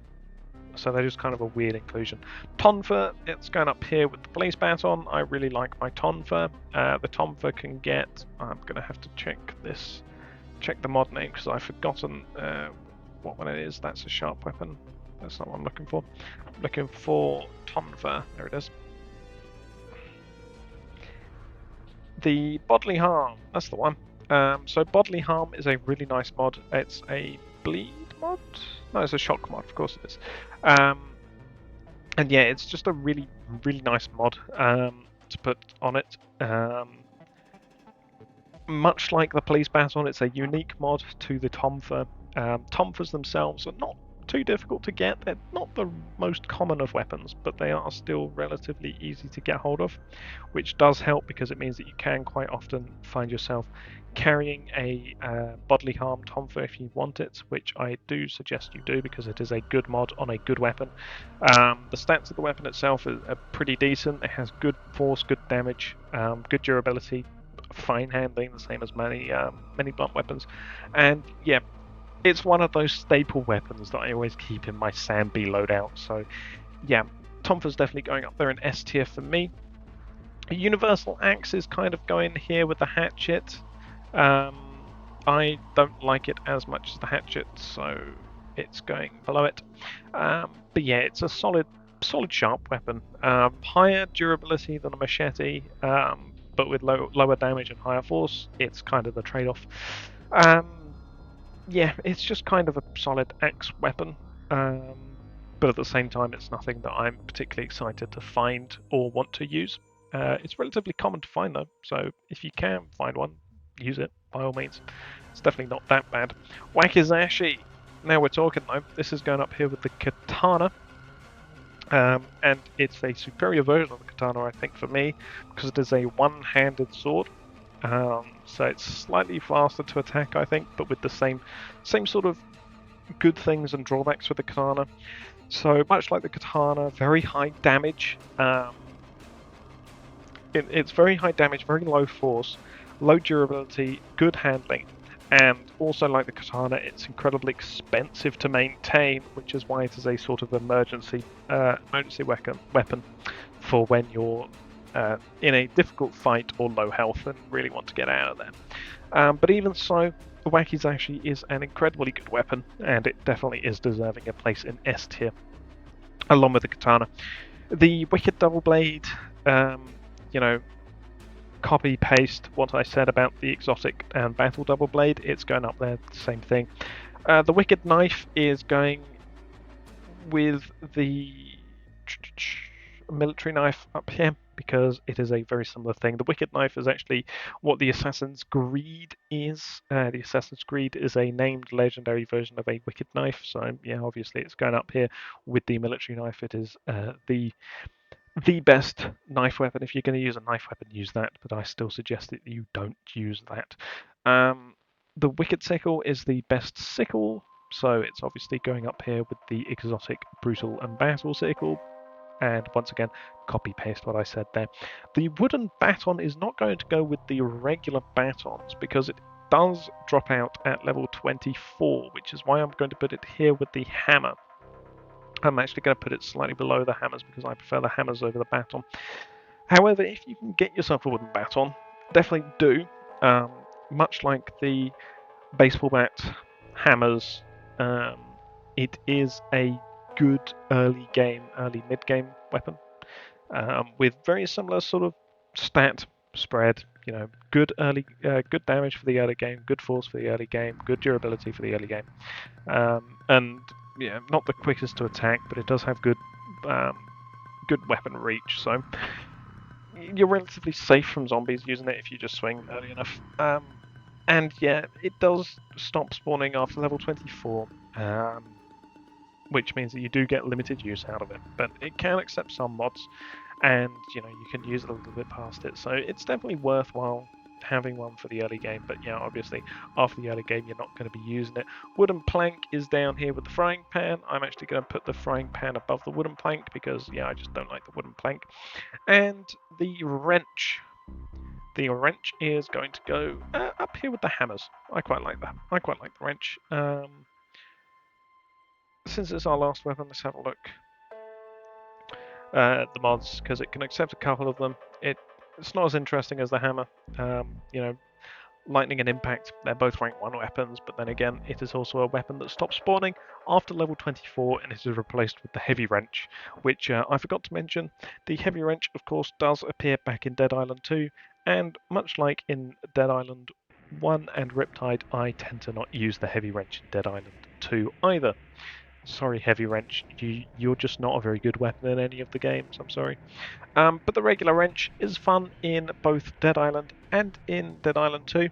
S2: So they're just kind of a weird inclusion. Tonfa, it's going up here with the police baton. I really like my Tonfa. The Tonfa can get... I'm going to have to check the mod name because I've forgotten what one it is. That's a sharp weapon. That's not what I'm looking for. I'm looking for Tonfa. There it is. The Bodily Harm, that's the one. So Bodily Harm is a really nice mod. It's a bleed mod? No, it's a shock mod, of course it is. And yeah, it's just a really, really nice mod to put on it. Much like the police baton, it's a unique mod to the Tomfa. Tomfas themselves are not too difficult to get. They're not the most common of weapons, but they are still relatively easy to get hold of, which does help because it means that you can quite often find yourself carrying a bodily harm Tomfa if you want it, which I do suggest you do because it is a good mod on a good weapon. The stats of the weapon itself are pretty decent. It has good force, good damage, good durability, fine handling, the same as many blunt weapons, and yeah, it's one of those staple weapons that I always keep in my Sam B loadout. So yeah, Tomfa's definitely going up there in S tier for me. A universal axe is kind of going here with the hatchet. I don't like it as much as the hatchet, so it's going below it. But yeah, it's a solid sharp weapon. Higher durability than a machete, but with lower damage and higher force. It's kind of the trade-off. Yeah, it's just kind of a solid axe weapon, but at the same time, it's nothing that I'm particularly excited to find or want to use. It's relatively common to find though, so if you can find one, use it by all means. It's definitely not that bad. Wakizashi. Now we're talking though. This is going up here with the katana. And it's a superior version of the katana, I think, for me, because it is a one-handed sword. So it's slightly faster to attack, I think, but with the same sort of good things and drawbacks with the katana. So much like the katana, very high damage. It's very high damage, very low force, low durability, good handling, and also like the katana, it's incredibly expensive to maintain, which is why it is a sort of emergency weapon for when you're in a difficult fight or low health and really want to get out of there. But even so, the Wakizashi is an incredibly good weapon, and it definitely is deserving a place in S tier, along with the katana. The Wicked Double Blade, copy paste what I said about the exotic and battle double blade. It's going up there, same thing. The Wicked Knife is going with the military knife up here because it is a very similar thing. The Wicked Knife is actually what the Assassin's Greed is. The Assassin's Greed is a named legendary version of a Wicked Knife, so yeah, obviously it's going up here with the military knife. It is the best knife weapon. If you're going to use a knife weapon, use that, but I still suggest that you don't use that. The Wicked Sickle is the best sickle, so it's obviously going up here with the exotic, brutal, and battle sickle. And once again, copy paste what I said there. The wooden baton is not going to go with the regular batons because it does drop out at level 24, which is why I'm going to put it here with the hammer. I'm actually going to put it slightly below the hammers because I prefer the hammers over the baton. However, if you can get yourself a wooden baton, definitely do. Much like the baseball bat, hammers, it is a good early mid-game weapon with very similar sort of stat spread. You know, good damage for the early game, good force for the early game, good durability for the early game, and yeah, not the quickest to attack, but it does have um, good weapon reach. So you're relatively safe from zombies using it if you just swing early enough. And yeah, it does stop spawning after level 24, which means that you do get limited use out of it. But it can accept some mods, and you know you can use it a little bit past it. So it's definitely worthwhile having one for the early game. But yeah, obviously after the early game you're not going to be using it. Wooden plank is down here with the frying pan. I'm actually going to put the frying pan above the wooden plank because yeah, I just don't like the wooden plank. And the wrench. The wrench is going to go up here with the hammers. I quite like that. I quite like the wrench. Since it's our last weapon, let's have a look at the mods because it can accept a couple of them. It's not as interesting as the hammer. You know, lightning and impact, they're both rank 1 weapons, but then again, it is also a weapon that stops spawning after level 24 and it is replaced with the heavy wrench, which I forgot to mention. The heavy wrench, of course, does appear back in Dead Island 2, and much like in Dead Island 1 and Riptide, I tend to not use the heavy wrench in Dead Island 2 either. Sorry, heavy wrench, you're just not a very good weapon in any of the games, I'm sorry. But the regular wrench is fun in both Dead Island and in Dead Island 2.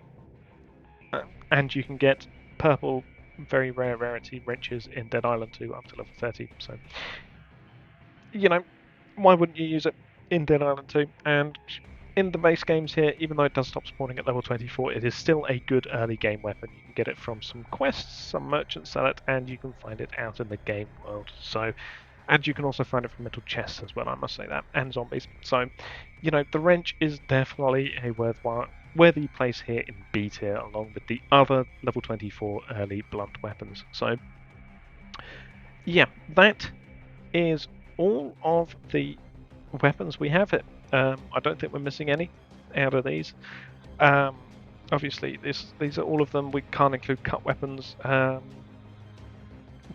S2: And you can get purple, very rare rarity wrenches in Dead Island 2 up to level 30. So, you know, why wouldn't you use it in Dead Island 2? And in the base games here, even though it does stop spawning at level 24, it is still a good early game weapon. You can get it from some quests, some merchants sell it, and you can find it out in the game world. So, and you can also find it from metal chests as well, I must say that, and zombies. So, you know, the wrench is definitely a worthy place here in B tier, along with the other level 24 early blunt weapons. So, yeah, that is all of the weapons we have here. I don't think we're missing any out of these. Obviously, these are all of them. We can't include cut weapons. We're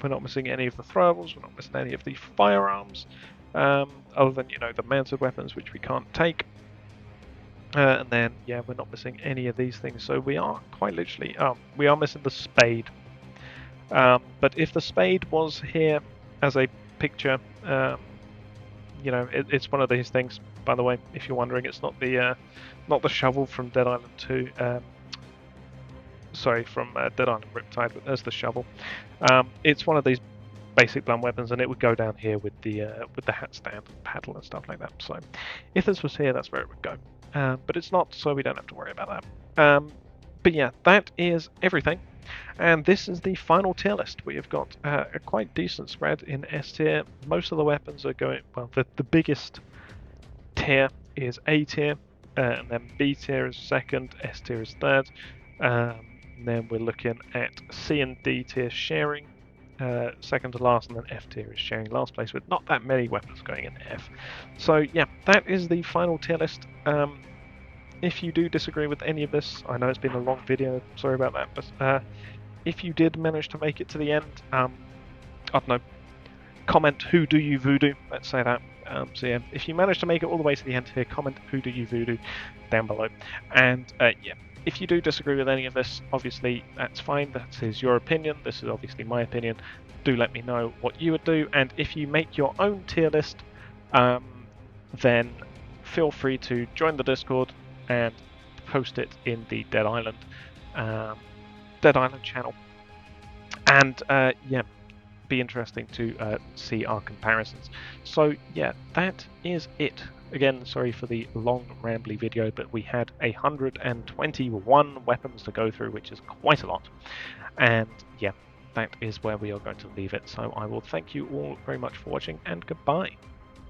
S2: not missing any of the throwables. We're not missing any of the firearms, other than the mounted weapons, which we can't take. And then yeah, we're not missing any of these things. So we are quite literally. We are missing the spade. But if the spade was here as a picture, it's one of these things. By the way, if you're wondering, it's not the shovel from Dead Island 2. Sorry, from Dead Island Riptide, but there's the shovel. It's one of these basic blunt weapons, and it would go down here with the hat stand, paddle, and stuff like that. So, if this was here, that's where it would go. But it's not, so we don't have to worry about that. But yeah, that is everything. And this is the final tier list. We have got a quite decent spread in S tier. Most of the weapons are going, well, the biggest tier is A tier, and then B tier is second, S tier is third. Then we're looking at C and D tier sharing second to last, and then F tier is sharing last place with not that many weapons going in F. So yeah, that is the final tier list. If you do disagree with any of this, I know it's been a long video, sorry about that, but if you did manage to make it to the end, I don't know, comment who do you voodoo, let's say that. So yeah, if you manage to make it all the way to the end here, comment who do you voodoo down below. And yeah, if you do disagree with any of this, obviously that's fine, that is your opinion, this is obviously my opinion. Do let me know what you would do, and if you make your own tier list, then feel free to join the Discord and post it in the Dead Island channel. And yeah, be interesting to see our comparisons. So yeah, that is it. Again, sorry for the long rambly video, but we had 121 weapons to go through, which is quite a lot. And yeah, that is where we are going to leave it. So I will thank you all very much for watching, and goodbye.